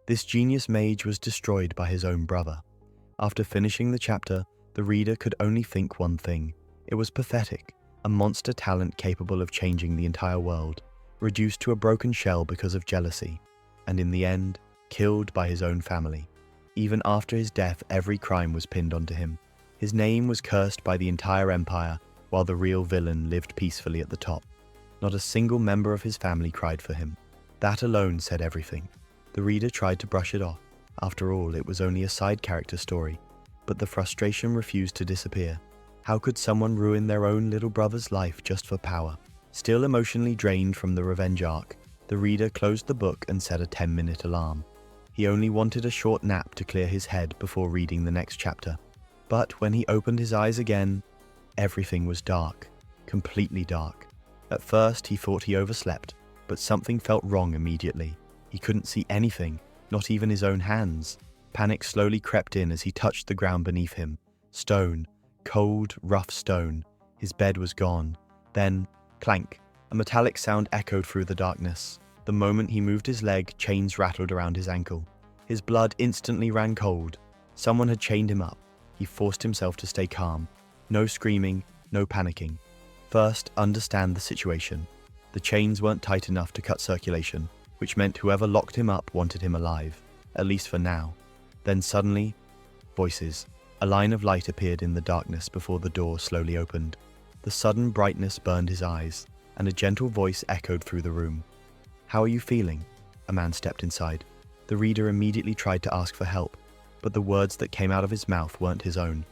This genius mage was destroyed by his own brother. After finishing the chapter, the reader could only think one thing. It was pathetic, a monster talent capable of changing the entire world, reduced to a broken shell because of jealousy, and in the end, killed by his own family. Even after his death, every crime was pinned onto him. His name was cursed by the entire empire, while the real villain lived peacefully at the top. Not a single member of his family cried for him. That alone said everything. The reader tried to brush it off. After all, it was only a side character story. But the frustration refused to disappear. How could someone ruin their own little brother's life just for power? Still emotionally drained from the revenge arc, the reader closed the book and set a 10-minute alarm. He only wanted a short nap to clear his head before reading the next chapter. But when he opened his eyes again, everything was dark, completely dark. At first, he thought he overslept, but something felt wrong immediately. He couldn't see anything, not even his own hands. Panic slowly crept in as he touched the ground beneath him. Stone, cold, rough stone. His bed was gone. Then, clank, a metallic sound echoed through the darkness. The moment he moved his leg, chains rattled around his ankle. His blood instantly ran cold. Someone had chained him up. He forced himself to stay calm. No screaming, no panicking. First, understand the situation. The chains weren't tight enough to cut circulation, which meant whoever locked him up wanted him alive, at least for now. Then suddenly, voices. A line of light appeared in the darkness before the door slowly opened. The sudden brightness burned his eyes, and a gentle voice echoed through the room. "How are you feeling?" A man stepped inside. The reader immediately tried to ask for help, but the words that came out of his mouth weren't his own.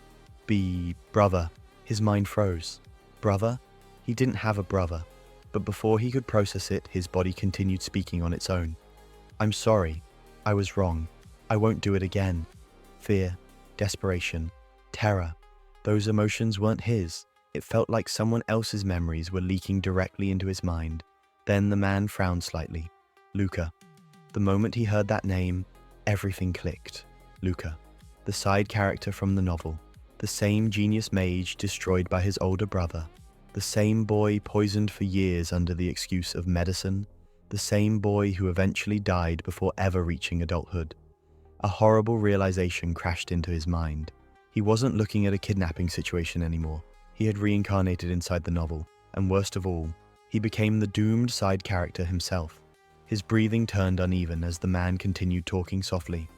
Brother. His mind froze. Brother? He didn't have a brother. But before he could process it, his body continued speaking on its own. "I'm sorry. I was wrong. I won't do it again." Fear, desperation, terror. Those emotions weren't his. It felt like someone else's memories were leaking directly into his mind. Then the man frowned slightly. Luca. The moment he heard that name, everything clicked. Luca, the side character from the novel. The same genius mage destroyed by his older brother. The same boy poisoned for years under the excuse of medicine. The same boy who eventually died before ever reaching adulthood. A horrible realization crashed into his mind. He wasn't looking at a kidnapping situation anymore. He had reincarnated inside the novel, and worst of all, he became the doomed side character himself. His breathing turned uneven as the man continued talking softly.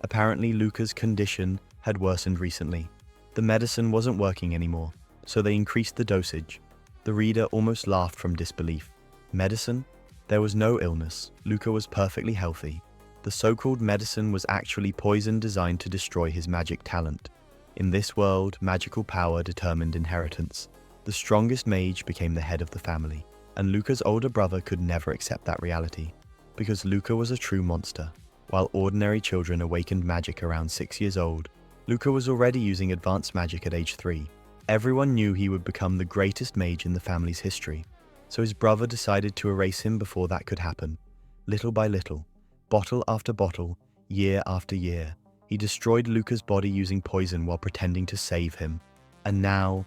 Apparently, Luca's condition had worsened recently. The medicine wasn't working anymore, so they increased the dosage. The reader almost laughed from disbelief. Medicine? There was no illness. Luca was perfectly healthy. The so-called medicine was actually poison designed to destroy his magic talent. In this world, magical power determined inheritance. The strongest mage became the head of the family, and Luca's older brother could never accept that reality, because Luca was a true monster. While ordinary children awakened magic around 6 years old, Luca was already using advanced magic at age 3. Everyone knew he would become the greatest mage in the family's history, so his brother decided to erase him before that could happen. Little by little, bottle after bottle, year after year, he destroyed Luca's body using poison while pretending to save him. And now,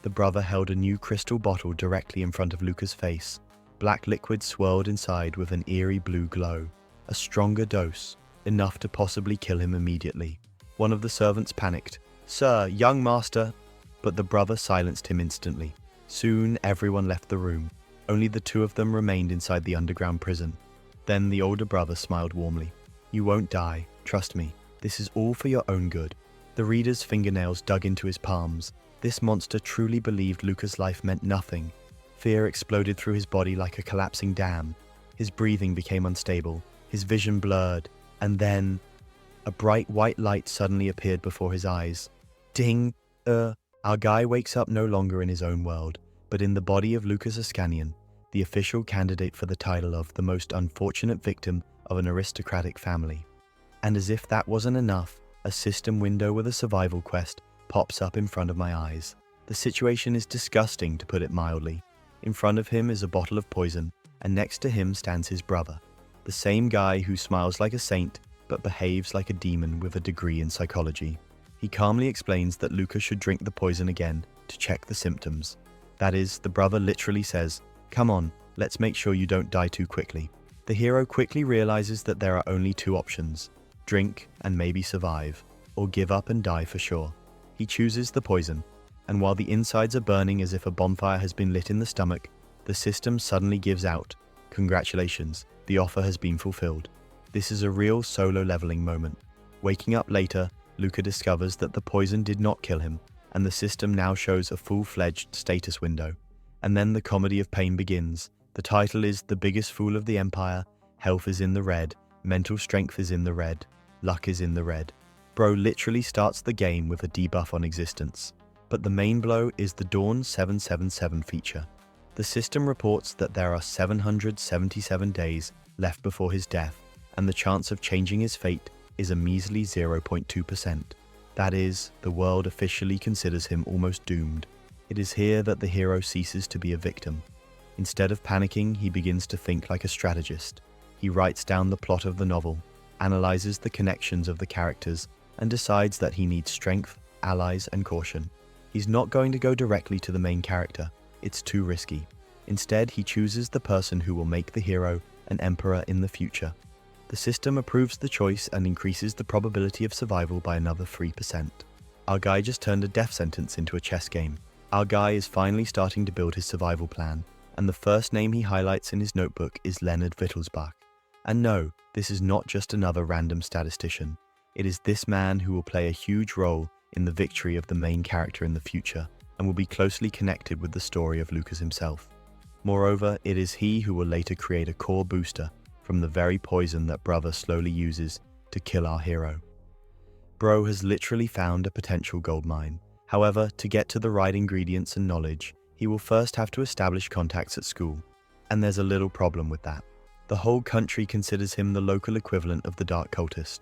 the brother held a new crystal bottle directly in front of Luca's face. Black liquid swirled inside with an eerie blue glow. A stronger dose, enough to possibly kill him immediately. One of the servants panicked. "Sir, young master!" But the brother silenced him instantly. Soon everyone left the room. Only the two of them remained inside the underground prison. Then the older brother smiled warmly. "You won't die, trust me. This is all for your own good." The reader's fingernails dug into his palms. This monster truly believed Luca's life meant nothing. Fear exploded through his body like a collapsing dam. His breathing became unstable, his vision blurred, and then a bright white light suddenly appeared before his eyes. Ding! Our guy wakes up no longer in his own world, but in the body of Lucas Ascanian, the official candidate for the title of the most unfortunate victim of an aristocratic family. And as if that wasn't enough, a system window with a survival quest pops up in front of my eyes. The situation is disgusting, to put it mildly. In front of him is a bottle of poison, and next to him stands his brother, the same guy who smiles like a saint but behaves like a demon with a degree in psychology. He calmly explains that Luca should drink the poison again to check the symptoms. That is, the brother literally says, "Come on, let's make sure you don't die too quickly." The hero quickly realizes that there are only two options: drink and maybe survive, or give up and die for sure. He chooses the poison, and while the insides are burning as if a bonfire has been lit in the stomach, the system suddenly gives out. Congratulations, the offer has been fulfilled. This is a real solo leveling moment. Waking up later, Luca discovers that the poison did not kill him, and the system now shows a full-fledged status window. And then the comedy of pain begins. The title is The Biggest Fool of the Empire, health is in the red, mental strength is in the red, luck is in the red. Bro literally starts the game with a debuff on existence. But the main blow is the Dawn 777 feature. The system reports that there are 777 days left before his death, and the chance of changing his fate is a measly 0.2%. That is, the world officially considers him almost doomed. It is here that the hero ceases to be a victim. Instead of panicking, he begins to think like a strategist. He writes down the plot of the novel, analyzes the connections of the characters, and decides that he needs strength, allies, and caution. He's not going to go directly to the main character. It's too risky. Instead, he chooses the person who will make the hero an emperor in the future. The system approves the choice and increases the probability of survival by another 3%. Our guy just turned a death sentence into a chess game. Our guy is finally starting to build his survival plan, and the first name he highlights in his notebook is Leonard Wittelsbach. And no, this is not just another random statistician. It is this man who will play a huge role in the victory of the main character in the future, and will be closely connected with the story of Lucas himself. Moreover, it is he who will later create a core booster from the very poison that Brother slowly uses to kill our hero. Bro has literally found a potential goldmine. However, to get to the right ingredients and knowledge, he will first have to establish contacts at school. And there's a little problem with that. The whole country considers him the local equivalent of the dark cultist.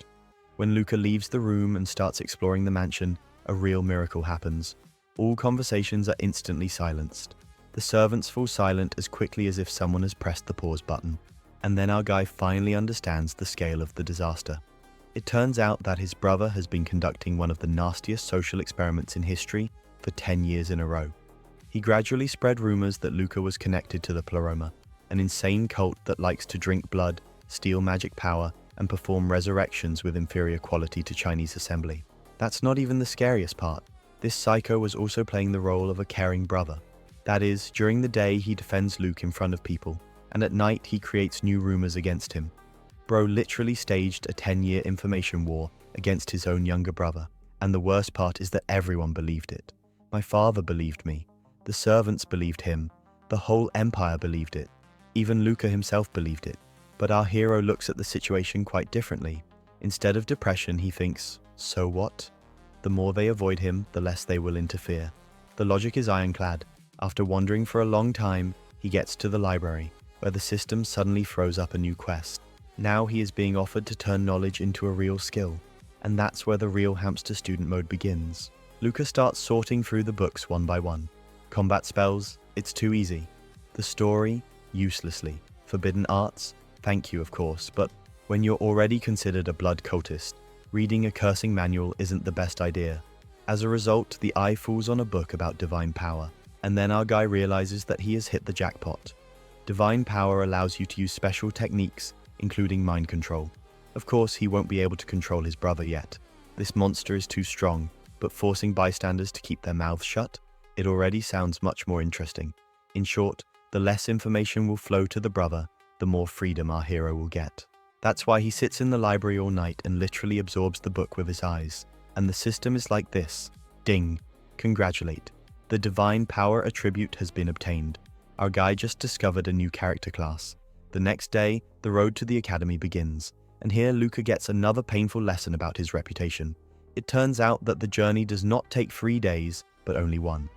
When Luca leaves the room and starts exploring the mansion, a real miracle happens. All conversations are instantly silenced. The servants fall silent as quickly as if someone has pressed the pause button. And then our guy finally understands the scale of the disaster. It turns out that his brother has been conducting one of the nastiest social experiments in history for 10 years in a row. He gradually spread rumors that Luca was connected to the Pleroma, an insane cult that likes to drink blood, steal magic power, and perform resurrections with inferior quality to Chinese assembly. That's not even the scariest part. This psycho was also playing the role of a caring brother. That is, during the day he defends Luke in front of people, and at night he creates new rumors against him. Bro literally staged a 10-year information war against his own younger brother, and the worst part is that everyone believed it. My father believed me, the servants believed him, the whole empire believed it, even Luca himself believed it. But our hero looks at the situation quite differently. Instead of depression, he thinks, so what? The more they avoid him, the less they will interfere. The logic is ironclad. After wandering for a long time, he gets to the library, where the system suddenly throws up a new quest. Now he is being offered to turn knowledge into a real skill, and that's where the real hamster student mode begins. Luca starts sorting through the books one by one. Combat spells, it's too easy. The story, uselessly. Forbidden arts, thank you of course, but when you're already considered a blood cultist, reading a cursing manual isn't the best idea. As a result, the eye falls on a book about divine power, and then our guy realizes that he has hit the jackpot. Divine power allows you to use special techniques, including mind control. Of course, he won't be able to control his brother yet. This monster is too strong, but forcing bystanders to keep their mouths shut, it already sounds much more interesting. In short, the less information will flow to the brother, the more freedom our hero will get. That's why he sits in the library all night and literally absorbs the book with his eyes. And the system is like this. Ding. Congratulate. The divine power attribute has been obtained. Our guy just discovered a new character class. The next day, the road to the academy begins, and here Luca gets another painful lesson about his reputation. It turns out that the journey does not take 3 days, but only 1.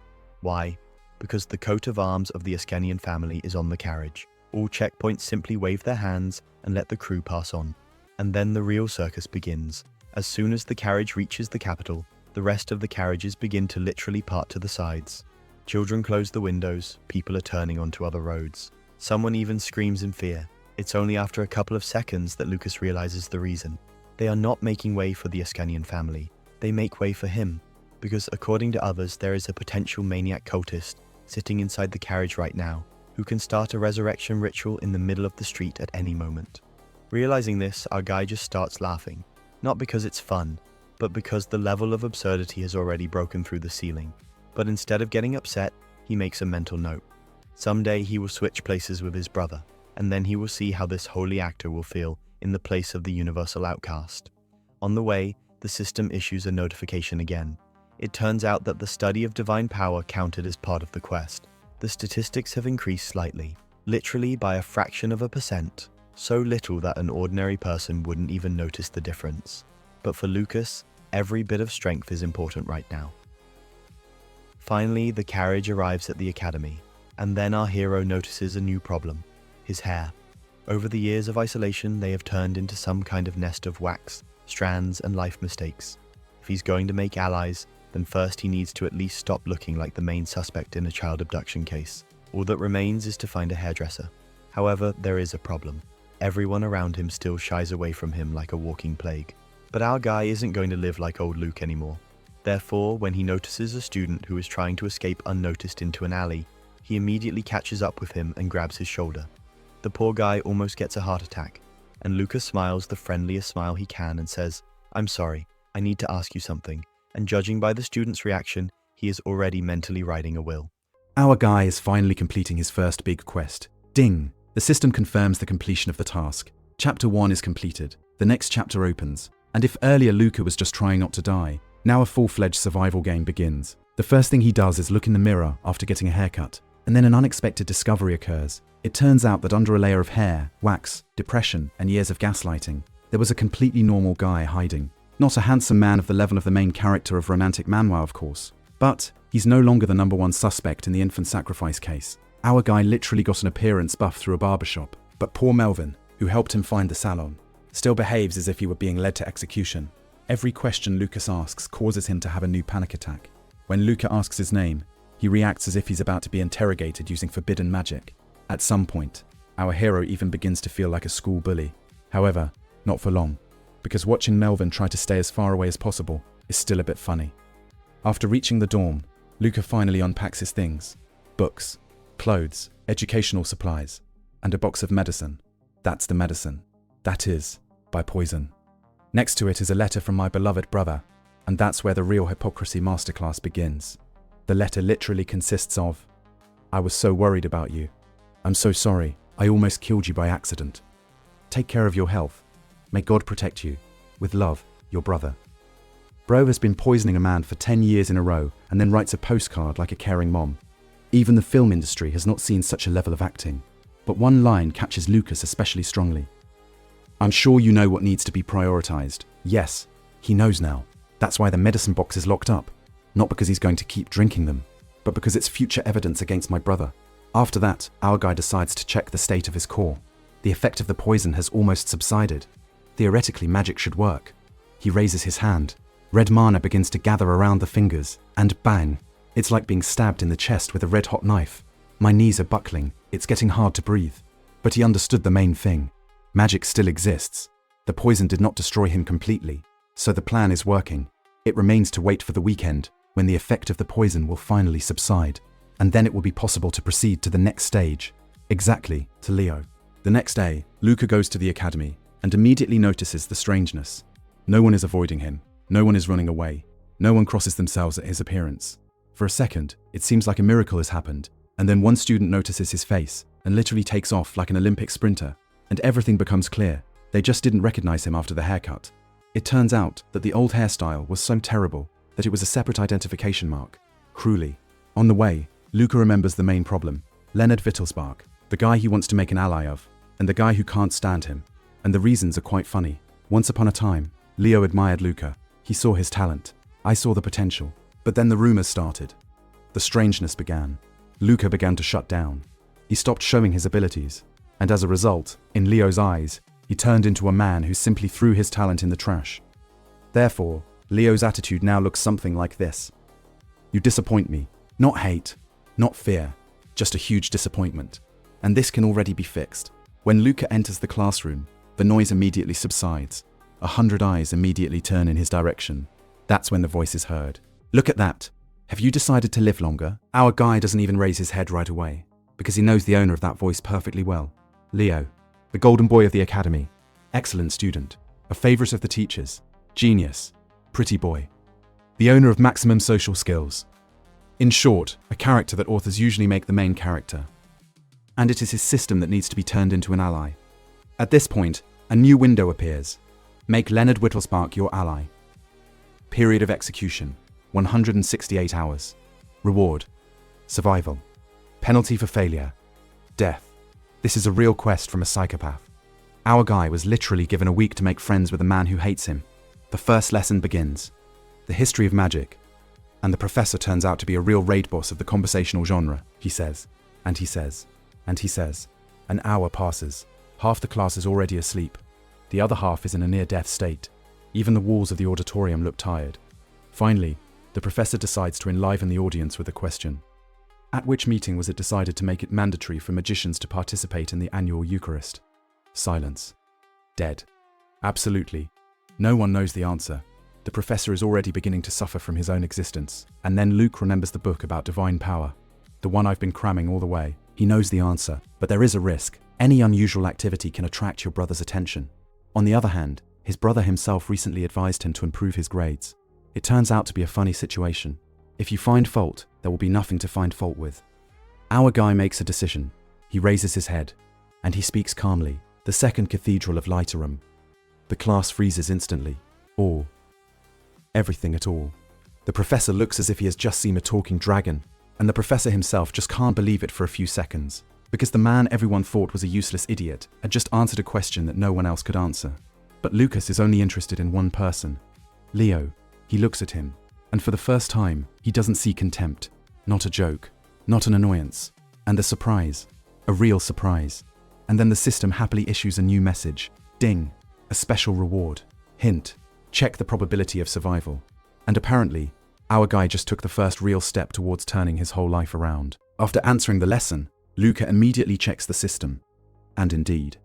Why? Because the coat of arms of the Askenian family is on the carriage. All checkpoints simply wave their hands and let the crew pass on. And then the real circus begins. As soon as the carriage reaches the capital, the rest of the carriages begin to literally part to the sides. Children close the windows, people are turning onto other roads. Someone even screams in fear. It's only after a couple of seconds that Lucas realizes the reason. They are not making way for the Askenian family. They make way for him, because according to others, there is a potential maniac cultist sitting inside the carriage right now, who can start a resurrection ritual in the middle of the street at any moment. Realizing this, our guy just starts laughing, not because it's fun, but because the level of absurdity has already broken through the ceiling. But instead of getting upset, he makes a mental note. Someday he will switch places with his brother, and then he will see how this holy actor will feel in the place of the universal outcast. On the way, the system issues a notification again. It turns out that the study of divine power counted as part of the quest. The statistics have increased slightly, literally by a fraction of a percent, so little that an ordinary person wouldn't even notice the difference. But for Lucas, every bit of strength is important right now. Finally, the carriage arrives at the academy, and then our hero notices a new problem: his hair. Over the years of isolation, they have turned into some kind of nest of wax, strands, and life mistakes. If he's going to make allies, then first he needs to at least stop looking like the main suspect in a child abduction case. All that remains is to find a hairdresser. However, there is a problem. Everyone around him still shies away from him like a walking plague. But our guy isn't going to live like old Luke anymore. Therefore, when he notices a student who is trying to escape unnoticed into an alley, he immediately catches up with him and grabs his shoulder. The poor guy almost gets a heart attack, and Lucas smiles the friendliest smile he can and says, "I'm sorry, I need to ask you something," and judging by the student's reaction, he is already mentally writing a will. Our guy is finally completing his first big quest. Ding! The system confirms the completion of the task. Chapter 1 is completed. The next chapter opens. And if earlier Luca was just trying not to die, now a full-fledged survival game begins. The first thing he does is look in the mirror after getting a haircut, and then an unexpected discovery occurs. It turns out that under a layer of hair, wax, depression, and years of gaslighting, there was a completely normal guy hiding. Not a handsome man of the level of the main character of romantic Manhwa, of course. But he's no longer the #1 suspect in the infant sacrifice case. Our guy literally got an appearance buff through a barbershop. But poor Melvin, who helped him find the salon, still behaves as if he were being led to execution. Every question Lucas asks causes him to have a new panic attack. When Luca asks his name, he reacts as if he's about to be interrogated using forbidden magic. At some point, our hero even begins to feel like a school bully. However, not for long, because watching Melvin try to stay as far away as possible is still a bit funny. After reaching the dorm, Luca finally unpacks his things: books, clothes, educational supplies, and a box of medicine. That's the medicine. That is, by poison. Next to it is a letter from my beloved brother, and that's where the real hypocrisy masterclass begins. The letter literally consists of, "I was so worried about you. I'm so sorry. I almost killed you by accident. Take care of your health. May God protect you. With love, your brother." Bro has been poisoning a man for 10 years in a row and then writes a postcard like a caring mom. Even the film industry has not seen such a level of acting. But one line catches Lucas especially strongly. "I'm sure you know what needs to be prioritized." Yes, he knows now. That's why the medicine box is locked up. Not because he's going to keep drinking them, but because it's future evidence against my brother. After that, our guy decides to check the state of his core. The effect of the poison has almost subsided. Theoretically, magic should work. He raises his hand. Red mana begins to gather around the fingers, and bang! It's like being stabbed in the chest with a red-hot knife. My knees are buckling. It's getting hard to breathe. But he understood the main thing. Magic still exists. The poison did not destroy him completely, so the plan is working. It remains to wait for the weekend, when the effect of the poison will finally subside, and then it will be possible to proceed to the next stage. Exactly, to Leo. The next day, Luca goes to the academy, and immediately notices the strangeness. No one is avoiding him. No one is running away. No one crosses themselves at his appearance. For a second, it seems like a miracle has happened, and then one student notices his face, and literally takes off like an Olympic sprinter, and everything becomes clear. They just didn't recognize him after the haircut. It turns out that the old hairstyle was so terrible that it was a separate identification mark. Cruelly. On the way, Luca remembers the main problem: Leonard Wittelsbach, the guy he wants to make an ally of, and the guy who can't stand him. And the reasons are quite funny. Once upon a time, Leo admired Luca. He saw his talent. I saw the potential. But then the rumors started. The strangeness began. Luca began to shut down. He stopped showing his abilities. And as a result, in Leo's eyes, he turned into a man who simply threw his talent in the trash. Therefore, Leo's attitude now looks something like this. You disappoint me. Not hate, not fear, just a huge disappointment. And this can already be fixed. When Luca enters the classroom, the noise immediately subsides. 100 eyes immediately turn in his direction. That's when the voice is heard. Look at that. Have you decided to live longer? Our guy doesn't even raise his head right away. because he knows the owner of that voice perfectly well. Leo, the golden boy of the academy, excellent student, a favorite of the teachers, genius, pretty boy, the owner of maximum social skills. In short, a character that authors usually make the main character. And it is his system that needs to be turned into an ally. At this point, a new window appears. Make Leonard Whittlespark your ally. Period of execution, 168 hours. Reward, survival. Penalty for failure, death. This is a real quest from a psychopath. Our guy was literally given a week to make friends with a man who hates him. The first lesson begins. The history of magic. And the professor turns out to be a real raid boss of the conversational genre, he says. And he says. And he says. An hour passes. Half the class is already asleep. The other half is in a near-death state. Even the walls of the auditorium look tired. Finally, the professor decides to enliven the audience with a question. At which meeting was it decided to make it mandatory for magicians to participate in the annual Eucharist? Silence. Dead. Absolutely. No one knows the answer. The professor is already beginning to suffer from his own existence. And then Luke remembers the book about divine power. The one I've been cramming all the way. He knows the answer, but there is a risk. Any unusual activity can attract your brother's attention. On the other hand, his brother himself recently advised him to improve his grades. It turns out to be a funny situation. If you find fault, there will be nothing to find fault with. Our guy makes a decision. He raises his head, and he speaks calmly. The second cathedral of Lighterum. The class freezes instantly. All. Everything at all. The professor looks as if he has just seen a talking dragon, and the professor himself just can't believe it for a few seconds, because the man everyone thought was a useless idiot had just answered a question that no one else could answer. But Lucas is only interested in one person. Leo. He looks at him, and for the first time, he doesn't see contempt. Not a joke. Not an annoyance. And a surprise. A real surprise. And then the system happily issues a new message. Ding. A special reward. Hint. Check the probability of survival. And apparently, our guy just took the first real step towards turning his whole life around. After answering the lesson, Luca immediately checks the system. And indeed,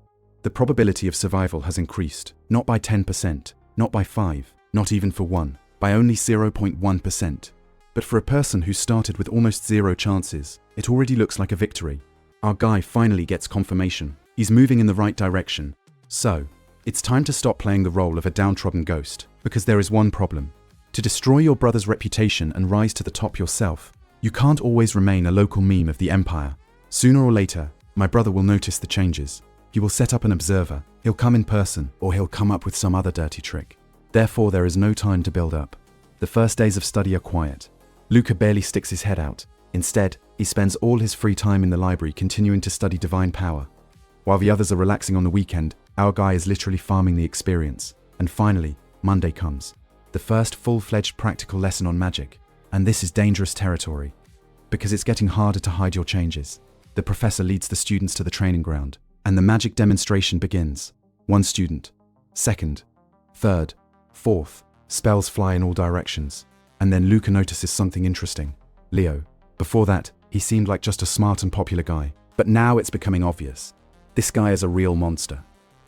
the probability of survival has increased. Not by 10%, not by 5, not even for 1, by only 0.1%. But for a person who started with almost zero chances, it already looks like a victory. Our guy finally gets confirmation. He's moving in the right direction. So, it's time to stop playing the role of a downtrodden ghost, because there is one problem. To destroy your brother's reputation and rise to the top yourself, you can't always remain a local meme of the empire. Sooner or later, my brother will notice the changes. He will set up an observer, he'll come in person, or he'll come up with some other dirty trick. Therefore, there is no time to build up. The first days of study are quiet. Luca barely sticks his head out. Instead, he spends all his free time in the library continuing to study divine power. While the others are relaxing on the weekend, our guy is literally farming the experience. And finally, Monday comes. The first full-fledged practical lesson on magic. And this is dangerous territory, because it's getting harder to hide your changes. The professor leads the students to the training ground, and the magic demonstration begins. One student, second, third, fourth, spells fly in all directions. And then Luca notices something interesting. Leo. Before that, he seemed like just a smart and popular guy. But now it's becoming obvious. This guy is a real monster.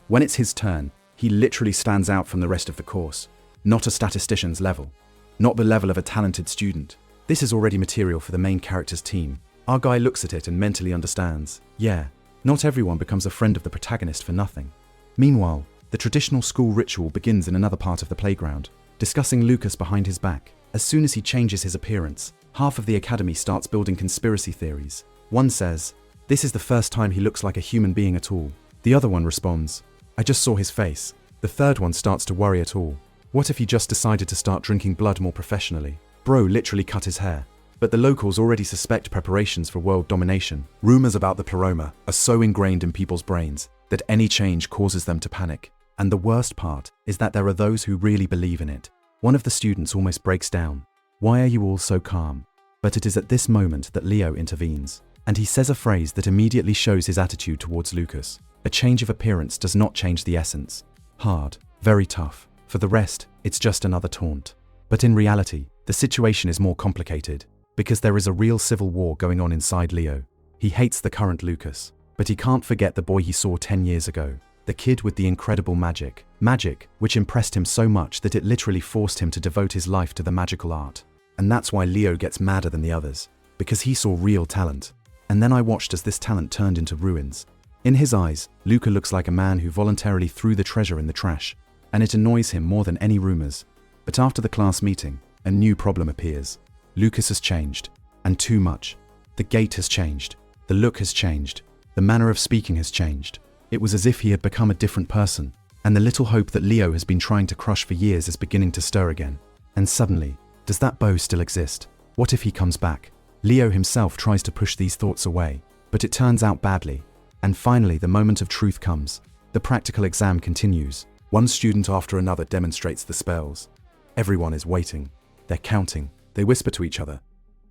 When it's his turn, he literally stands out from the rest of the course. Not a statistician's level. Not the level of a talented student. This is already material for the main character's team. Our guy looks at it and mentally understands. Yeah, not everyone becomes a friend of the protagonist for nothing. Meanwhile, the traditional school ritual begins in another part of the playground, discussing Lucas behind his back. As soon as he changes his appearance, half of the academy starts building conspiracy theories. One says, this is the first time he looks like a human being at all. The other one responds, I just saw his face. The third one starts to worry at all. What if he just decided to start drinking blood more professionally? Bro literally cut his hair. But the locals already suspect preparations for world domination. Rumors about the pleroma are so ingrained in people's brains that any change causes them to panic. And the worst part is that there are those who really believe in it. One of the students almost breaks down. Why are you all so calm? But it is at this moment that Leo intervenes, and he says a phrase that immediately shows his attitude towards Lucas. A change of appearance does not change the essence. Hard, very tough. For the rest, it's just another taunt. But in reality, the situation is more complicated, because there is a real civil war going on inside Leo. He hates the current Lucas, but he can't forget the boy he saw 10 years ago. The kid with the incredible magic. Magic, which impressed him so much that it literally forced him to devote his life to the magical art. And that's why Leo gets madder than the others, because he saw real talent. And then I watched as this talent turned into ruins. In his eyes, Luca looks like a man who voluntarily threw the treasure in the trash, and it annoys him more than any rumors. But after the class meeting, a new problem appears. Lucas has changed, and too much. The gait has changed, the look has changed, the manner of speaking has changed. It was as if he had become a different person, and the little hope that Leo has been trying to crush for years is beginning to stir again. And suddenly, does that bow still exist? What if he comes back? Leo himself tries to push these thoughts away, but it turns out badly. And finally, the moment of truth comes. The practical exam continues. One student after another demonstrates the spells. Everyone is waiting. They're counting. They whisper to each other.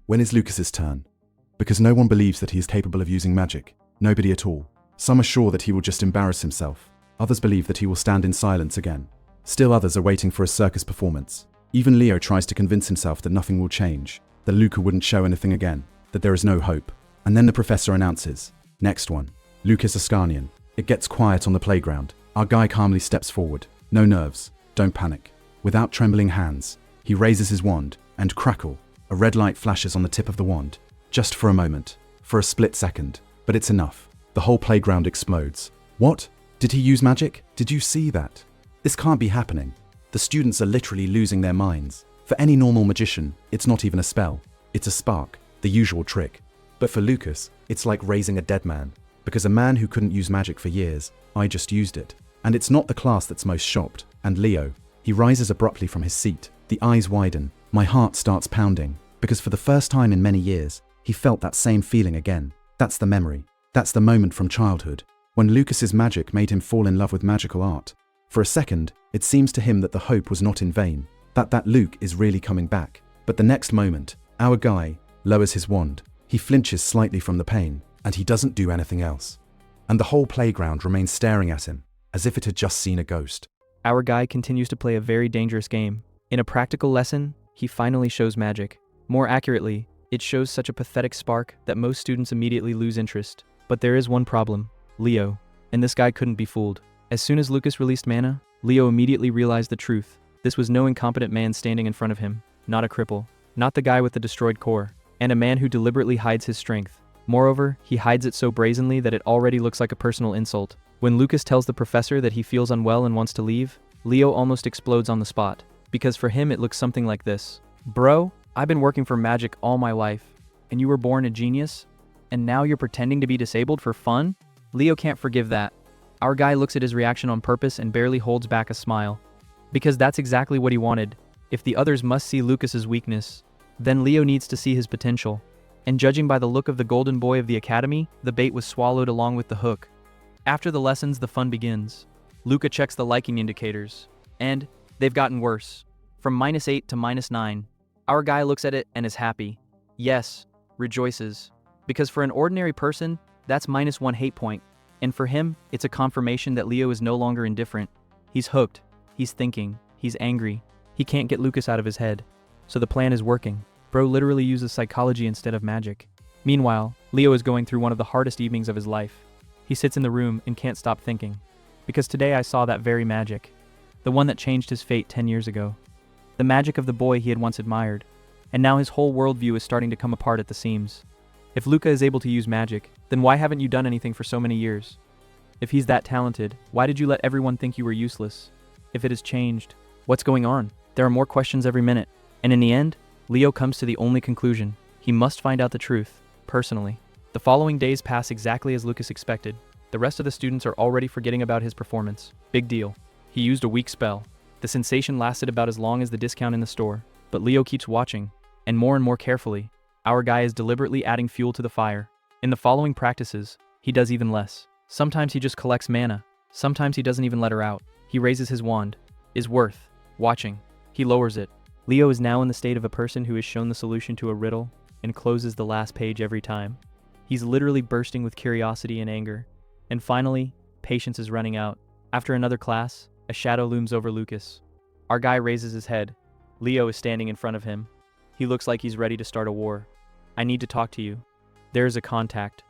When is Lucas's turn? Because no one believes that he is capable of using magic. Nobody at all. Some are sure that he will just embarrass himself. Others believe that he will stand in silence again. Still others are waiting for a circus performance. Even Leo tries to convince himself that nothing will change, that Luca wouldn't show anything again, that there is no hope. And then the professor announces, next one, Lucas Ascanian. It gets quiet on the playground. Our guy calmly steps forward. No nerves. Don't panic. Without trembling hands, he raises his wand, and crackle, a red light flashes on the tip of the wand. Just for a moment. For a split second. But it's enough. The whole playground explodes. What? Did he use magic? Did you see that? This can't be happening. The students are literally losing their minds. For any normal magician, it's not even a spell. It's a spark, the usual trick. But for Lucas, it's like raising a dead man. Because a man who couldn't use magic for years, I just used it. And it's not the class that's most shocked. And Leo, he rises abruptly from his seat. The eyes widen. My heart starts pounding. Because for the first time in many years, he felt that same feeling again. That's the memory. That's the moment from childhood. When Lucas's magic made him fall in love with magical art. For a second, it seems to him that the hope was not in vain. That Luke is really coming back. But the next moment, our guy lowers his wand. He flinches slightly from the pain, and he doesn't do anything else. And the whole playground remains staring at him, as if it had just seen a ghost. Our guy continues to play a very dangerous game. In a practical lesson, he finally shows magic. More accurately, it shows such a pathetic spark that most students immediately lose interest. But there is one problem, Leo. And this guy couldn't be fooled. As soon as Lucas released mana, Leo immediately realized the truth. This was no incompetent man standing in front of him, not a cripple, not the guy with the destroyed core, and a man who deliberately hides his strength. Moreover, he hides it so brazenly that it already looks like a personal insult. When Lucas tells the professor that he feels unwell and wants to leave, Leo almost explodes on the spot, because for him it looks something like this. Bro, I've been working for magic all my life, and you were born a genius? And now you're pretending to be disabled for fun? Leo can't forgive that. Our guy looks at his reaction on purpose and barely holds back a smile. Because that's exactly what he wanted. If the others must see Lucas's weakness, then Leo needs to see his potential. And judging by the look of the golden boy of the academy, the bait was swallowed along with the hook. After the lessons, the fun begins. Luca checks the liking indicators. And they've gotten worse. From -8 to -9. Our guy looks at it and is happy. Yes, rejoices. Because for an ordinary person, that's -1 hate point. And for him, it's a confirmation that Leo is no longer indifferent. He's hooked. He's thinking. He's angry. He can't get Lucas out of his head. So the plan is working. Bro literally uses psychology instead of magic. Meanwhile, Leo is going through one of the hardest evenings of his life. He sits in the room and can't stop thinking. Because today I saw that very magic. The one that changed his fate 10 years ago. The magic of the boy he had once admired. And now his whole worldview is starting to come apart at the seams. If Luca is able to use magic, then why haven't you done anything for so many years? If he's that talented, why did you let everyone think you were useless? If it has changed, what's going on? There are more questions every minute. And in the end, Leo comes to the only conclusion. He must find out the truth, personally. The following days pass exactly as Lucas expected. The rest of the students are already forgetting about his performance. Big deal. He used a weak spell. The sensation lasted about as long as the discount in the store. But Leo keeps watching, and more carefully. Our guy is deliberately adding fuel to the fire. In the following practices, he does even less. Sometimes he just collects mana. Sometimes he doesn't even let her out. He raises his wand. Is worth watching. He lowers it. Leo is now in the state of a person who has shown the solution to a riddle and closes the last page every time. He's literally bursting with curiosity and anger. And finally, patience is running out. After another class, a shadow looms over Lucas. Our guy raises his head. Leo is standing in front of him. He looks like he's ready to start a war. I need to talk to you. There is a contact.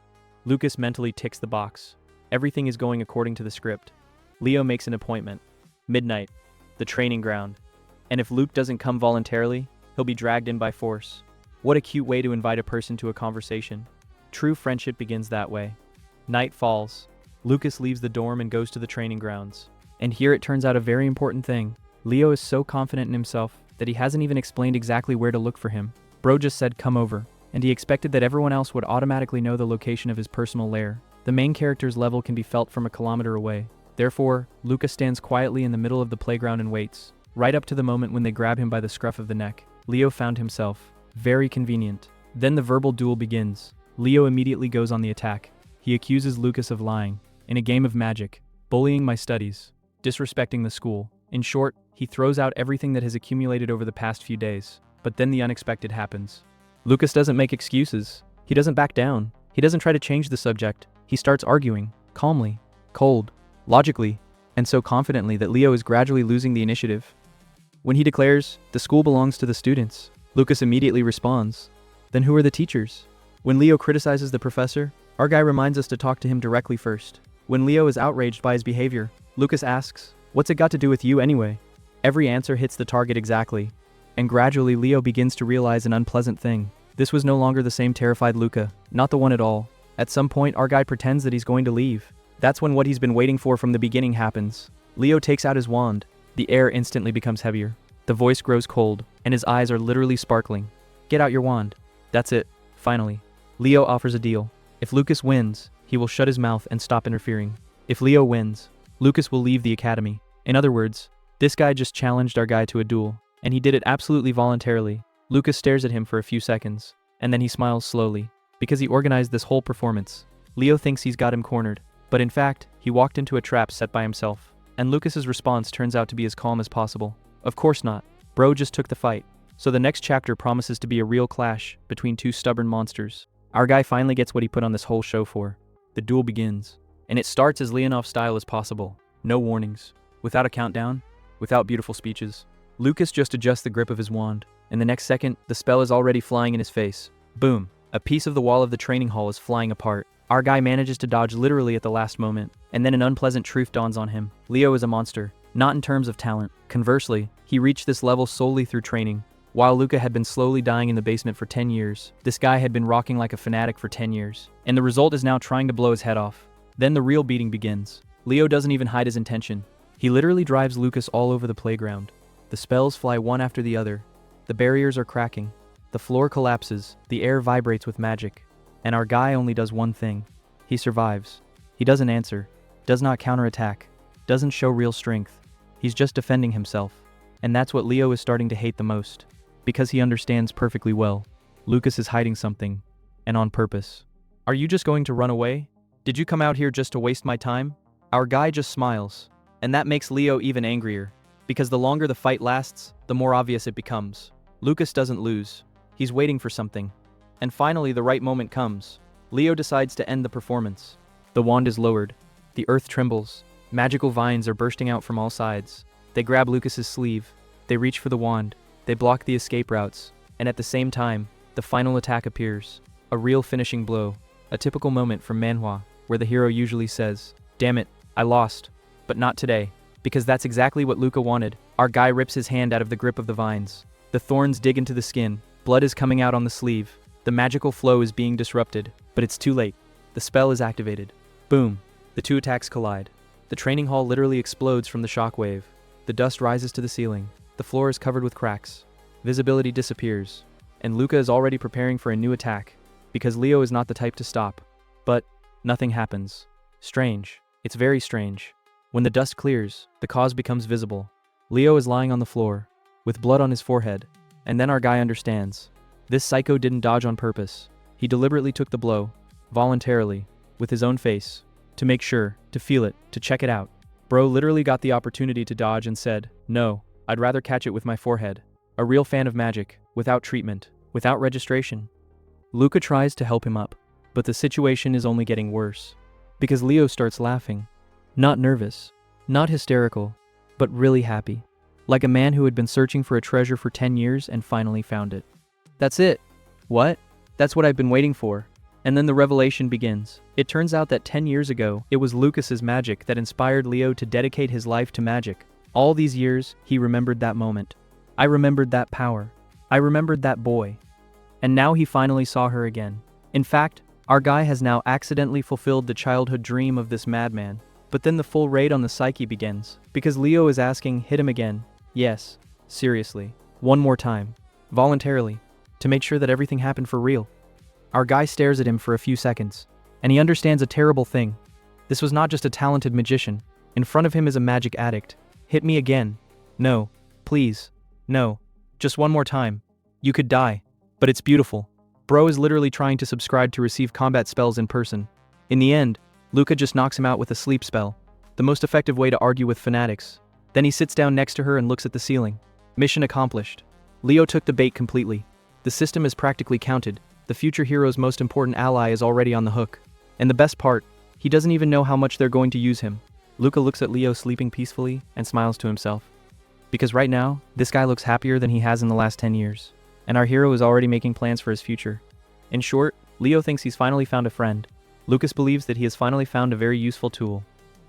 Lucas mentally ticks the box. Everything is going according to the script. Leo makes an appointment. Midnight. The training ground. And if Luke doesn't come voluntarily, he'll be dragged in by force. What a cute way to invite a person to a conversation. True friendship begins that way. Night falls. Lucas leaves the dorm and goes to the training grounds. And here it turns out a very important thing. Leo is so confident in himself that he hasn't even explained exactly where to look for him. Bro just said come over, and he expected that everyone else would automatically know the location of his personal lair. The main character's level can be felt from a kilometer away. Therefore, Lucas stands quietly in the middle of the playground and waits, right up to the moment when they grab him by the scruff of the neck. Leo found himself. Very convenient. Then the verbal duel begins. Leo immediately goes on the attack. He accuses Lucas of lying, in a game of magic, bullying my studies, disrespecting the school. In short, he throws out everything that has accumulated over the past few days. But then the unexpected happens. Lucas doesn't make excuses. He doesn't back down. He doesn't try to change the subject. He starts arguing, calmly, cold, logically, and so confidently that Leo is gradually losing the initiative. When he declares, the school belongs to the students, Lucas immediately responds, then who are the teachers? When Leo criticizes the professor, our guy reminds us to talk to him directly first. When Leo is outraged by his behavior, Lucas asks, what's it got to do with you anyway? Every answer hits the target exactly. And gradually Leo begins to realize an unpleasant thing. This was no longer the same terrified Luca, not the one at all. At some point our guy pretends that he's going to leave. That's when what he's been waiting for from the beginning happens. Leo takes out his wand. The air instantly becomes heavier. The voice grows cold, and his eyes are literally sparkling. Get out your wand. That's it. Finally. Leo offers a deal. If Lucas wins, he will shut his mouth and stop interfering. If Leo wins, Lucas will leave the academy. In other words, this guy just challenged our guy to a duel, and he did it absolutely voluntarily. Lucas stares at him for a few seconds, and then he smiles slowly. Because he organized this whole performance, Leo thinks he's got him cornered, but in fact, he walked into a trap set by himself. And Lucas's response turns out to be as calm as possible. Of course not. Bro just took the fight. So the next chapter promises to be a real clash between two stubborn monsters. Our guy finally gets what he put on this whole show for. The duel begins. And it starts as Leonov style as possible. No warnings. Without a countdown. Without beautiful speeches. Lucas just adjusts the grip of his wand. And the next second, the spell is already flying in his face. Boom. A piece of the wall of the training hall is flying apart. Our guy manages to dodge literally at the last moment. And then an unpleasant truth dawns on him. Leo is a monster. Not in terms of talent. Conversely, he reached this level solely through training. While Luca had been slowly dying in the basement for 10 years, this guy had been rocking like a fanatic for 10 years. And the result is now trying to blow his head off. Then the real beating begins. Leo doesn't even hide his intention. He literally drives Lucas all over the playground. The spells fly one after the other. The barriers are cracking. The floor collapses. The air vibrates with magic. And our guy only does one thing. He survives. He doesn't answer. Does not counterattack. Doesn't show real strength. He's just defending himself. And that's what Leo is starting to hate the most. Because he understands perfectly well. Lucas is hiding something. And on purpose. Are you just going to run away? Did you come out here just to waste my time? Our guy just smiles. And that makes Leo even angrier. Because the longer the fight lasts, the more obvious it becomes. Lucas doesn't lose. He's waiting for something. And finally the right moment comes. Leo decides to end the performance. The wand is lowered. The earth trembles. Magical vines are bursting out from all sides. They grab Lucas's sleeve. They reach for the wand. They block the escape routes. And at the same time, the final attack appears. A real finishing blow. A typical moment from Manhwa, where the hero usually says, "Damn it, I lost. But not today." Because that's exactly what Luca wanted. Our guy rips his hand out of the grip of the vines. The thorns dig into the skin. Blood is coming out on the sleeve. The magical flow is being disrupted. But it's too late. The spell is activated. Boom. The two attacks collide. The training hall literally explodes from the shockwave. The dust rises to the ceiling. The floor is covered with cracks. Visibility disappears. And Luca is already preparing for a new attack. Because Leo is not the type to stop. But nothing happens. Strange. It's very strange. When the dust clears, the cause becomes visible. Leo is lying on the floor, with blood on his forehead. And then our guy understands. This psycho didn't dodge on purpose. He deliberately took the blow, voluntarily, with his own face, to make sure, to feel it, to check it out. Bro literally got the opportunity to dodge and said, "No, I'd rather catch it with my forehead." A real fan of magic, without treatment, without registration. Luca tries to help him up, but the situation is only getting worse. Because Leo starts laughing. Not nervous, not hysterical, but really happy. Like a man who had been searching for a treasure for 10 years and finally found it. That's it. What? That's what I've been waiting for. And then the revelation begins. It turns out that 10 years ago, it was Lucas's magic that inspired Leo to dedicate his life to magic. All these years, he remembered that moment. I remembered that power. I remembered that boy. And now he finally saw her again. In fact, Our guy has now accidentally fulfilled the childhood dream of this madman. But then the full raid on the psyche begins, because Leo is asking, hit him again. Yes, seriously. One more time. Voluntarily. To make sure that everything happened for real. Our guy stares at him for a few seconds, and he understands a terrible thing. This was not just a talented magician. In front of him is a magic addict. Hit me again. No. Please. No. Just one more time. You could die. But it's beautiful. Bro is literally trying to subscribe to receive combat spells in person. In the end, Luca just knocks him out with a sleep spell. The most effective way to argue with fanatics. Then he sits down next to her and looks at the ceiling. Mission accomplished. Leo took the bait completely. The system is practically counted. The future hero's most important ally is already on the hook. And the best part, he doesn't even know how much they're going to use him. Luca looks at Leo sleeping peacefully and smiles to himself. Because right now, this guy looks happier than he has in the last 10 years. And our hero is already making plans for his future. In short, Leo thinks he's finally found a friend. Lucas believes that he has finally found a very useful tool.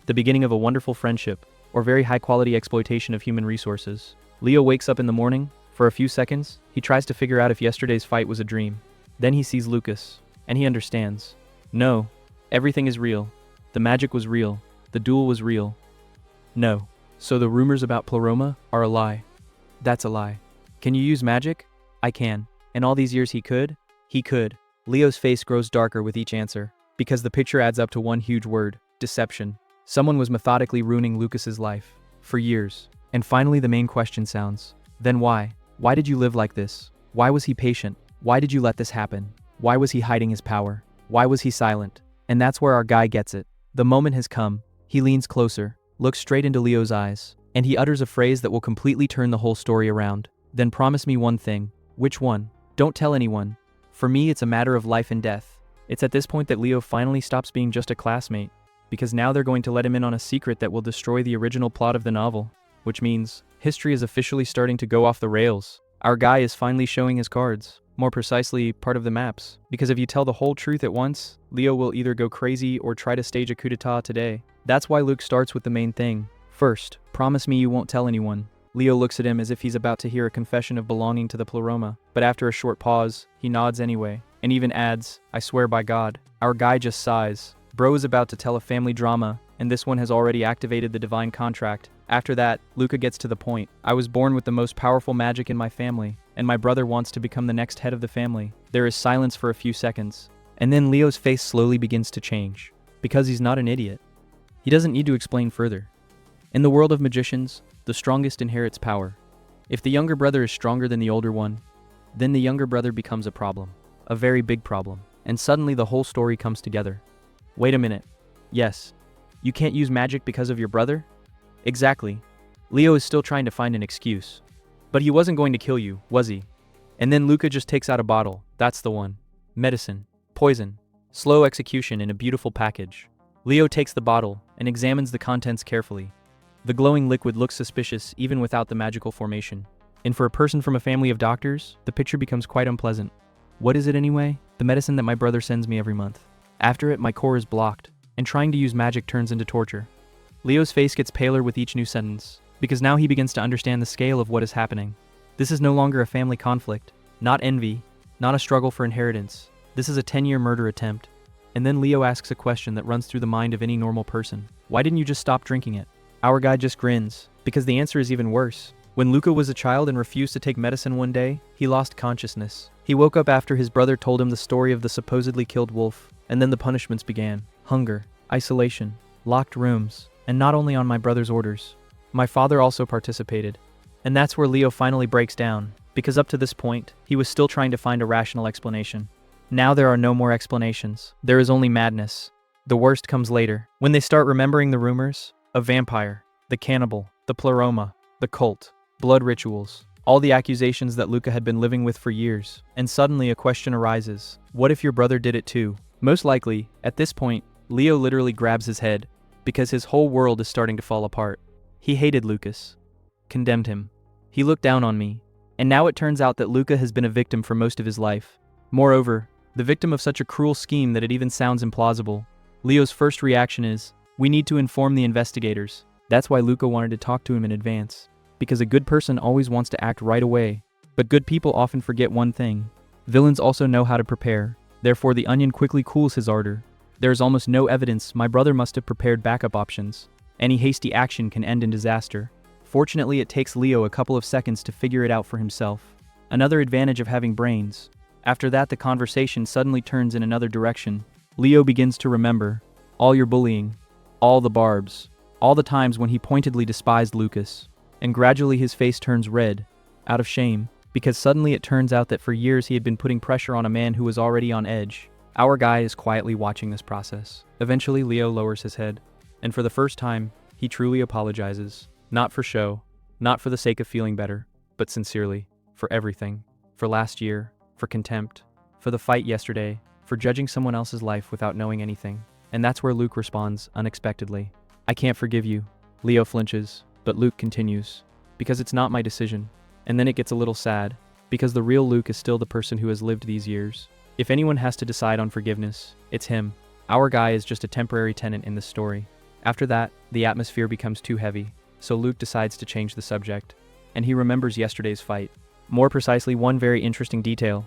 The beginning of a wonderful friendship, or very high-quality exploitation of human resources. Leo wakes up in the morning. For a few seconds, he tries to figure out if yesterday's fight was a dream. Then he sees Lucas, and he understands. No, everything is real. The magic was real. The duel was real. No. So the rumors about Pleroma are a lie. That's a lie. Can you use magic? I can. And all these years he could? He could. Leo's face grows darker with each answer, because the picture adds up to one huge word: deception. Someone was methodically ruining Lucas's life. For years. And finally the main question sounds. Then why? Why did you live like this? Why was he patient? Why did you let this happen? Why was he hiding his power? Why was he silent? And that's where our guy gets it. The moment has come. He leans closer, looks straight into Leo's eyes, and he utters a phrase that will completely turn the whole story around. Then promise me one thing. Which one? Don't tell anyone. For me, it's a matter of life and death. It's at this point that Leo finally stops being just a classmate, because now they're going to let him in on a secret that will destroy the original plot of the novel, which means history is officially starting to go off the rails. Our guy is finally showing his cards, more precisely, part of the maps, because if you tell the whole truth at once, Leo will either go crazy or try to stage a coup d'etat today. That's why Luke starts with the main thing. First, promise me you won't tell anyone. Leo looks at him as if he's about to hear a confession of belonging to the Pleroma, but after a short pause, he nods anyway, and even adds, I swear by God. Our guy just sighs. Bro is about to tell a family drama, and this one has already activated the divine contract. After that, Luca gets to the point. I was born with the most powerful magic in my family, and my brother wants to become the next head of the family. There is silence for a few seconds, and then Leo's face slowly begins to change, because he's not an idiot. He doesn't need to explain further. In the world of magicians, the strongest inherits power. If the younger brother is stronger than the older one, then the younger brother becomes a problem. A very big problem. And suddenly the whole story comes together. Wait a minute. Yes. You can't use magic because of your brother? Exactly. Leo is still trying to find an excuse. But he wasn't going to kill you, was he? And then Luca just takes out a bottle. That's the one. Medicine. Poison. Slow execution in a beautiful package. Leo takes the bottle and examines the contents carefully. The glowing liquid looks suspicious even without the magical formation. And for a person from a family of doctors, the picture becomes quite unpleasant. What is it anyway? The medicine that my brother sends me every month. After it, my core is blocked, and trying to use magic turns into torture. Leo's face gets paler with each new sentence, because now he begins to understand the scale of what is happening. This is no longer a family conflict, not envy, not a struggle for inheritance. This is a 10-year murder attempt. And then Leo asks a question that runs through the mind of any normal person. Why didn't you just stop drinking it? Our guy just grins, because the answer is even worse. When Luca was a child and refused to take medicine one day, he lost consciousness. He woke up after his brother told him the story of the supposedly killed wolf, and then the punishments began. Hunger, isolation, locked rooms, and not only on my brother's orders. My father also participated. And that's where Leo finally breaks down, because up to this point, he was still trying to find a rational explanation. Now there are no more explanations. There is only madness. The worst comes later. When they start remembering the rumors, a vampire, the cannibal, the Pleroma, the cult, blood rituals, all the accusations that Luca had been living with for years. And suddenly a question arises. What if your brother did it too? Most likely, at this point, Leo literally grabs his head, because his whole world is starting to fall apart. He hated Lucas, condemned him. He looked down on me. And now it turns out that Luca has been a victim for most of his life. Moreover, the victim of such a cruel scheme that it even sounds implausible. Leo's first reaction is, we need to inform the investigators. That's why Luca wanted to talk to him in advance. Because a good person always wants to act right away. But good people often forget one thing. Villains also know how to prepare. Therefore, the onion quickly cools his ardor. There is almost no evidence my brother must have prepared backup options. Any hasty action can end in disaster. Fortunately, it takes Leo a couple of seconds to figure it out for himself. Another advantage of having brains. After that, the conversation suddenly turns in another direction. Leo begins to remember all your bullying, all the barbs, all the times when he pointedly despised Lucas. And gradually his face turns red, out of shame, because suddenly it turns out that for years he had been putting pressure on a man who was already on edge. Our guy is quietly watching this process. Eventually, Leo lowers his head, and for the first time, he truly apologizes. Not for show, not for the sake of feeling better, but sincerely, for everything. For last year, for contempt, for the fight yesterday, for judging someone else's life without knowing anything. And that's where Luke responds unexpectedly. I can't forgive you. Leo flinches, but Luke continues. Because it's not my decision. And then it gets a little sad, because the real Luke is still the person who has lived these years. If anyone has to decide on forgiveness, it's him. Our guy is just a temporary tenant in this story. After that, the atmosphere becomes too heavy, so Luke decides to change the subject. And he remembers yesterday's fight. More precisely, one very interesting detail.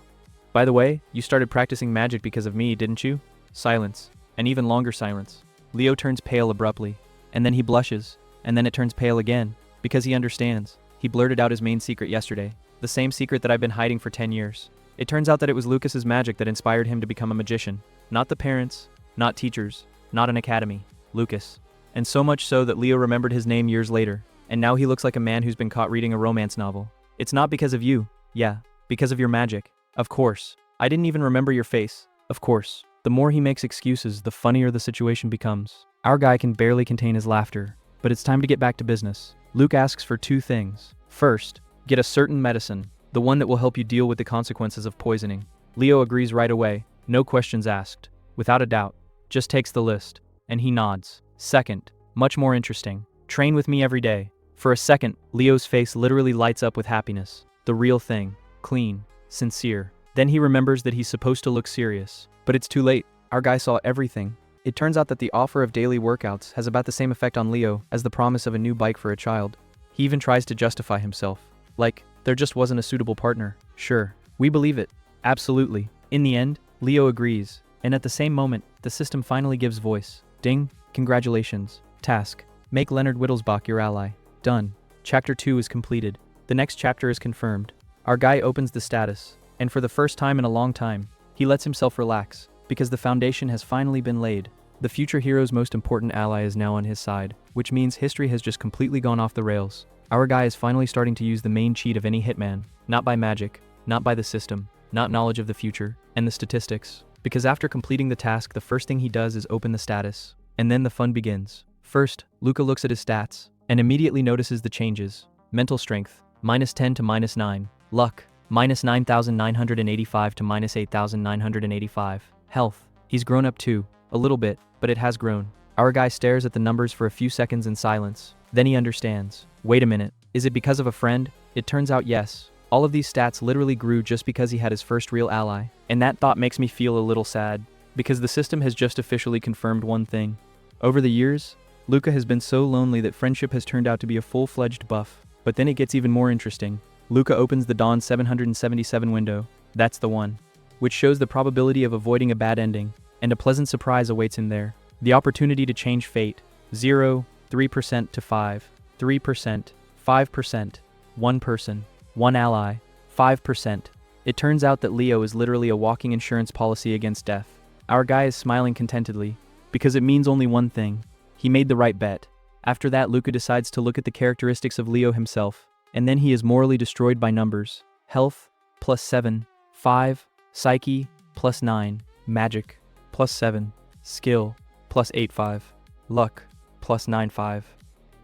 By the way, you started practicing magic because of me, didn't you? Silence. An even longer silence. Leo turns pale abruptly, and then he blushes, and then it turns pale again, because he understands. He blurted out his main secret yesterday, the same secret that I've been hiding for 10 years. It turns out that it was Lucas's magic that inspired him to become a magician. Not the parents, not teachers, not an academy. Lucas. And so much so that Leo remembered his name years later, and now he looks like a man who's been caught reading a romance novel. It's not because of you. Yeah, because of your magic. Of course. I didn't even remember your face. Of course. The more he makes excuses, the funnier the situation becomes. Our guy can barely contain his laughter, but it's time to get back to business. Luke asks for two things. First, get a certain medicine, the one that will help you deal with the consequences of poisoning. Leo agrees right away, no questions asked. Without a doubt, just takes the list, and he nods. Second, much more interesting, train with me every day. For a second, Leo's face literally lights up with happiness. The real thing, clean, sincere. Then he remembers that he's supposed to look serious. But it's too late. Our guy saw everything. It turns out that the offer of daily workouts has about the same effect on Leo as the promise of a new bike for a child. He even tries to justify himself. Like, there just wasn't a suitable partner. Sure, we believe it. Absolutely. In the end, Leo agrees. And at the same moment, the system finally gives voice. Ding, congratulations. Task, make Leonard Wittelsbach your ally. Done. Chapter 2 is completed. The next chapter is confirmed. Our guy opens the status, and for the first time in a long time, he lets himself relax, because the foundation has finally been laid. The future hero's most important ally is now on his side, which means history has just completely gone off the rails. Our guy is finally starting to use the main cheat of any hitman, not by magic, not by the system, not knowledge of the future, and the statistics. Because after completing the task, the first thing he does is open the status, and then the fun begins. First, Luca looks at his stats, and immediately notices the changes. Mental strength, -10 to -9. Luck, -9,985 to -8,985. Health, he's grown up too, a little bit, but it has grown. Our guy stares at the numbers for a few seconds in silence. Then he understands. Wait a minute, is it because of a friend? It turns out yes. All of these stats literally grew just because he had his first real ally. And that thought makes me feel a little sad, because the system has just officially confirmed one thing. Over the years, Luca has been so lonely that friendship has turned out to be a full-fledged buff. But then it gets even more interesting. Luca opens the Dawn 777 window. That's the one. Which shows the probability of avoiding a bad ending, and a pleasant surprise awaits him there. The opportunity to change fate. 0, 3% to 5, 3%, 5%, 1 person, 1 ally, 5%. It turns out that Leo is literally a walking insurance policy against death. Our guy is smiling contentedly, because it means only one thing. He made the right bet. After that, Luca decides to look at the characteristics of Leo himself, and then he is morally destroyed by numbers. Health, +7, 5, Psyche, +9, Magic, +7, Skill, +8.5, Luck, +9.5.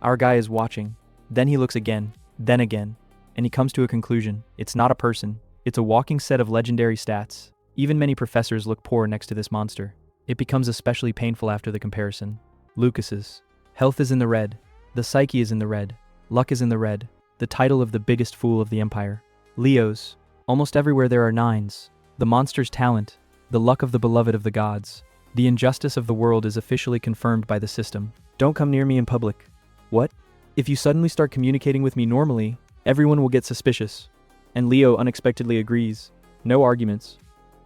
Our guy is watching. Then he looks again, then again, and he comes to a conclusion. It's not a person. It's a walking set of legendary stats. Even many professors look poor next to this monster. It becomes especially painful after the comparison. Lucas's health is in the red. The psyche is in the red. Luck is in the red. The title of the biggest fool of the empire. Leo's. Almost everywhere there are 9s. The monster's talent. The luck of the beloved of the gods. The injustice of the world is officially confirmed by the system. Don't come near me in public. What? If you suddenly start communicating with me normally, everyone will get suspicious. And Leo unexpectedly agrees. No arguments.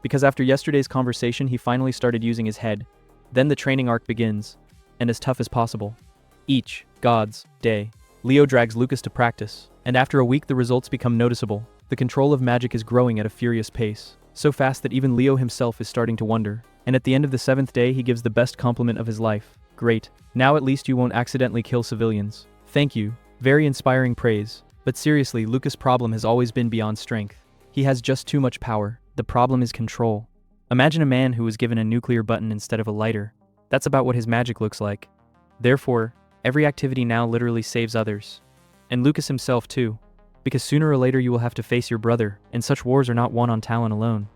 because after yesterday's conversation he finally started using his head. Then the training arc begins, and as tough as possible. Each God's day, Leo drags Lucas to practice, and after a week the results become noticeable. The control of magic is growing at a furious pace, so fast that even Leo himself is starting to wonder. And at the end of the 7th day he gives the best compliment of his life. Great. Now at least you won't accidentally kill civilians. Thank you. Very inspiring praise. But seriously, Lucas' problem has always been beyond strength. He has just too much power. The problem is control. Imagine a man who was given a nuclear button instead of a lighter. That's about what his magic looks like. Therefore, every activity now literally saves others. And Lucas himself too. Because sooner or later you will have to face your brother, and such wars are not won on talent alone.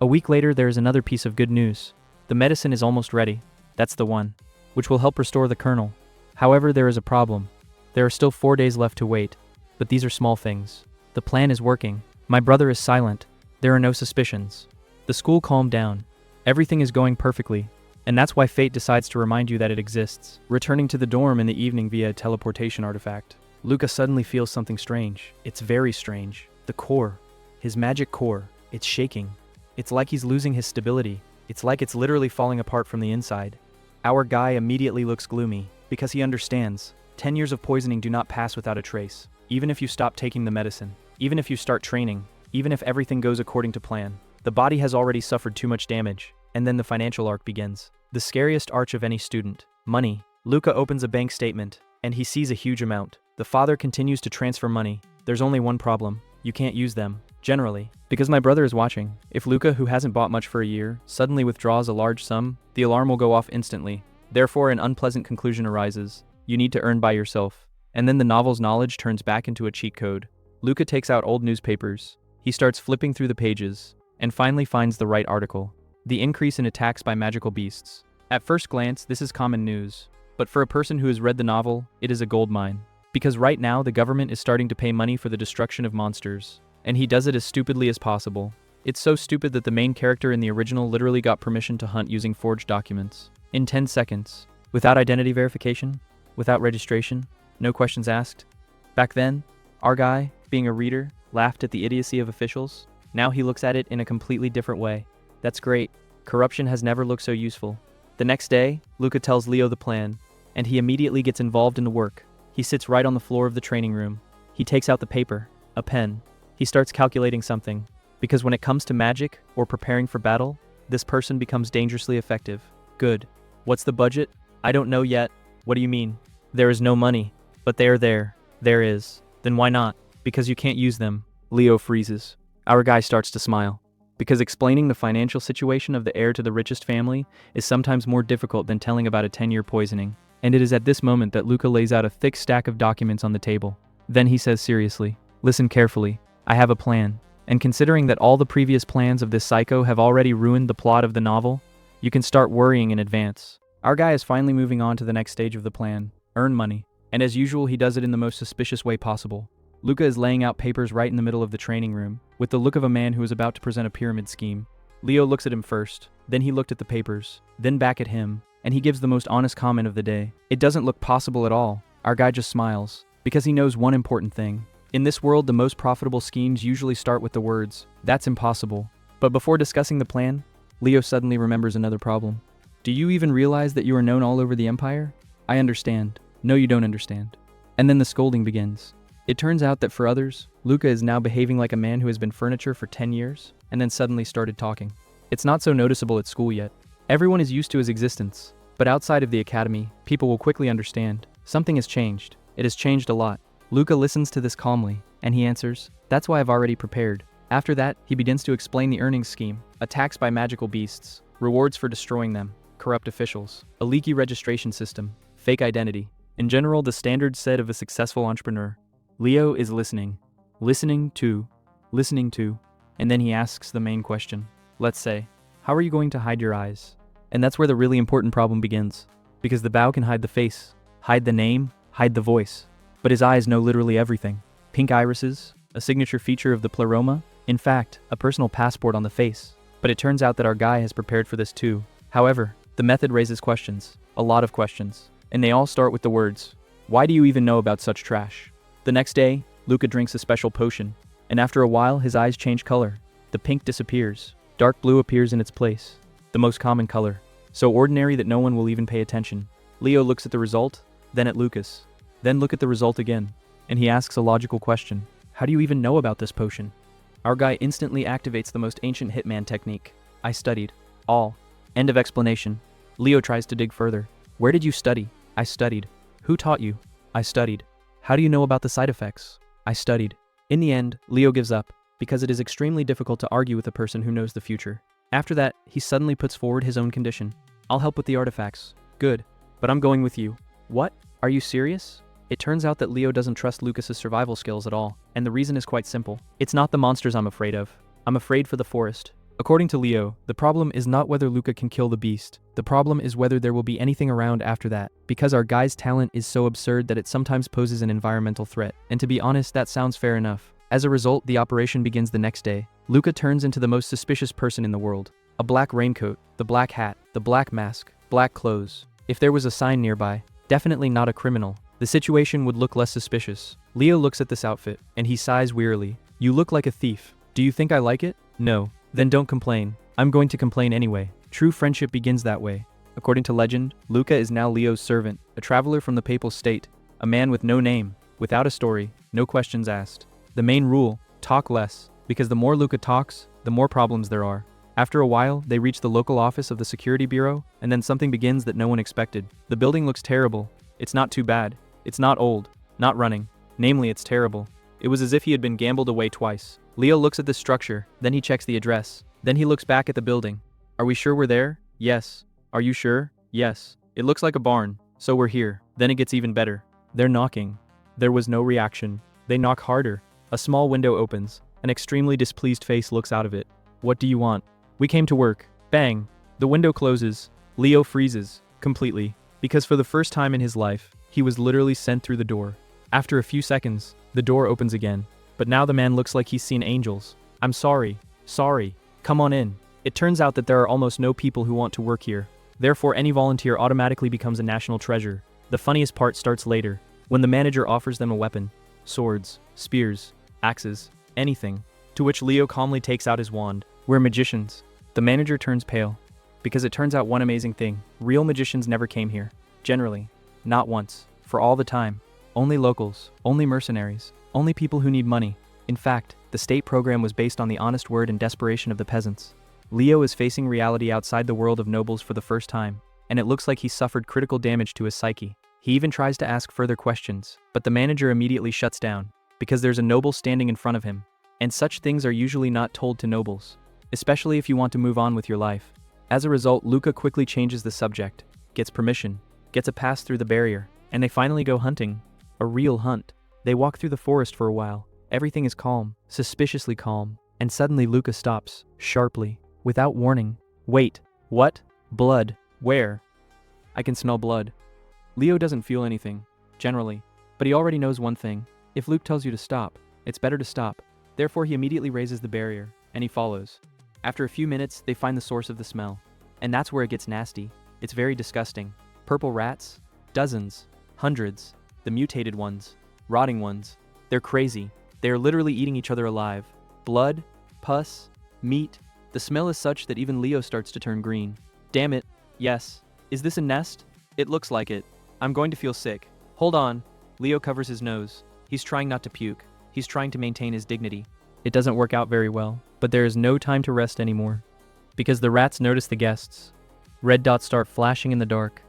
A week later there is another piece of good news. The medicine is almost ready. That's the one, which will help restore the kernel. However, there is a problem. There are still 4 days left to wait. But these are small things. The plan is working. My brother is silent. There are no suspicions. The school calmed down. Everything is going perfectly. And that's why fate decides to remind you that it exists. Returning to the dorm in the evening via a teleportation artifact, Lucas suddenly feels something strange. It's very strange. The core. His magic core. It's shaking. It's like he's losing his stability. It's like it's literally falling apart from the inside. Our guy immediately looks gloomy, because he understands. 10 years of poisoning do not pass without a trace. Even if you stop taking the medicine, even if you start training, even if everything goes according to plan, the body has already suffered too much damage. And then the financial arc begins. The scariest arch of any student. Money. Luca opens a bank statement, and he sees a huge amount. The father continues to transfer money. There's only one problem. You can't use them. Generally. Because my brother is watching. If Luca, who hasn't bought much for a year, suddenly withdraws a large sum, the alarm will go off instantly. Therefore, an unpleasant conclusion arises. You need to earn by yourself. And then the novel's knowledge turns back into a cheat code. Luca takes out old newspapers. He starts flipping through the pages, and finally finds the right article. The increase in attacks by magical beasts. At first glance, this is common news. But for a person who has read the novel, it is a goldmine. Because right now, the government is starting to pay money for the destruction of monsters. And he does it as stupidly as possible. It's so stupid that the main character in the original literally got permission to hunt using forged documents. In 10 seconds. Without identity verification. Without registration. No questions asked. Back then, our guy, being a reader, laughed at the idiocy of officials. Now he looks at it in a completely different way. That's great. Corruption has never looked so useful. The next day, Luca tells Leo the plan, and he immediately gets involved in the work. He sits right on the floor of the training room. He takes out the paper, a pen. He starts calculating something, because when it comes to magic or preparing for battle, this person becomes dangerously effective. Good. What's the budget? I don't know yet. What do you mean? There is no money. But they are there. There is. Then why not? Because you can't use them. Leo freezes. Our guy starts to smile. Because explaining the financial situation of the heir to the richest family is sometimes more difficult than telling about a 10-year poisoning. And it is at this moment that Luca lays out a thick stack of documents on the table. Then he says seriously, listen carefully. I have a plan. And considering that all the previous plans of this psycho have already ruined the plot of the novel, you can start worrying in advance. Our guy is finally moving on to the next stage of the plan. Earn money. And as usual, he does it in the most suspicious way possible. Luca is laying out papers right in the middle of the training room, with the look of a man who is about to present a pyramid scheme. Leo looks at him first, then he looked at the papers, then back at him, and he gives the most honest comment of the day. It doesn't look possible at all. Our guy just smiles, because he knows one important thing. In this world, the most profitable schemes usually start with the words, "That's impossible." But before discussing the plan, Leo suddenly remembers another problem. Do you even realize that you are known all over the empire? I understand. No, you don't understand. And then the scolding begins. It turns out that for others, Luca is now behaving like a man who has been furniture for 10 years, and then suddenly started talking. It's not so noticeable at school yet. Everyone is used to his existence, but outside of the academy, people will quickly understand. Something has changed. It has changed a lot. Luca listens to this calmly, and he answers, "That's why I've already prepared." After that, he begins to explain the earnings scheme, attacks by magical beasts, rewards for destroying them, corrupt officials, a leaky registration system, fake identity. In general, the standard set of a successful entrepreneur. Leo is listening to, and then he asks the main question. Let's say, how are you going to hide your eyes? And that's where the really important problem begins. Because the bow can hide the face, hide the name, hide the voice. But his eyes know literally everything. Pink irises, a signature feature of the pleroma, in fact, a personal passport on the face. But it turns out that our guy has prepared for this too. However, the method raises questions, a lot of questions. And they all start with the words, "Why do you even know about such trash?" The next day, Luca drinks a special potion, and after a while his eyes change color. The pink disappears, Dark blue appears in its place, the most common color, so ordinary that no one will even pay attention. Leo looks at the result, then at Lucas. Then look at the result again, and he asks a logical question. How do you even know about this potion? Our guy instantly activates the most ancient hitman technique. I studied. All. End of explanation. Leo tries to dig further. Where did you study? I studied. Who taught you? I studied. How do you know about the side effects? I studied. In the end, Leo gives up, because it is extremely difficult to argue with a person who knows the future. After that, he suddenly puts forward his own condition. I'll help with the artifacts. Good. But I'm going with you. What? Are you serious? It turns out that Leo doesn't trust Lucas's survival skills at all, and the reason is quite simple. It's not the monsters I'm afraid of. I'm afraid for the forest. According to Leo, the problem is not whether Luca can kill the beast. The problem is whether there will be anything around after that, because our guy's talent is so absurd that it sometimes poses an environmental threat. And to be honest, that sounds fair enough. As a result, the operation begins the next day. Luca turns into the most suspicious person in the world. A black raincoat, the black hat, the black mask, black clothes. If there was a sign nearby, definitely not a criminal, the situation would look less suspicious. Leo looks at this outfit, and he sighs wearily. You look like a thief. Do you think I like it? No. Then don't complain. I'm going to complain anyway. True friendship begins that way. According to legend, Luca is now Leo's servant, a traveler from the papal state, a man with no name, without a story, no questions asked. The main rule, talk less, because the more Luca talks, the more problems there are. After a while, they reach the local office of the security bureau, and then something begins that no one expected. The building looks terrible. It's not too bad. It's not old, not running. Namely, it's terrible. It was as if he had been gambled away twice. Leo looks at the structure, then he checks the address. Then he looks back at the building. Are we sure we're there? Yes. Are you sure? Yes. It looks like a barn, so we're here. Then it gets even better. They're knocking. There was no reaction. They knock harder. A small window opens. An extremely displeased face looks out of it. What do you want? We came to work. Bang. The window closes. Leo freezes. Completely. Because for the first time in his life, he was literally sent through the door. After a few seconds, the door opens again. But now the man looks like he's seen angels. I'm sorry. Sorry. Come on in. It turns out that there are almost no people who want to work here. Therefore, any volunteer automatically becomes a national treasure. The funniest part starts later, when the manager offers them a weapon. Swords, spears, axes, anything. To which Leo calmly takes out his wand. We're magicians. The manager turns pale. Because it turns out one amazing thing. Real magicians never came here. Generally. Not once. For all the time. Only locals. Only mercenaries. Only people who need money. In fact, the state program was based on the honest word and desperation of the peasants. Leo is facing reality outside the world of nobles for the first time, and it looks like he suffered critical damage to his psyche. He even tries to ask further questions, but the manager immediately shuts down, because there's a noble standing in front of him. And such things are usually not told to nobles, especially if you want to move on with your life. As a result, Luca quickly changes the subject, gets permission, gets a pass through the barrier, and they finally go hunting. A real hunt. They walk through the forest for a while. Everything is calm, suspiciously calm, and suddenly Luca stops, sharply, without warning. Wait, what? Blood. Where? I can smell blood. Leo doesn't feel anything, generally, but he already knows one thing. If Luke tells you to stop, it's better to stop. Therefore, he immediately raises the barrier, and he follows. After a few minutes, they find the source of the smell. And that's where it gets nasty. It's very disgusting. Purple rats? Dozens. Hundreds. The mutated ones. Rotting ones. They're crazy. They are literally eating each other alive. Blood, pus, meat. The smell is such that even Leo starts to turn green. Damn it. Yes. Is this a nest? It looks like it. I'm going to feel sick. Hold on. Leo covers his nose. He's trying not to puke. He's trying to maintain his dignity. It doesn't work out very well, but there is no time to rest anymore. Because the rats notice the guests. Red dots start flashing in the dark.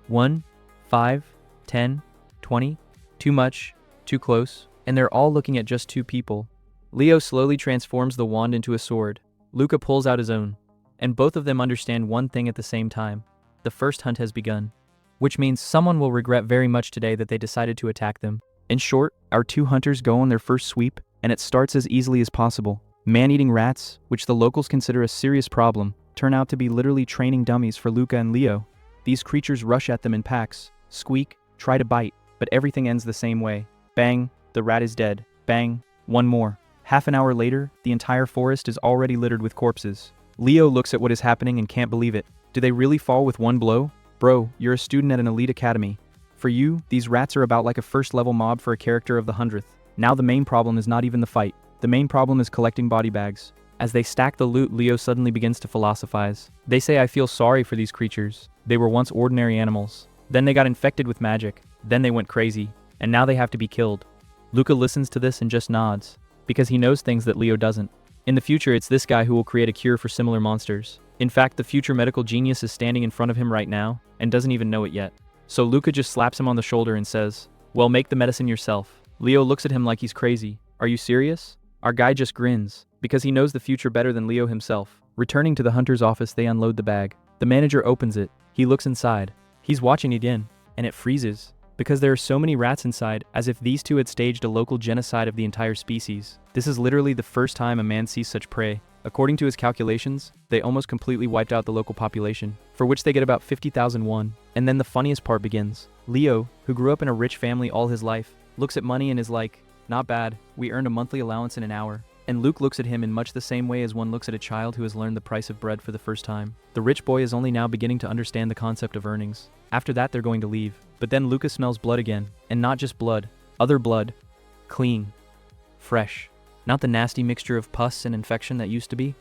1, 5, 10, 20. Too much, too close, and they're all looking at just two people. Leo slowly transforms the wand into a sword. Luca pulls out his own. And both of them understand one thing at the same time. The first hunt has begun. Which means someone will regret very much today that they decided to attack them. In short, our two hunters go on their first sweep, and it starts as easily as possible. Man-eating rats, which the locals consider a serious problem, turn out to be literally training dummies for Luca and Leo. These creatures rush at them in packs, squeak, try to bite, but everything ends the same way. Bang, the rat is dead. Bang, one more. Half an hour later, the entire forest is already littered with corpses. Leo looks at what is happening and can't believe it. Do they really fall with one blow? Bro, you're a student at an elite academy. For you, these rats are about like a first-level mob for a character of the 100th. Now the main problem is not even the fight. The main problem is collecting body bags. As they stack the loot, Leo suddenly begins to philosophize. They say, I feel sorry for these creatures. They were once ordinary animals. Then they got infected with magic. Then they went crazy. And now they have to be killed. Luca listens to this and just nods, because he knows things that Leo doesn't. In the future, it's this guy who will create a cure for similar monsters. In fact, the future medical genius is standing in front of him right now and doesn't even know it yet. So Luca just slaps him on the shoulder and says, well, make the medicine yourself. Leo looks at him like he's crazy. Are you serious? Our guy just grins, because he knows the future better than Leo himself. Returning to the hunter's office, they unload the bag. The manager opens it. He looks inside. He's watching it in, and it freezes, because there are so many rats inside, as if these two had staged a local genocide of the entire species. This is literally the first time a man sees such prey. According to his calculations, they almost completely wiped out the local population, for which they get about 50,000 won. And then the funniest part begins. Leo, who grew up in a rich family all his life, looks at money and is like, not bad, we earned a monthly allowance in an hour. And Luke looks at him in much the same way as one looks at a child who has learned the price of bread for the first time. The rich boy is only now beginning to understand the concept of earnings. After that, they're going to leave. But then Luca smells blood again, and not just blood, other blood. Clean. Fresh. Not the nasty mixture of pus and infection that used to be.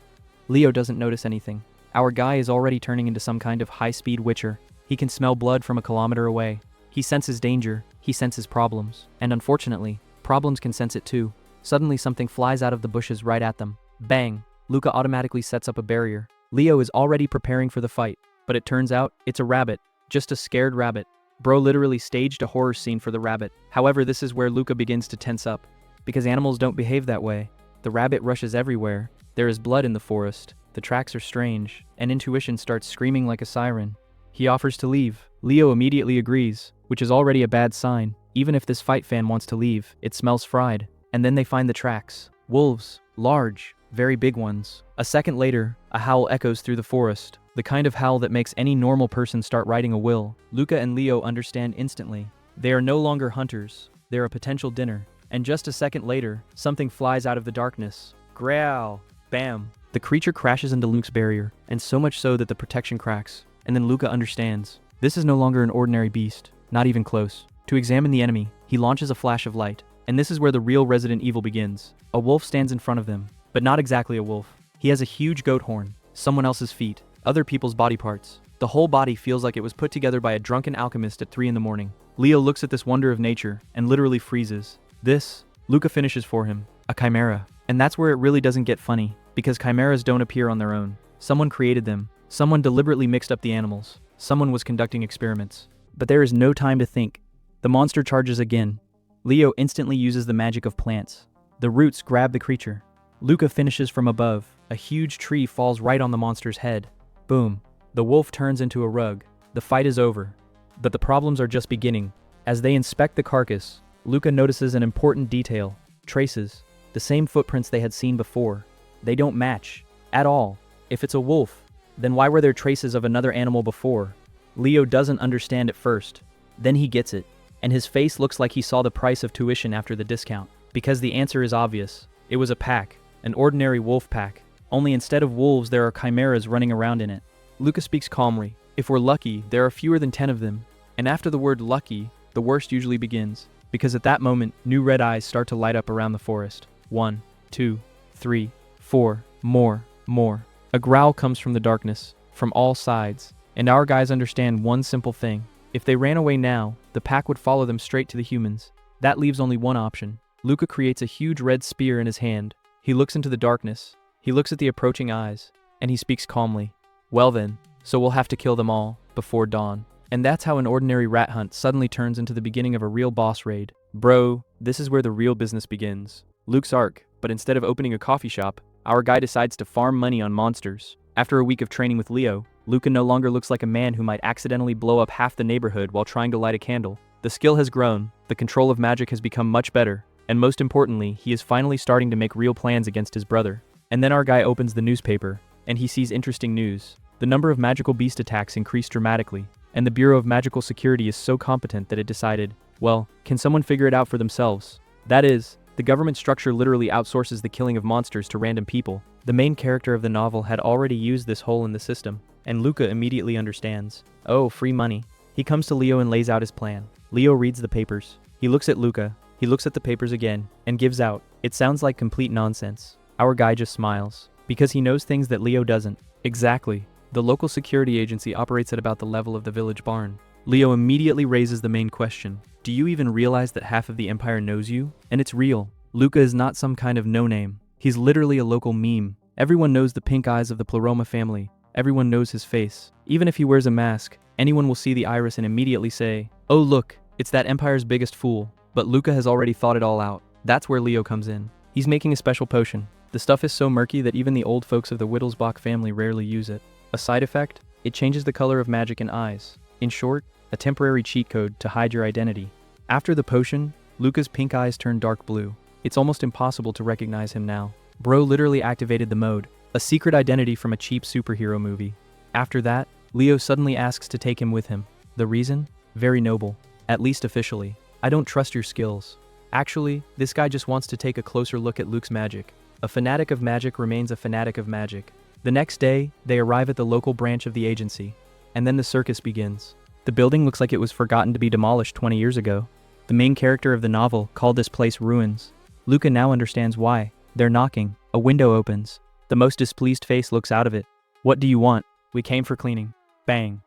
Leo doesn't notice anything. Our guy is already turning into some kind of high-speed witcher. He can smell blood from a kilometer away. He senses danger. He senses problems. And unfortunately, problems can sense it too. Suddenly something flies out of the bushes right at them. Bang! Luca automatically sets up a barrier. Leo is already preparing for the fight. But it turns out, it's a rabbit. Just a scared rabbit. Bro literally staged a horror scene for the rabbit. However, this is where Luca begins to tense up. Because animals don't behave that way. The rabbit rushes everywhere. There is blood in the forest. The tracks are strange. And intuition starts screaming like a siren. He offers to leave. Leo immediately agrees, which is already a bad sign. Even if this fight fan wants to leave, it smells fried. And then they find the tracks. Wolves. Large. Very big ones. A second later, a howl echoes through the forest. The kind of howl that makes any normal person start writing a will. Luca and Leo understand instantly. They are no longer hunters. They're a potential dinner. And just a second later, something flies out of the darkness. Growl. Bam. The creature crashes into Luke's barrier, and so much so that the protection cracks. And then Luca understands. This is no longer an ordinary beast. Not even close. To examine the enemy, he launches a flash of light. And this is where the real Resident Evil begins. A wolf stands in front of them. But not exactly a wolf. He has a huge goat horn. Someone else's feet. Other people's body parts. The whole body feels like it was put together by a drunken alchemist at 3 in the morning. Leo looks at this wonder of nature, and literally freezes. This, Luca finishes for him. A chimera. And that's where it really doesn't get funny, because chimeras don't appear on their own. Someone created them. Someone deliberately mixed up the animals. Someone was conducting experiments. But there is no time to think. The monster charges again. Leo instantly uses the magic of plants. The roots grab the creature. Luca finishes from above. A huge tree falls right on the monster's head. Boom. The wolf turns into a rug. The fight is over. But the problems are just beginning. As they inspect the carcass, Luca notices an important detail. Traces. The same footprints they had seen before. They don't match. At all. If it's a wolf, then why were there traces of another animal before? Leo doesn't understand at first. Then he gets it. And his face looks like he saw the price of tuition after the discount. Because the answer is obvious. It was a pack. An ordinary wolf pack. Only instead of wolves, there are chimeras running around in it. Luca speaks calmly. If we're lucky, there are fewer than 10 of them. And after the word lucky, the worst usually begins. Because at that moment, new red eyes start to light up around the forest. 1, 2, 3, 4, more. A growl comes from the darkness, from all sides. And our guys understand one simple thing. If they ran away now, the pack would follow them straight to the humans. That leaves only one option. Luca creates a huge red spear in his hand. He looks into the darkness. He looks at the approaching eyes. And he speaks calmly. Well then, so we'll have to kill them all, before dawn. And that's how an ordinary rat hunt suddenly turns into the beginning of a real boss raid. Bro, this is where the real business begins. Luke's arc, but instead of opening a coffee shop, our guy decides to farm money on monsters. After a week of training with Leo, Luca no longer looks like a man who might accidentally blow up half the neighborhood while trying to light a candle. The skill has grown, the control of magic has become much better, and most importantly, he is finally starting to make real plans against his brother. And then our guy opens the newspaper, and he sees interesting news. The number of magical beast attacks increased dramatically, and the Bureau of Magical Security is so competent that it decided, well, can someone figure it out for themselves? That is, the government structure literally outsources the killing of monsters to random people. The main character of the novel had already used this hole in the system, and Luca immediately understands. Oh, free money. He comes to Leo and lays out his plan. Leo reads the papers. He looks at Luca. He looks at the papers again, and gives out. It sounds like complete nonsense. Our guy just smiles. Because he knows things that Leo doesn't. Exactly. The local security agency operates at about the level of the village barn. Leo immediately raises the main question. Do you even realize that half of the empire knows you? And it's real. Luca is not some kind of no-name. He's literally a local meme. Everyone knows the pink eyes of the Pleroma family. Everyone knows his face. Even if he wears a mask, anyone will see the iris and immediately say, "Oh look, it's that empire's biggest fool." But Luca has already thought it all out. That's where Leo comes in. He's making a special potion. The stuff is so murky that even the old folks of the Wittelsbach family rarely use it. A side effect? It changes the color of magic in eyes. In short, a temporary cheat code to hide your identity. After the potion, Luca's pink eyes turn dark blue. It's almost impossible to recognize him now. Bro literally activated the mode, a secret identity from a cheap superhero movie. After that, Leo suddenly asks to take him with him. The reason? Very noble. At least officially. I don't trust your skills. Actually, this guy just wants to take a closer look at Luke's magic. A fanatic of magic remains a fanatic of magic. The next day, they arrive at the local branch of the agency. And then the circus begins. The building looks like it was forgotten to be demolished 20 years ago. The main character of the novel called this place Ruins. Luca now understands why. They're knocking. A window opens. The most displeased face looks out of it. "What do you want?" "We came for cleaning." Bang.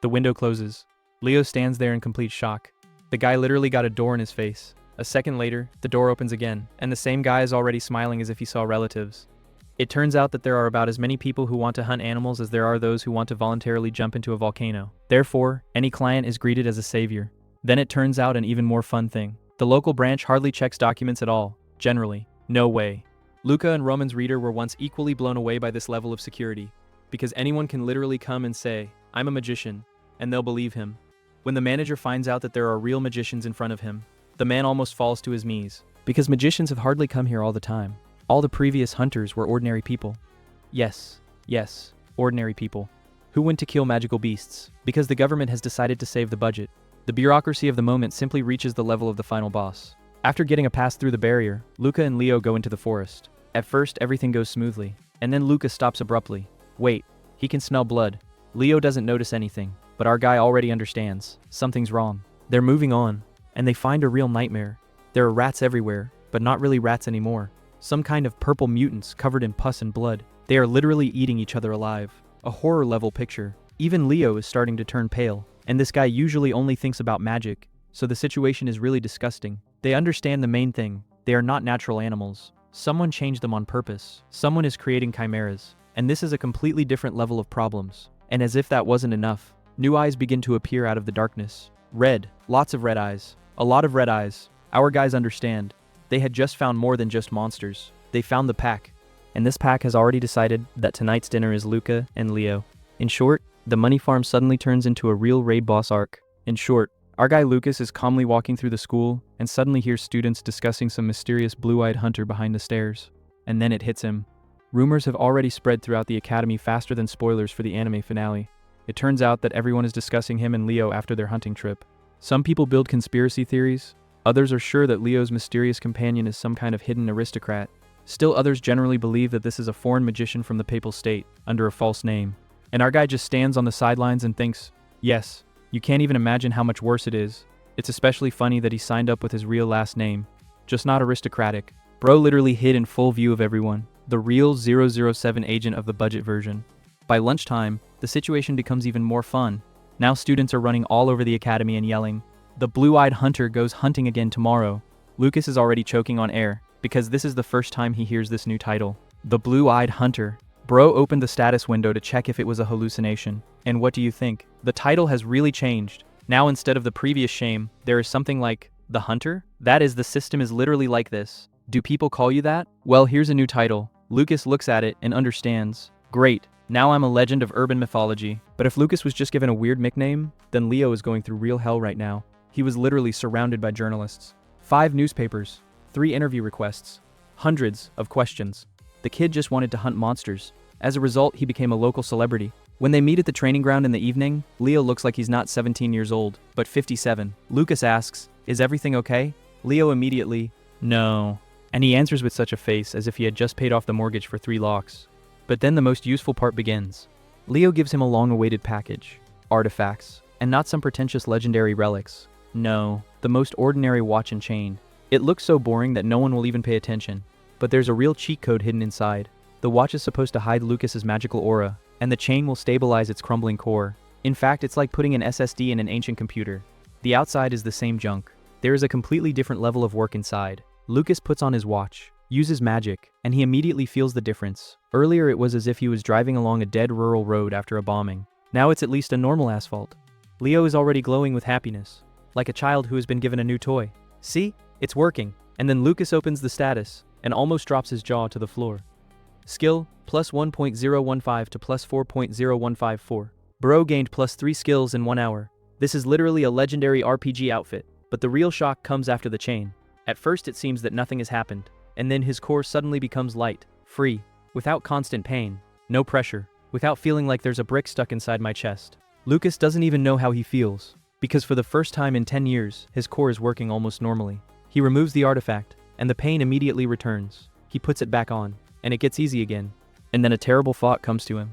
The window closes. Leo stands there in complete shock. The guy literally got a door in his face. A second later, the door opens again, and the same guy is already smiling as if he saw relatives. It turns out that there are about as many people who want to hunt animals as there are those who want to voluntarily jump into a volcano. Therefore, any client is greeted as a savior. Then it turns out an even more fun thing. The local branch hardly checks documents at all. Generally. No way. Luca and Roman's reader were once equally blown away by this level of security. Because anyone can literally come and say, "I'm a magician," and they'll believe him. When the manager finds out that there are real magicians in front of him, the man almost falls to his knees. Because magicians have hardly come here all the time. All the previous hunters were ordinary people. Yes, ordinary people. Who went to kill magical beasts? Because the government has decided to save the budget. The bureaucracy of the moment simply reaches the level of the final boss. After getting a pass through the barrier, Luca and Leo go into the forest. At first, everything goes smoothly, and then Luca stops abruptly. Wait, he can smell blood. Leo doesn't notice anything, but our guy already understands. Something's wrong. They're moving on, and they find a real nightmare. There are rats everywhere, but not really rats anymore. Some kind of purple mutants covered in pus and blood. They are literally eating each other alive. A horror-level picture. Even Leo is starting to turn pale, and this guy usually only thinks about magic, so the situation is really disgusting. They understand the main thing. They are not natural animals. Someone changed them on purpose. Someone is creating chimeras. And this is a completely different level of problems. And as if that wasn't enough, new eyes begin to appear out of the darkness. Red. Lots of red eyes. A lot of red eyes. Our guys understand. They had just found more than just monsters. They found the pack. And this pack has already decided that tonight's dinner is Luca and Leo. In short, the money farm suddenly turns into a real raid boss arc. In short, our guy Lucas is calmly walking through the school and suddenly hears students discussing some mysterious blue-eyed hunter behind the stairs. And then it hits him. Rumors have already spread throughout the academy faster than spoilers for the anime finale. It turns out that everyone is discussing him and Leo after their hunting trip. Some people build conspiracy theories. Others are sure that Leo's mysterious companion is some kind of hidden aristocrat. Still others generally believe that this is a foreign magician from the Papal State, under a false name. And our guy just stands on the sidelines and thinks, yes, you can't even imagine how much worse it is. It's especially funny that he signed up with his real last name. Just not aristocratic. Bro literally hid in full view of everyone. The real 007 agent of the budget version. By lunchtime, the situation becomes even more fun. Now students are running all over the academy and yelling, "The blue-eyed hunter goes hunting again tomorrow." Lucas is already choking on air, because this is the first time he hears this new title. The blue-eyed hunter. Bro opened the status window to check if it was a hallucination. And what do you think? The title has really changed. Now instead of the previous shame, there is something like, the hunter? That is, the system is literally like this. Do people call you that? Well, here's a new title. Lucas looks at it and understands. Great, now I'm a legend of urban mythology. But if Lucas was just given a weird nickname, then Leo is going through real hell right now. He was literally surrounded by journalists. 5 newspapers, 3 interview requests, hundreds of questions. The kid just wanted to hunt monsters. As a result, he became a local celebrity. When they meet at the training ground in the evening, Leo looks like he's not 17 years old, but 57. Lucas asks, "Is everything okay?" Leo immediately, "No." And he answers with such a face as if he had just paid off the mortgage for 3 locks. But then the most useful part begins. Leo gives him a long-awaited package. Artifacts. And not some pretentious legendary relics. No, the most ordinary watch and chain. It looks so boring that no one will even pay attention. But there's a real cheat code hidden inside. The watch is supposed to hide Lucas's magical aura, and the chain will stabilize its crumbling core. In fact, it's like putting an SSD in an ancient computer. The outside is the same junk. There is a completely different level of work inside. Lucas puts on his watch, uses magic, and he immediately feels the difference. Earlier it was as if he was driving along a dead rural road after a bombing. Now it's at least a normal asphalt. Leo is already glowing with happiness, like a child who has been given a new toy. See? It's working. And then Lucas opens the status, and almost drops his jaw to the floor. Skill, plus 1.015 to plus 4.0154. Bro gained plus 3 skills in 1 hour. This is literally a legendary RPG outfit, but the real shock comes after the chain. At first it seems that nothing has happened, and then his core suddenly becomes light, free, without constant pain, no pressure, without feeling like there's a brick stuck inside my chest. Lucas doesn't even know how he feels, because for the first time in 10 years, his core is working almost normally. He removes the artifact, and the pain immediately returns. He puts it back on, and it gets easy again. And then a terrible thought comes to him.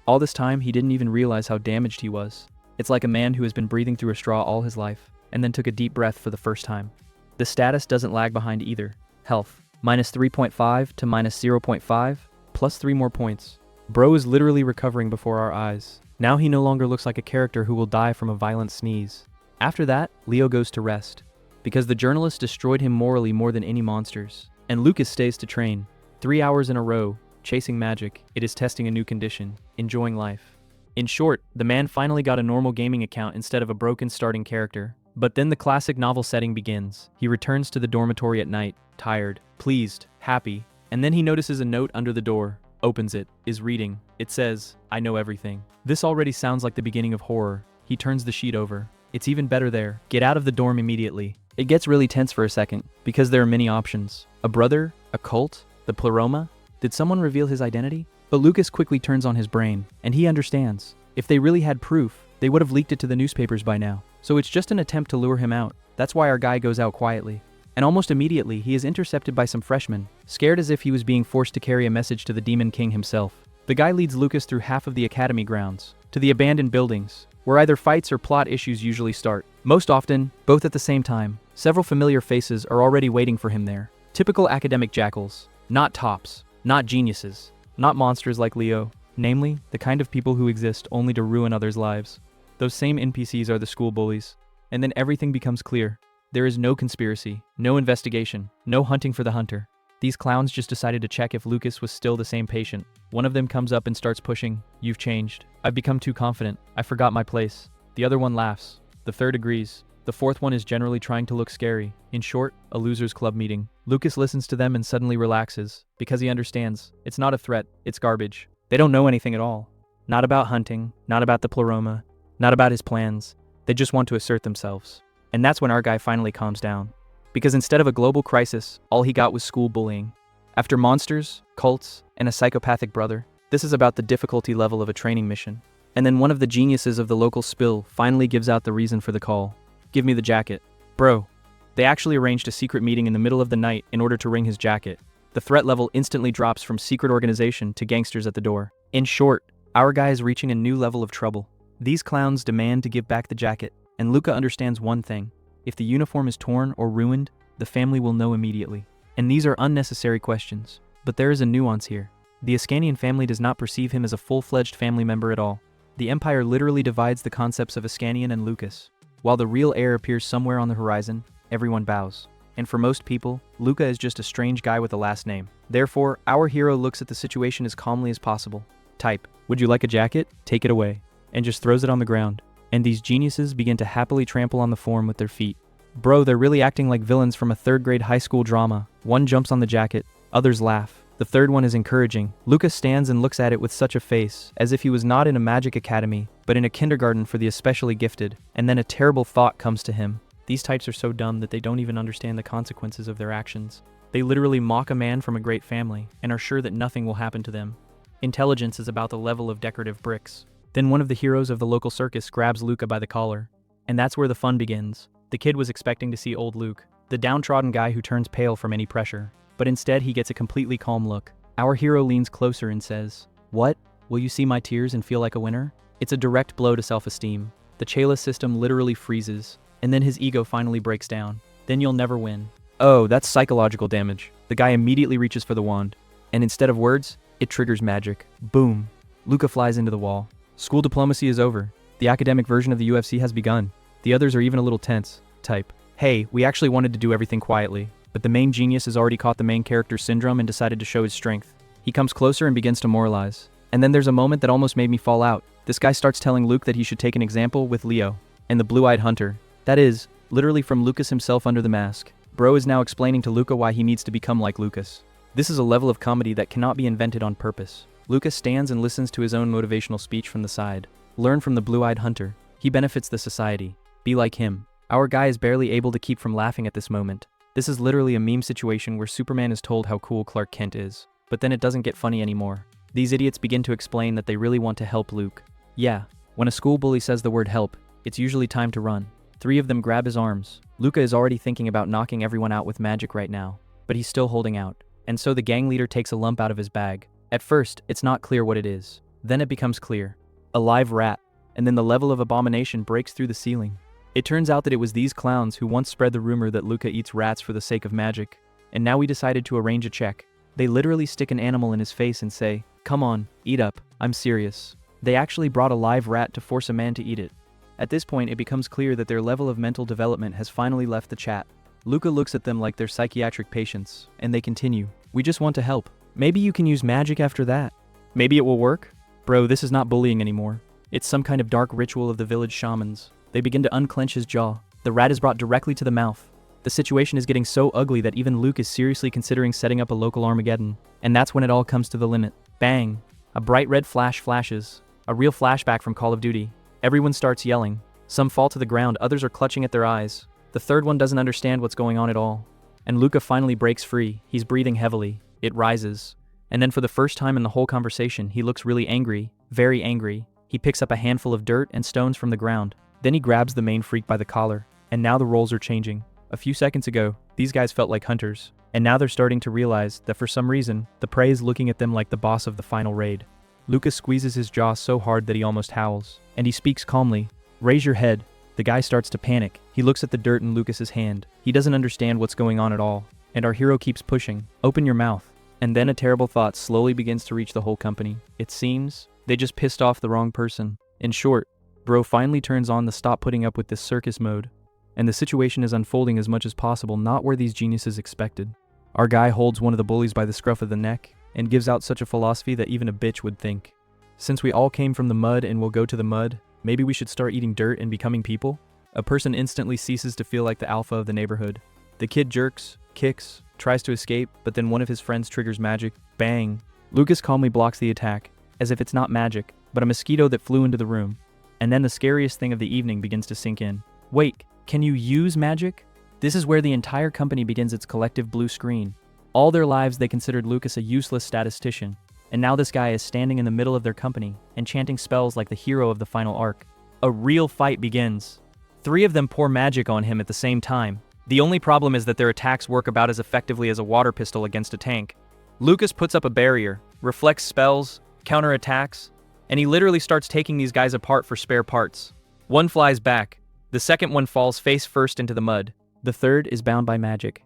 All this time, he didn't even realize how damaged he was. It's like a man who has been breathing through a straw all his life, and then took a deep breath for the first time. The status doesn't lag behind either. Health, minus 3.5 to minus 0.5, plus 3 more points. Bro is literally recovering before our eyes. Now he no longer looks like a character who will die from a violent sneeze. After that, Leo goes to rest, because the journalist destroyed him morally more than any monsters. And Lucas stays to train. 3 hours in a row, chasing magic. It is testing a new condition, enjoying life. In short, the man finally got a normal gaming account instead of a broken starting character. But then the classic novel setting begins. He returns to the dormitory at night, tired, pleased, happy, and then he notices a note under the door, opens it, is reading. It says, "I know everything." This already sounds like the beginning of horror. He turns the sheet over. It's even better there. Get out of the dorm immediately. It gets really tense for a second, because there are many options. A brother? A cult? The pleroma? Did someone reveal his identity? But Lucas quickly turns on his brain, and he understands. If they really had proof, they would have leaked it to the newspapers by now. So it's just an attempt to lure him out. That's why our guy goes out quietly. And almost immediately, he is intercepted by some freshmen, scared as if he was being forced to carry a message to the Demon King himself. The guy leads Lucas through half of the academy grounds, to the abandoned buildings, where either fights or plot issues usually start. Most often, both at the same time. Several familiar faces are already waiting for him there. Typical academic jackals. Not tops. Not geniuses. Not monsters like Leo. Namely, the kind of people who exist only to ruin others' lives. Those same NPCs are the school bullies. And then everything becomes clear. There is no conspiracy, no investigation, no hunting for the hunter. These clowns just decided to check if Lucas was still the same patient. One of them comes up and starts pushing. "You've changed. I've become too confident. I forgot my place." The other one laughs. The third agrees. The fourth one is generally trying to look scary. In short, a losers club meeting. Lucas listens to them and suddenly relaxes, because he understands. It's not a threat, it's garbage. They don't know anything at all. Not about hunting, not about the pleroma, not about his plans. They just want to assert themselves. And that's when our guy finally calms down. Because instead of a global crisis, all he got was school bullying. After monsters, cults, and a psychopathic brother, this is about the difficulty level of a training mission. And then one of the geniuses of the local spill finally gives out the reason for the call. "Give me the jacket." Bro. They actually arranged a secret meeting in the middle of the night in order to wring his jacket. The threat level instantly drops from secret organization to gangsters at the door. In short, our guy is reaching a new level of trouble. These clowns demand to give back the jacket, and Luca understands one thing. If the uniform is torn or ruined, the family will know immediately. And these are unnecessary questions. But there is a nuance here. The Ascanian family does not perceive him as a full-fledged family member at all. The Empire literally divides the concepts of Ascanian and Lucas. While the real heir appears somewhere on the horizon, everyone bows. And for most people, Luca is just a strange guy with a last name. Therefore, our hero looks at the situation as calmly as possible. Type, "Would you like a jacket? Take it away." And just throws it on the ground. And these geniuses begin to happily trample on the form with their feet. Bro, they're really acting like villains from a third-grade high school drama. One jumps on the jacket, others laugh. The third one is encouraging. Lucas stands and looks at it with such a face, as if he was not in a magic academy, but in a kindergarten for the especially gifted. And then a terrible thought comes to him. These types are so dumb that they don't even understand the consequences of their actions. They literally mock a man from a great family, and are sure that nothing will happen to them. Intelligence is about the level of decorative bricks. Then one of the heroes of the local circus grabs Luca by the collar. And that's where the fun begins. The kid was expecting to see old Luke, the downtrodden guy who turns pale from any pressure. But instead he gets a completely calm look. Our hero leans closer and says, "What? Will you see my tears and feel like a winner?" It's a direct blow to self-esteem. The chalice system literally freezes, and then his ego finally breaks down. Then you'll never win. Oh, that's psychological damage. The guy immediately reaches for the wand. And instead of words, It triggers magic. Boom. Luca flies into the wall. School diplomacy is over. The academic version of the UFC has begun. The others are even a little tense. Type, hey, we actually wanted to do everything quietly, but the main genius has already caught the main character's syndrome and decided to show his strength. He comes closer and begins to moralize. And then there's a moment that almost made me fall out. This guy starts telling Luke that he should take an example with Leo and the blue-eyed hunter. That is, literally from Lucas himself under the mask. Bro is now explaining to Luca why he needs to become like Lucas. This is a level of comedy that cannot be invented on purpose. Lucas stands and listens to his own motivational speech from the side. Learn from the blue-eyed hunter. He benefits the society. Be like him. Our guy is barely able to keep from laughing at this moment. This is literally a meme situation where Superman is told how cool Clark Kent is. But then it doesn't get funny anymore. These idiots begin to explain that they really want to help Luke. Yeah, when a school bully says the word help, it's usually time to run. 3 of them grab his arms. Luca is already thinking about knocking everyone out with magic right now, but he's still holding out. And so the gang leader takes a lump out of his bag. At first, it's not clear what it is. Then it becomes clear. A live rat. And then the level of abomination breaks through the ceiling. It turns out that it was these clowns who once spread the rumor that Luca eats rats for the sake of magic. And now we decided to arrange a check. They literally stick an animal in his face and say, "Come on, eat up, I'm serious." They actually brought a live rat to force a man to eat it. At this point, it becomes clear that their level of mental development has finally left the chat. Luca looks at them like they're psychiatric patients, and they continue. We just want to help. Maybe you can use magic after that. Maybe it will work? Bro, this is not bullying anymore. It's some kind of dark ritual of the village shamans. They begin to unclench his jaw. The rat is brought directly to the mouth. The situation is getting so ugly that even Luke is seriously considering setting up a local Armageddon. And that's when it all comes to the limit. Bang! A bright red flash flashes. A real flashback from Call of Duty. Everyone starts yelling. Some fall to the ground, others are clutching at their eyes. The third one doesn't understand what's going on at all. And Luca finally breaks free. He's breathing heavily. It rises. And then for the first time in the whole conversation, he looks really angry. Very angry. He picks up a handful of dirt and stones from the ground. Then he grabs the main freak by the collar. And now the roles are changing. A few seconds ago, these guys felt like hunters. And now they're starting to realize that for some reason, the prey is looking at them like the boss of the final raid. Lucas squeezes his jaw so hard that he almost howls. And he speaks calmly. Raise your head. The guy starts to panic. He looks at the dirt in Lucas's hand. He doesn't understand what's going on at all. And our hero keeps pushing. Open your mouth. And then a terrible thought slowly begins to reach the whole company. It seems they just pissed off the wrong person. In short, Bro finally turns on the stop putting up with this circus mode. And the situation is unfolding as much as possible, not where these geniuses expected. Our guy holds one of the bullies by the scruff of the neck and gives out such a philosophy that even a bitch would think. Since we all came from the mud and will go to the mud, maybe we should start eating dirt and becoming people? A person instantly ceases to feel like the alpha of the neighborhood. The kid jerks, kicks, tries to escape, but then one of his friends triggers magic. Bang! Lucas calmly blocks the attack, as if it's not magic, but a mosquito that flew into the room. And then the scariest thing of the evening begins to sink in. Wait, can you use magic? This is where the entire company begins its collective blue screen. All their lives they considered Lucas a useless statistician, and now this guy is standing in the middle of their company and chanting spells like the hero of the final arc. A real fight begins. 3 of them pour magic on him at the same time. The only problem is that their attacks work about as effectively as a water pistol against a tank. Lucas puts up a barrier, reflects spells, counterattacks, and he literally starts taking these guys apart for spare parts. One flies back. The second one falls face first into the mud. The third is bound by magic.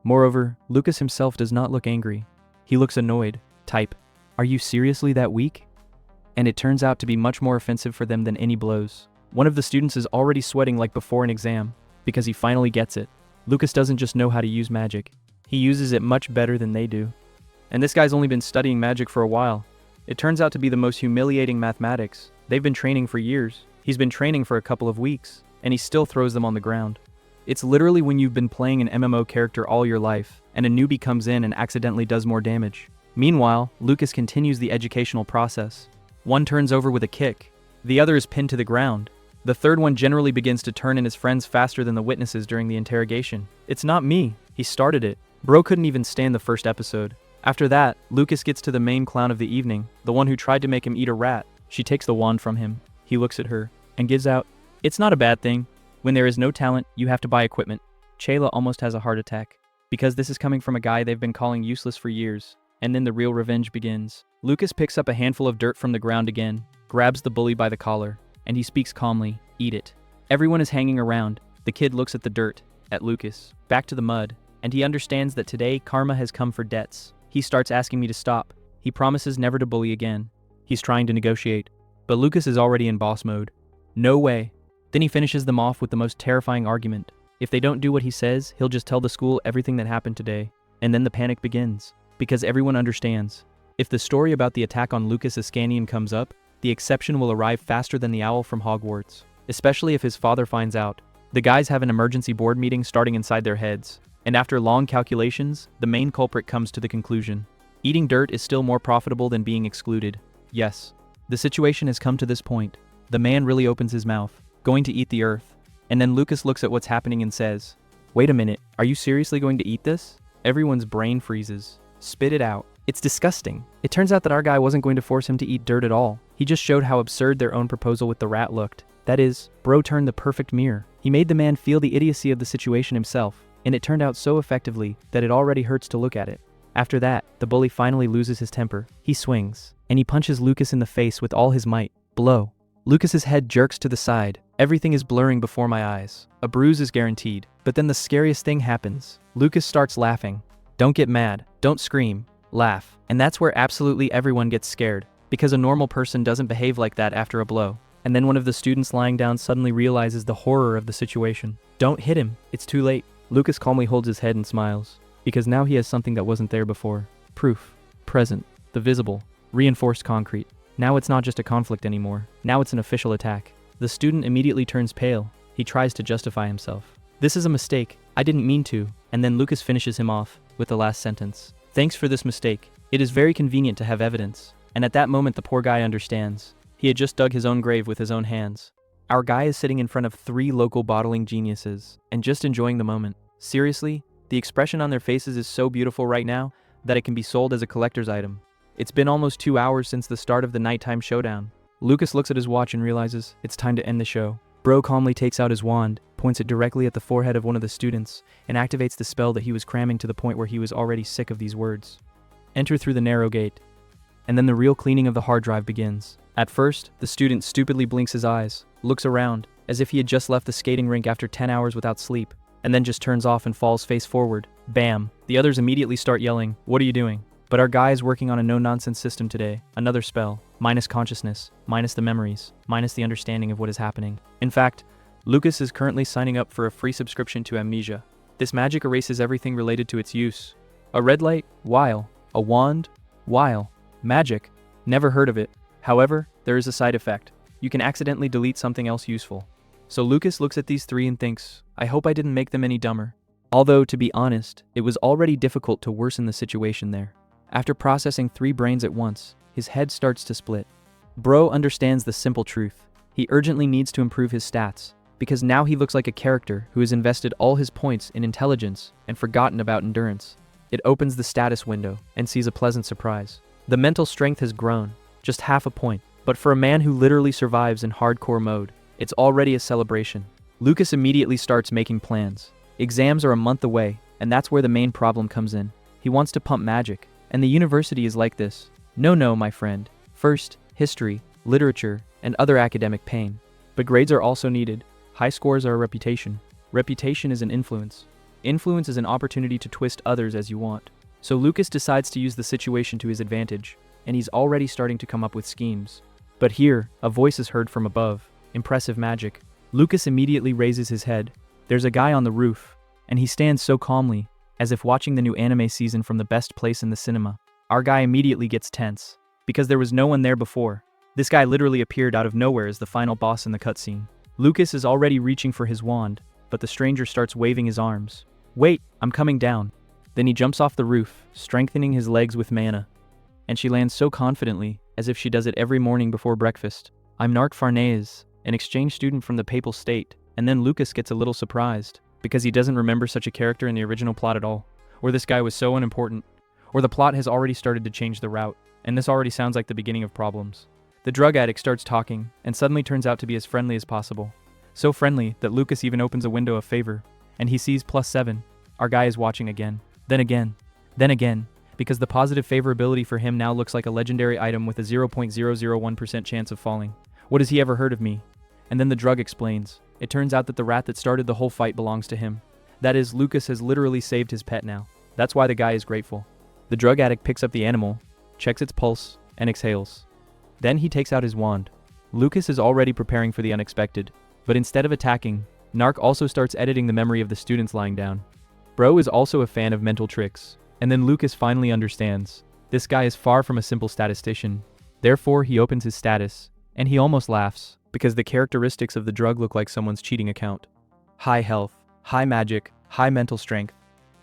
Moreover, Lucas himself does not look angry. He looks annoyed. Type, are you seriously that weak? And it turns out to be much more offensive for them than any blows. One of the students is already sweating like before an exam, because he finally gets it. Lucas doesn't just know how to use magic. He uses it much better than they do. And this guy's only been studying magic for a while. It turns out to be the most humiliating mathematics. They've been training for years. He's been training for a couple of weeks, and he still throws them on the ground. It's literally when you've been playing an MMO character all your life, and a newbie comes in and accidentally does more damage. Meanwhile, Lucas continues the educational process. One turns over with a kick. The other is pinned to the ground. The third one generally begins to turn in his friends faster than the witnesses during the interrogation. It's not me. He started it. Bro couldn't even stand the first episode. After that, Lucas gets to the main clown of the evening, the one who tried to make him eat a rat. She takes the wand from him. He looks at her and gives out, "It's not a bad thing. When there is no talent, you have to buy equipment." Chayla almost has a heart attack, because this is coming from a guy they've been calling useless for years. And then the real revenge begins. Lucas picks up a handful of dirt from the ground again, grabs the bully by the collar, and he speaks calmly, "Eat it." Everyone is hanging around. The kid looks at the dirt, at Lucas, back to the mud, and he understands that today karma has come for debts. He starts asking me to stop. He promises never to bully again. He's trying to negotiate. But Lucas is already in boss mode. No way. Then he finishes them off with the most terrifying argument. If they don't do what he says, he'll just tell the school everything that happened today. And then the panic begins. Because everyone understands. If the story about the attack on Lucas Ascanian comes up, the exception will arrive faster than the owl from Hogwarts. Especially if his father finds out. The guys have an emergency board meeting starting inside their heads. And after long calculations, the main culprit comes to the conclusion. Eating dirt is still more profitable than being excluded. Yes. The situation has come to this point. The man really opens his mouth, going to eat the earth. And then Lucas looks at what's happening and says, "Wait a minute, are you seriously going to eat this?" Everyone's brain freezes. Spit it out. It's disgusting. It turns out that our guy wasn't going to force him to eat dirt at all. He just showed how absurd their own proposal with the rat looked. That is, bro turned the perfect mirror. He made the man feel the idiocy of the situation himself, and it turned out so effectively that it already hurts to look at it. After that, the bully finally loses his temper. He swings, and he punches Lucas in the face with all his might. Blow. Lucas's head jerks to the side. Everything is blurring before my eyes. A bruise is guaranteed. But then the scariest thing happens. Lucas starts laughing. Don't get mad. Don't scream. Laugh. And that's where absolutely everyone gets scared. Because a normal person doesn't behave like that after a blow. And then one of the students lying down suddenly realizes the horror of the situation. Don't hit him. It's too late. Lucas calmly holds his head and smiles. Because now he has something that wasn't there before. Proof. Present. The visible. Reinforced concrete. Now it's not just a conflict anymore. Now it's an official attack. The student immediately turns pale. He tries to justify himself. This is a mistake. I didn't mean to. And then Lucas finishes him off with the last sentence. Thanks for this mistake. It is very convenient to have evidence. And at that moment the poor guy understands. He had just dug his own grave with his own hands. Our guy is sitting in front of 3 local bottling geniuses and just enjoying the moment. Seriously, the expression on their faces is so beautiful right now that it can be sold as a collector's item. It's been almost 2 hours since the start of the nighttime showdown. Lucas looks at his watch and realizes it's time to end the show. Bro calmly takes out his wand, points it directly at the forehead of one of the students, and activates the spell that he was cramming to the point where he was already sick of these words. Enter through the narrow gate. And then the real cleaning of the hard drive begins. At first, the student stupidly blinks his eyes, looks around, as if he had just left the skating rink after 10 hours without sleep, and then just turns off and falls face forward. Bam! The others immediately start yelling, "What are you doing?" But our guy is working on a no-nonsense system today. Another spell. Minus consciousness. Minus the memories. Minus the understanding of what is happening. In fact, Lucas is currently signing up for a free subscription to Amnesia. This magic erases everything related to its use. A red light? While. A wand? While. Magic? Never heard of it. However, there is a side effect. You can accidentally delete something else useful. So Lucas looks at these 3 and thinks, I hope I didn't make them any dumber. Although, to be honest, it was already difficult to worsen the situation there. After processing 3 brains at once, his head starts to split. Bro understands the simple truth. He urgently needs to improve his stats, because now he looks like a character who has invested all his points in intelligence and forgotten about endurance. It opens the status window and sees a pleasant surprise. The mental strength has grown, just half a point, but for a man who literally survives in hardcore mode, it's already a celebration. Lucas immediately starts making plans. Exams are a month away, and that's where the main problem comes in. He wants to pump magic. And the university is like this. No, my friend. First, history, literature, and other academic pain. But grades are also needed. High scores are a reputation. Reputation is an influence. Influence is an opportunity to twist others as you want. So Lucas decides to use the situation to his advantage, and he's already starting to come up with schemes. But here, a voice is heard from above. Impressive magic. Lucas immediately raises his head. There's a guy on the roof, and he stands so calmly, as if watching the new anime season from the best place in the cinema. Our guy immediately gets tense, because there was no one there before. This guy literally appeared out of nowhere as the final boss in the cutscene. Lucas is already reaching for his wand, but the stranger starts waving his arms. Wait, I'm coming down. Then he jumps off the roof, strengthening his legs with mana. And she lands so confidently, as if she does it every morning before breakfast. I'm Nark Farnese, an exchange student from the Papal State, and then Lucas gets a little surprised. Because he doesn't remember such a character in the original plot at all, or this guy was so unimportant, or the plot has already started to change the route, and this already sounds like the beginning of problems. The drug addict starts talking, and suddenly turns out to be as friendly as possible. So friendly that Lucas even opens a window of favor, and he sees +7. Our guy is watching again, then again, because the positive favorability for him now looks like a legendary item with a 0.001% chance of falling. What has he ever heard of me? And then the drug explains. It turns out that the rat that started the whole fight belongs to him. That is, Lucas has literally saved his pet now. That's why the guy is grateful. The drug addict picks up the animal, checks its pulse, and exhales. Then he takes out his wand. Lucas is already preparing for the unexpected, but instead of attacking, Narc also starts editing the memory of the students lying down. Bro is also a fan of mental tricks, and then Lucas finally understands. This guy is far from a simple statistician. Therefore, he opens his status, and he almost laughs, because the characteristics of the drug look like someone's cheating account. High health, high magic, high mental strength,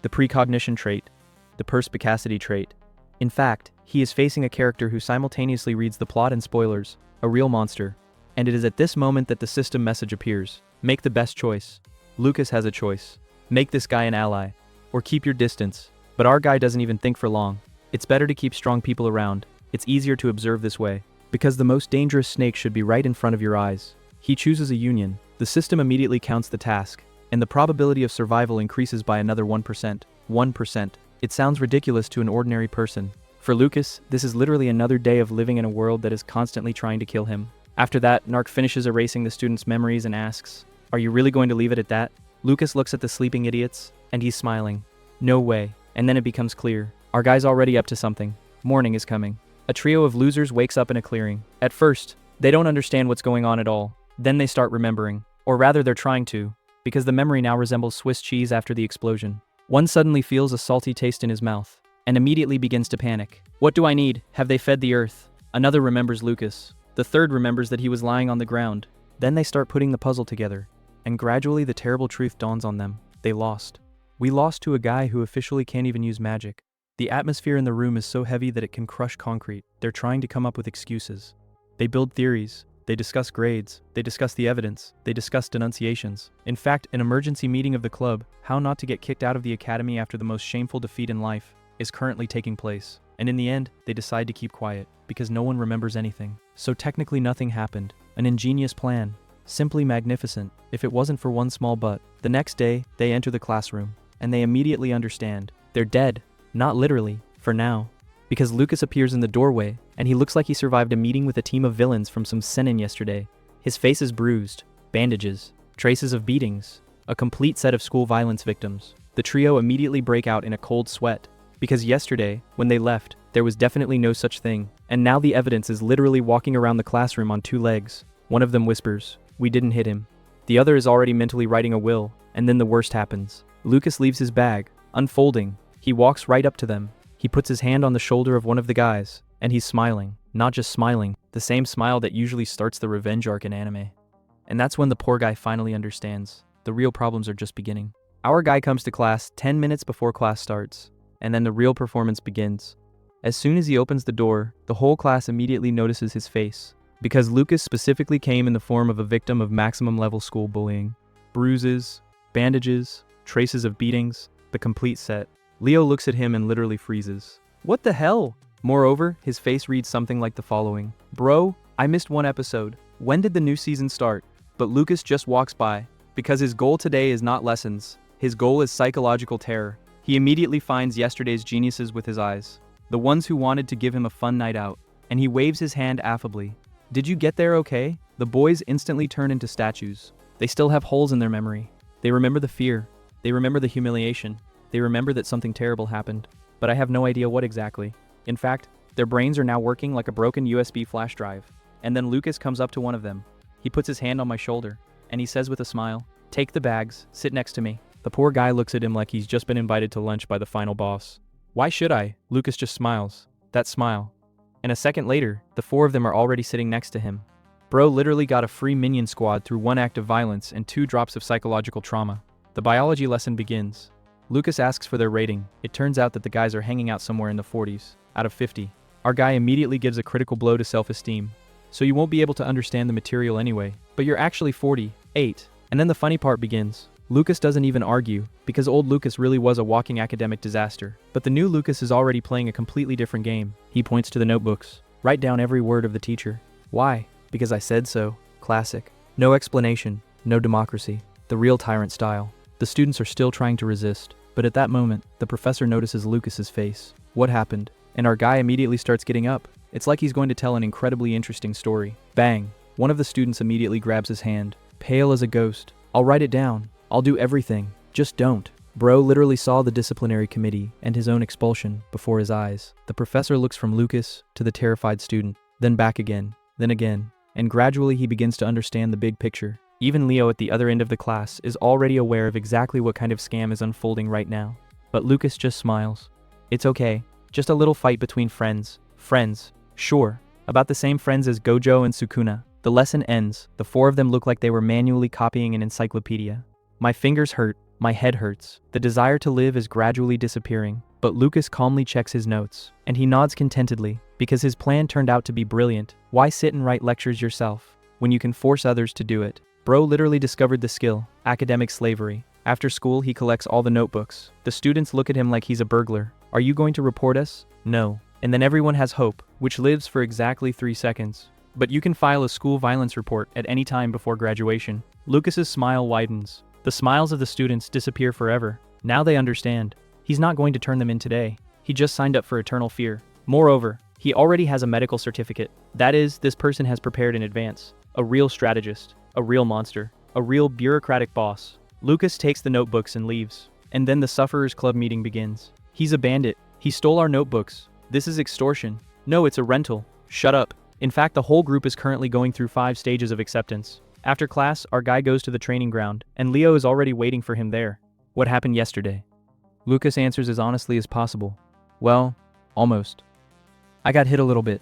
the precognition trait, the perspicacity trait. In fact, he is facing a character who simultaneously reads the plot and spoilers, a real monster. And it is at this moment that the system message appears. Make the best choice. Lucas has a choice. Make this guy an ally, or keep your distance. But our guy doesn't even think for long. It's better to keep strong people around. It's easier to observe this way, because the most dangerous snake should be right in front of your eyes. He chooses a union. The system immediately counts the task, and the probability of survival increases by another 1%. 1%. It sounds ridiculous to an ordinary person. For Lucas, this is literally another day of living in a world that is constantly trying to kill him. After that, Narc finishes erasing the students' memories and asks, "Are you really going to leave it at that?" Lucas looks at the sleeping idiots, and he's smiling. No way. And then it becomes clear. Our guy's already up to something. Morning is coming. A trio of losers wakes up in a clearing. At first, they don't understand what's going on at all. Then they start remembering. Or rather, they're trying to, because the memory now resembles Swiss cheese after the explosion. One suddenly feels a salty taste in his mouth, and immediately begins to panic. What do I need? Have they fed the earth? Another remembers Lucas. The third remembers that he was lying on the ground. Then they start putting the puzzle together, and gradually the terrible truth dawns on them. They lost. We lost to a guy who officially can't even use magic. The atmosphere in the room is so heavy that it can crush concrete. They're trying to come up with excuses. They build theories. They discuss grades. They discuss the evidence. They discuss denunciations. In fact, an emergency meeting of the club, how not to get kicked out of the academy after the most shameful defeat in life, is currently taking place. And in the end, they decide to keep quiet, because no one remembers anything. So technically nothing happened. An ingenious plan. Simply magnificent, if it wasn't for one small but. The next day, they enter the classroom, and they immediately understand. They're dead. Not literally, for now. Because Lucas appears in the doorway, and he looks like he survived a meeting with a team of villains from some senin yesterday. His face is bruised, bandages, traces of beatings, a complete set of school violence victims. The trio immediately break out in a cold sweat, because yesterday, when they left, there was definitely no such thing, and now the evidence is literally walking around the classroom on two legs. One of them whispers, "We didn't hit him." The other is already mentally writing a will, and then the worst happens. Lucas leaves his bag, unfolding. He walks right up to them. He puts his hand on the shoulder of one of the guys, and he's smiling. Not just smiling, the same smile that usually starts the revenge arc in anime. And that's when the poor guy finally understands. The real problems are just beginning. Our guy comes to class 10 minutes before class starts, and then the real performance begins. As soon as he opens the door, the whole class immediately notices his face, because Lucas specifically came in the form of a victim of maximum level school bullying. Bruises, bandages, traces of beatings, the complete set. Leo looks at him and literally freezes. What the hell? Moreover, his face reads something like the following. Bro, I missed one episode. When did the new season start? But Lucas just walks by, because his goal today is not lessons. His goal is psychological terror. He immediately finds yesterday's geniuses with his eyes, the ones who wanted to give him a fun night out, and he waves his hand affably. Did you get there okay? The boys instantly turn into statues. They still have holes in their memory. They remember the fear. They remember the humiliation. They remember that something terrible happened, but I have no idea what exactly. In fact, their brains are now working like a broken USB flash drive. And then Lucas comes up to one of them. He puts his hand on my shoulder, and he says with a smile, "Take the bags, sit next to me." The poor guy looks at him like he's just been invited to lunch by the final boss. Why should I? Lucas just smiles. That smile. And a second later, the four of them are already sitting next to him. Bro literally got a free minion squad through one act of violence and 2 drops of psychological trauma. The biology lesson begins. Lucas asks for their rating. It turns out that the guys are hanging out somewhere in the 40s, out of 50. Our guy immediately gives a critical blow to self-esteem. So you won't be able to understand the material anyway, but you're actually 48. And then the funny part begins. Lucas doesn't even argue, because old Lucas really was a walking academic disaster. But the new Lucas is already playing a completely different game. He points to the notebooks. Write down every word of the teacher. Why? Because I said so. Classic. No explanation. No democracy. The real tyrant style. The students are still trying to resist, but at that moment, the professor notices Lucas's face. What happened? And our guy immediately starts getting up. It's like he's going to tell an incredibly interesting story. Bang! One of the students immediately grabs his hand. Pale as a ghost. I'll write it down. I'll do everything. Just don't. Bro literally saw the disciplinary committee and his own expulsion before his eyes. The professor looks from Lucas to the terrified student, then back again, then again, and gradually he begins to understand the big picture. Even Leo at the other end of the class is already aware of exactly what kind of scam is unfolding right now. But Lucas just smiles. It's okay, just a little fight between friends. Friends, sure, about the same friends as Gojo and Sukuna. The lesson ends. The four of them look like they were manually copying an encyclopedia. My fingers hurt, my head hurts. The desire to live is gradually disappearing, but Lucas calmly checks his notes, and he nods contentedly, because his plan turned out to be brilliant. Why sit and write lectures yourself, when you can force others to do it? Bro literally discovered the skill, academic slavery. After school, he collects all the notebooks. The students look at him like he's a burglar. Are you going to report us? No. And then everyone has hope, which lives for exactly 3 seconds. But you can file a school violence report at any time before graduation. Lucas's smile widens. The smiles of the students disappear forever. Now they understand. He's not going to turn them in today. He just signed up for eternal fear. Moreover, he already has a medical certificate. That is, this person has prepared in advance. A real strategist. A real monster. A real bureaucratic boss. Lucas takes the notebooks and leaves. And then the Sufferers Club meeting begins. He's a bandit. He stole our notebooks. This is extortion. No, it's a rental. Shut up. In fact, the whole group is currently going through 5 stages of acceptance. After class, our guy goes to the training ground, and Leo is already waiting for him there. What happened yesterday? Lucas answers as honestly as possible. Well, almost. I got hit a little bit.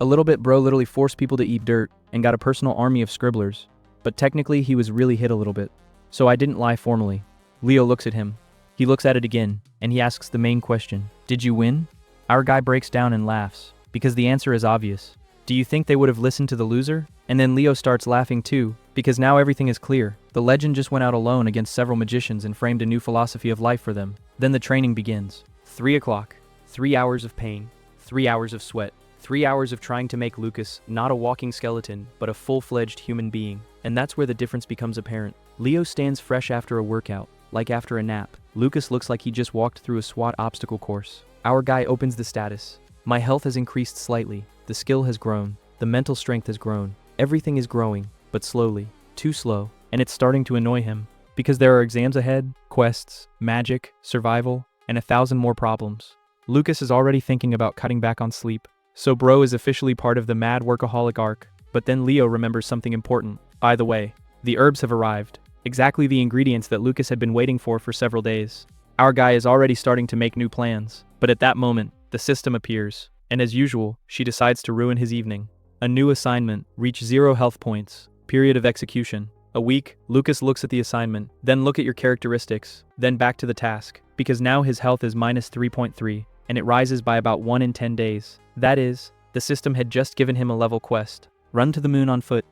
A little bit. Bro literally forced people to eat dirt and got a personal army of scribblers. But technically he was really hit a little bit. So I didn't lie formally. Leo looks at him. He looks at it again, and he asks the main question. Did you win? Our guy breaks down and laughs, because the answer is obvious. Do you think they would have listened to the loser? And then Leo starts laughing too, because now everything is clear. The legend just went out alone against several magicians and framed a new philosophy of life for them. Then the training begins. 3 o'clock. 3 hours of pain. 3 hours of sweat. 3 hours of trying to make Lucas not a walking skeleton, but a full-fledged human being. And that's where the difference becomes apparent. Leo stands fresh after a workout, like after a nap. Lucas looks like he just walked through a SWAT obstacle course. Our guy opens the status. My health has increased slightly. The skill has grown. The mental strength has grown. Everything is growing, but slowly. Too slow. And it's starting to annoy him. Because there are exams ahead, quests, magic, survival, and 1,000 more problems. Lucas is already thinking about cutting back on sleep. So bro is officially part of the mad workaholic arc. But then Leo remembers something important. By the way, the herbs have arrived. Exactly the ingredients that Lucas had been waiting for several days. Our guy is already starting to make new plans. But at that moment, the system appears. And as usual, she decides to ruin his evening. A new assignment, reach 0 health points, period of execution. A week, Lucas looks at the assignment, then look at your characteristics, then back to the task, because now his health is minus 3.3, and it rises by about 1 in 10 days. That is, the system had just given him a level quest. Run to the moon on foot.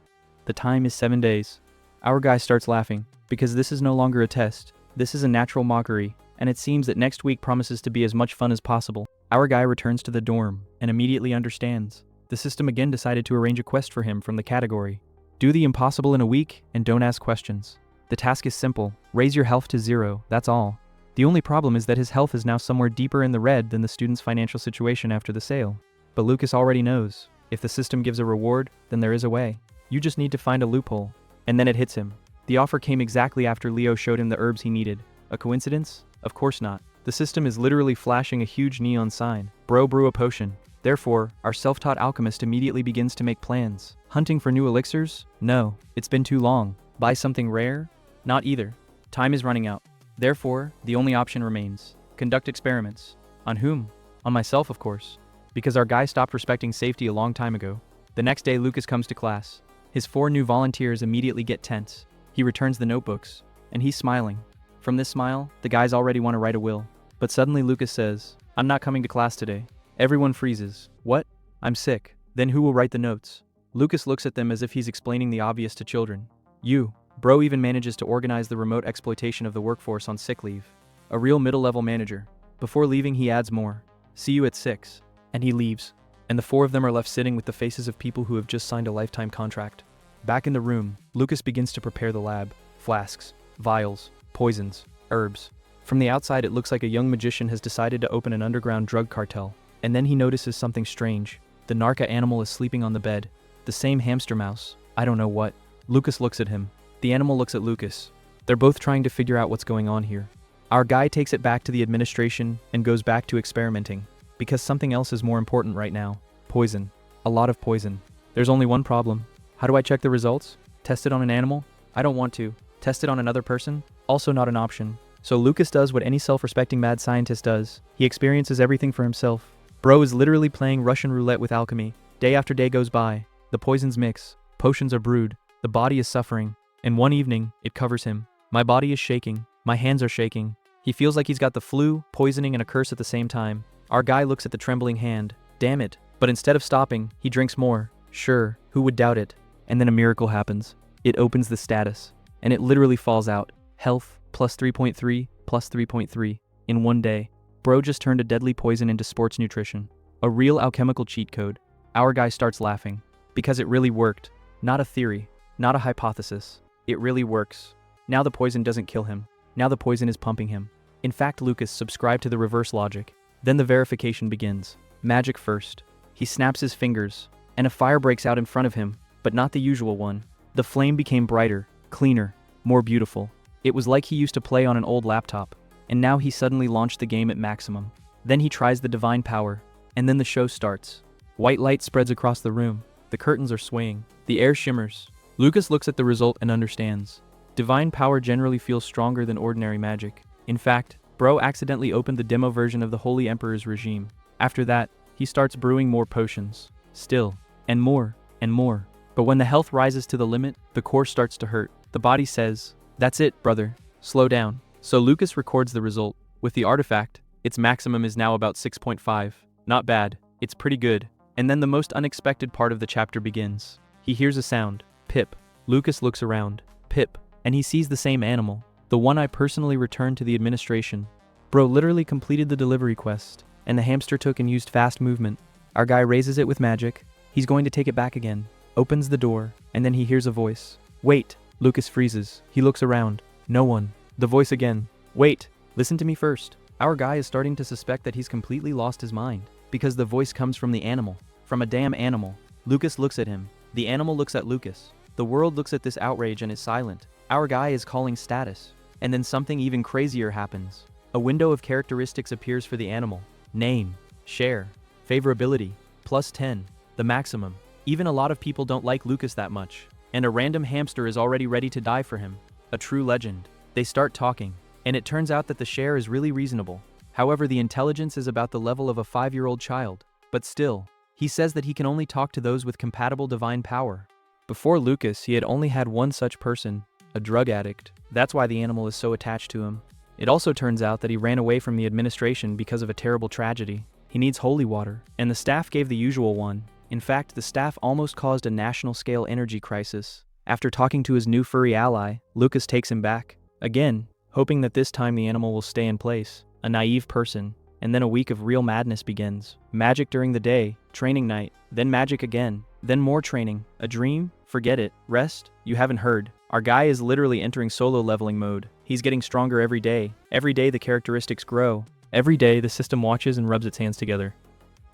The time is 7 days. Our guy starts laughing, because this is no longer a test, this is a natural mockery, and it seems that next week promises to be as much fun as possible. Our guy returns to the dorm, and immediately understands. The system again decided to arrange a quest for him from the category. Do the impossible in a week, and don't ask questions. The task is simple, raise your health to 0, that's all. The only problem is that his health is now somewhere deeper in the red than the student's financial situation after the sale. But Lucas already knows, if the system gives a reward, then there is a way. You just need to find a loophole. And then it hits him. The offer came exactly after Leo showed him the herbs he needed. A coincidence? Of course not. The system is literally flashing a huge neon sign. Bro brew a potion. Therefore, our self-taught alchemist immediately begins to make plans. Hunting for new elixirs? No, it's been too long. Buy something rare? Not either. Time is running out. Therefore, the only option remains. Conduct experiments. On whom? On myself, of course. Because our guy stopped respecting safety a long time ago. The next day, Lucas comes to class. His 4 new volunteers immediately get tense. He returns the notebooks, and he's smiling. From this smile, the guys already want to write a will. But suddenly Lucas says, I'm not coming to class today. Everyone freezes. What? I'm sick. Then who will write the notes? Lucas looks at them as if he's explaining the obvious to children. You. Bro even manages to organize the remote exploitation of the workforce on sick leave. A real middle-level manager. Before leaving, he adds more. See you at 6. And he leaves. And the 4 of them are left sitting with the faces of people who have just signed a lifetime contract. Back in the room, Lucas begins to prepare the lab. Flasks, vials, poisons, herbs. From the outside, it looks like a young magician has decided to open an underground drug cartel. And then he notices something strange. The narca animal is sleeping on the bed. The same hamster mouse. I don't know what. Lucas looks at him. The animal looks at Lucas. They're both trying to figure out what's going on here. Our guy takes it back to the administration and goes back to experimenting. Because something else is more important right now. Poison. A lot of poison. There's only one problem. How do I check the results? Test it on an animal? I don't want to. Test it on another person? Also not an option. So Lucas does what any self-respecting mad scientist does. He experiences everything for himself. Bro is literally playing Russian roulette with alchemy. Day after day goes by. The poisons mix. Potions are brewed. The body is suffering. And one evening, it covers him. My body is shaking. My hands are shaking. He feels like he's got the flu, poisoning, and a curse at the same time. Our guy looks at the trembling hand. Damn it. But instead of stopping, he drinks more. Sure, who would doubt it? And then a miracle happens. It opens the status. And it literally falls out. Health, plus 3.3, plus 3.3. In one day. Bro just turned a deadly poison into sports nutrition. A real alchemical cheat code. Our guy starts laughing. Because it really worked. Not a theory. Not a hypothesis. It really works. Now the poison doesn't kill him. Now the poison is pumping him. In fact, Lucas subscribed to the reverse logic. Then the verification begins. Magic first. He snaps his fingers. And a fire breaks out in front of him. But not the usual one. The flame became brighter, cleaner, more beautiful. It was like he used to play on an old laptop. And now he suddenly launched the game at maximum. Then he tries the divine power. And then the show starts. White light spreads across the room. The curtains are swaying. The air shimmers. Lucas looks at the result and understands. Divine power generally feels stronger than ordinary magic. In fact, Bro accidentally opened the demo version of the Holy Emperor's regime. After that, he starts brewing more potions. Still. And more. And more. But when the health rises to the limit, the core starts to hurt. The body says, "That's it, brother. Slow down." So Lucas records the result. With the artifact, its maximum is now about 6.5. Not bad. It's pretty good. And then the most unexpected part of the chapter begins. He hears a sound. Pip. Lucas looks around. Pip. And he sees the same animal. The one I personally returned to the administration. Bro literally completed the delivery quest. And the hamster took and used fast movement. Our guy raises it with magic. He's going to take it back again. Opens the door. And then he hears a voice. "Wait." Lucas freezes. He looks around. No one. The voice again. "Wait. Listen to me first." Our guy is starting to suspect that he's completely lost his mind. Because the voice comes from the animal. From a damn animal. Lucas looks at him. The animal looks at Lucas. The world looks at this outrage and is silent. Our guy is calling status. And then something even crazier happens. A window of characteristics appears for the animal. Name. Share. Favorability. Plus 10. The maximum. Even a lot of people don't like Lucas that much. And a random hamster is already ready to die for him. A true legend. They start talking. And it turns out that the share is really reasonable. However, the intelligence is about the level of a 5-year-old child. But still, he says that he can only talk to those with compatible divine power. Before Lucas, he had only had one such person, a drug addict. That's why the animal is so attached to him. It also turns out that he ran away from the administration because of a terrible tragedy. He needs holy water, and the staff gave the usual one. In fact, the staff almost caused a national-scale energy crisis. After talking to his new furry ally, Lucas takes him back. Again, hoping that this time the animal will stay in place. A naive person. And then a week of real madness begins. Magic during the day, training night, then magic again, then more training. A dream? Forget it. Rest? You haven't heard. Our guy is literally entering solo leveling mode. He's getting stronger every day. Every day the characteristics grow. Every day the system watches and rubs its hands together.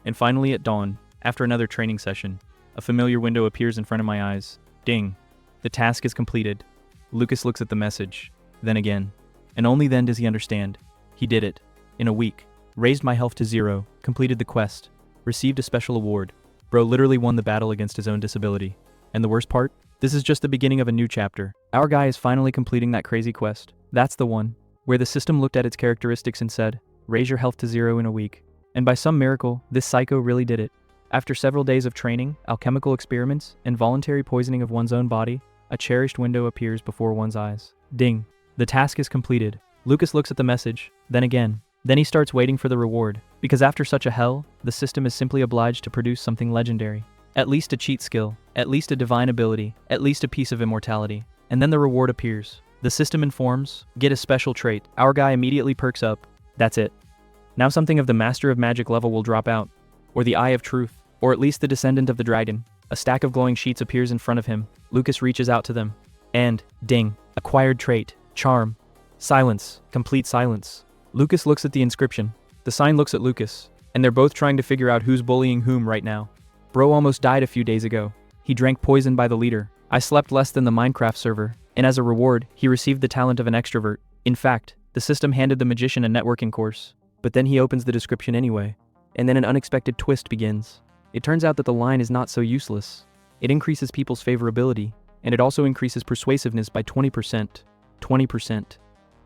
And finally at dawn, after another training session, a familiar window appears in front of my eyes. Ding. The task is completed. Lucas looks at the message. Then again. And only then does he understand. He did it. In a week. Raised my health to 0, completed the quest, received a special award. Bro literally won the battle against his own disability. And the worst part? This is just the beginning of a new chapter. Our guy is finally completing that crazy quest. That's the one, where the system looked at its characteristics and said, raise your health to 0 in a week. And by some miracle, this psycho really did it. After several days of training, alchemical experiments, and voluntary poisoning of one's own body, a cherished window appears before one's eyes. Ding. The task is completed. Lucas looks at the message, then again. Then he starts waiting for the reward, because after such a hell, the system is simply obliged to produce something legendary. At least a cheat skill, at least a divine ability, at least a piece of immortality. And then the reward appears. The system informs, get a special trait. Our guy immediately perks up. That's it. Now something of the Master of Magic level will drop out. Or the Eye of Truth, or at least the Descendant of the Dragon. A stack of glowing sheets appears in front of him. Lucas reaches out to them. And, ding, acquired trait, charm, silence, complete silence. Lucas looks at the inscription. The sign looks at Lucas, and they're both trying to figure out who's bullying whom right now. Bro almost died a few days ago. He drank poison by the liter. I slept less than the Minecraft server, and as a reward, he received the talent of an extrovert. In fact, The system handed the magician a networking course, but then he opens the description anyway. And then an unexpected twist begins. It turns out that the line is not so useless. It increases people's favorability, and it also increases persuasiveness by 20%. 20%.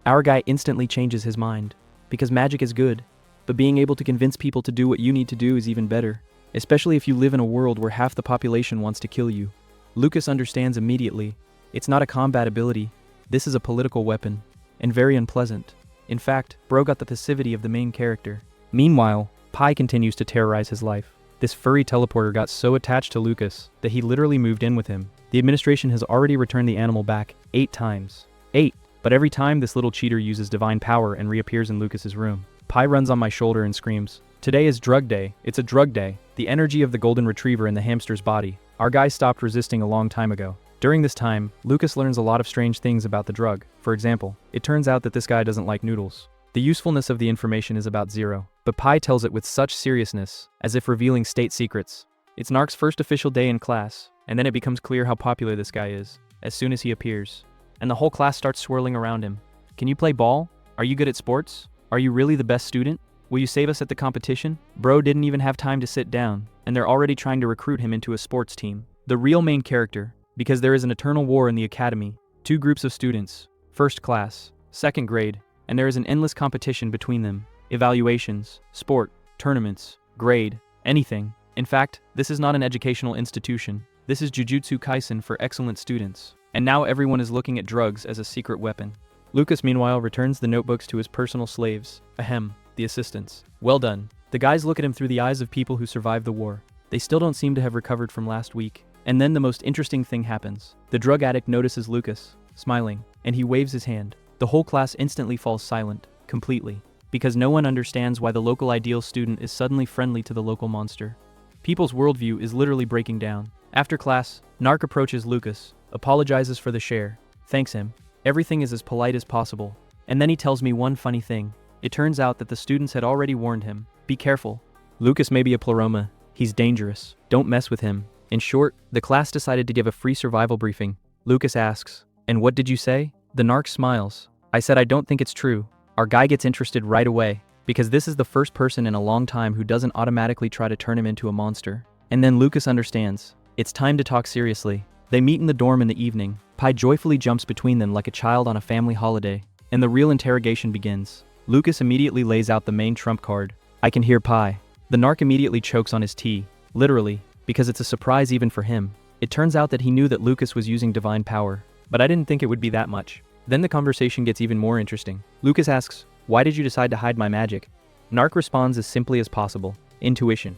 Our guy instantly changes his mind, because magic is good, but being able to convince people to do what you need to do is even better, especially if you live in a world where half the population wants to kill you. Lucas understands immediately. It's not a combat ability, this is a political weapon, and very unpleasant. In fact, bro got the passivity of the main character. Meanwhile, Pi continues to terrorize his life. This furry teleporter got so attached to Lucas that he literally moved in with him. The administration has already returned the animal back 8 times. 8! But every time this little cheater uses divine power and reappears in Lucas's room. Pi runs on my shoulder and screams, "Today is drug day, it's a drug day." The energy of the golden retriever in the hamster's body. Our guy stopped resisting a long time ago. During this time, Lucas learns a lot of strange things about the drug. For example, it turns out that this guy doesn't like noodles. The usefulness of the information is about 0, but Pi tells it with such seriousness, as if revealing state secrets. It's Narc's first official day in class, and then it becomes clear how popular this guy is, as soon as he appears. And the whole class starts swirling around him. "Can you play ball? Are you good at sports? Are you really the best student? Will you save us at the competition?" Bro didn't even have time to sit down, and they're already trying to recruit him into a sports team. The real main character, because there is an eternal war in the academy. 2 groups of students, first class, second grade, and there is an endless competition between them. Evaluations, sport, tournaments, grade, anything. In fact, this is not an educational institution. This is Jujutsu Kaisen for excellent students. And now everyone is looking at drugs as a secret weapon. Lucas, meanwhile, returns the notebooks to his personal slaves. Ahem, the assistants. Well done. The guys look at him through the eyes of people who survived the war. They still don't seem to have recovered from last week. And then the most interesting thing happens. The drug addict notices Lucas, smiling, and he waves his hand. The whole class instantly falls silent, completely, because no one understands why the local ideal student is suddenly friendly to the local monster. People's worldview is literally breaking down. After class, Narc approaches Lucas, apologizes for the share, thanks him. Everything is as polite as possible. And then he tells me one funny thing. It turns out that the students had already warned him. Be careful. Lucas may be a pleroma. He's dangerous. Don't mess with him. In short, the class decided to give a free survival briefing. Lucas asks, "And what did you say?" The narc smiles. I said I don't think it's true. Our guy gets interested right away, because this is the first person in a long time who doesn't automatically try to turn him into a monster. And then Lucas understands. It's time to talk seriously. They meet in the dorm in the evening. Pi joyfully jumps between them like a child on a family holiday. And the real interrogation begins. Lucas immediately lays out the main trump card. I can hear Pi. The narc immediately chokes on his tea. Literally, because it's a surprise even for him. It turns out that he knew that Lucas was using divine power, but I didn't think it would be that much. Then the conversation gets even more interesting. Lucas asks, "Why did you decide to hide my magic?" Narc responds as simply as possible, "Intuition."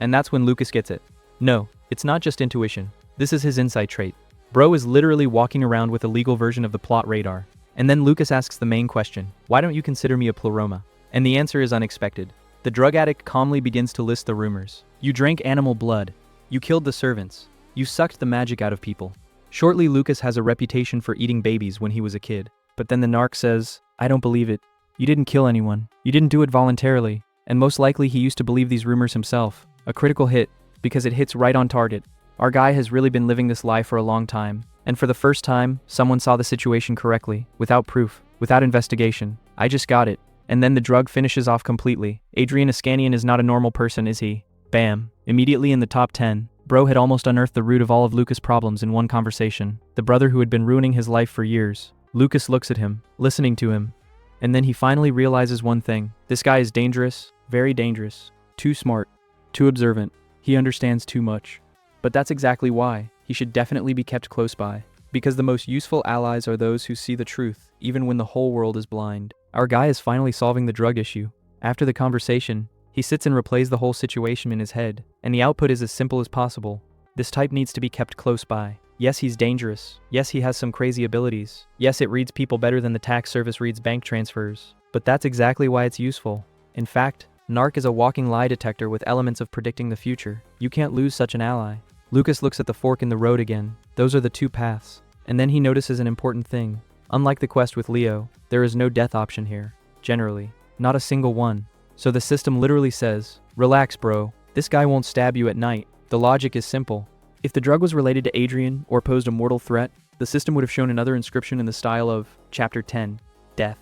And that's when Lucas gets it. No, it's not just intuition. This is his insight trait. Bro is literally walking around with a legal version of the plot radar. And then Lucas asks the main question, "Why don't you consider me a pleroma?" And the answer is unexpected. The drug addict calmly begins to list the rumors. You drank animal blood. You killed the servants. You sucked the magic out of people. Shortly, Lucas has a reputation for eating babies when he was a kid. But then the narc says, "I don't believe it. You didn't kill anyone. You didn't do it voluntarily." And most likely he used to believe these rumors himself. A critical hit, because it hits right on target. Our guy has really been living this lie for a long time. And for the first time, someone saw the situation correctly, without proof, without investigation. I just got it. And then the drug finishes off completely. Adrian Iskanian is not a normal person, is he? Bam. Immediately in the top 10. Bro had almost unearthed the root of all of Lucas' problems in one conversation. The brother who had been ruining his life for years. Lucas looks at him, listening to him. And then he finally realizes one thing. This guy is dangerous, very dangerous. Too smart, too observant. He understands too much. But that's exactly why. He should definitely be kept close by. Because the most useful allies are those who see the truth, even when the whole world is blind. Our guy is finally solving the drug issue. After the conversation, he sits and replays the whole situation in his head, and the output is as simple as possible. This type needs to be kept close by. Yes, he's dangerous. Yes, he has some crazy abilities. Yes, it reads people better than the tax service reads bank transfers. But that's exactly why it's useful. In fact, Narc is a walking lie detector with elements of predicting the future. You can't lose such an ally. Lucas looks at the fork in the road again. Those are the 2 paths. And then he notices an important thing. Unlike the quest with Leo, there is no death option here. Generally. Not a single one. So the system literally says, "Relax, bro. This guy won't stab you at night." The logic is simple. If the drug was related to Adrian or posed a mortal threat, the system would have shown another inscription in the style of Chapter 10, Death.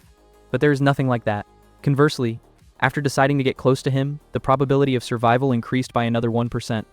but there is nothing like that. Conversely, after deciding to get close to him, the probability of survival increased by another 1%.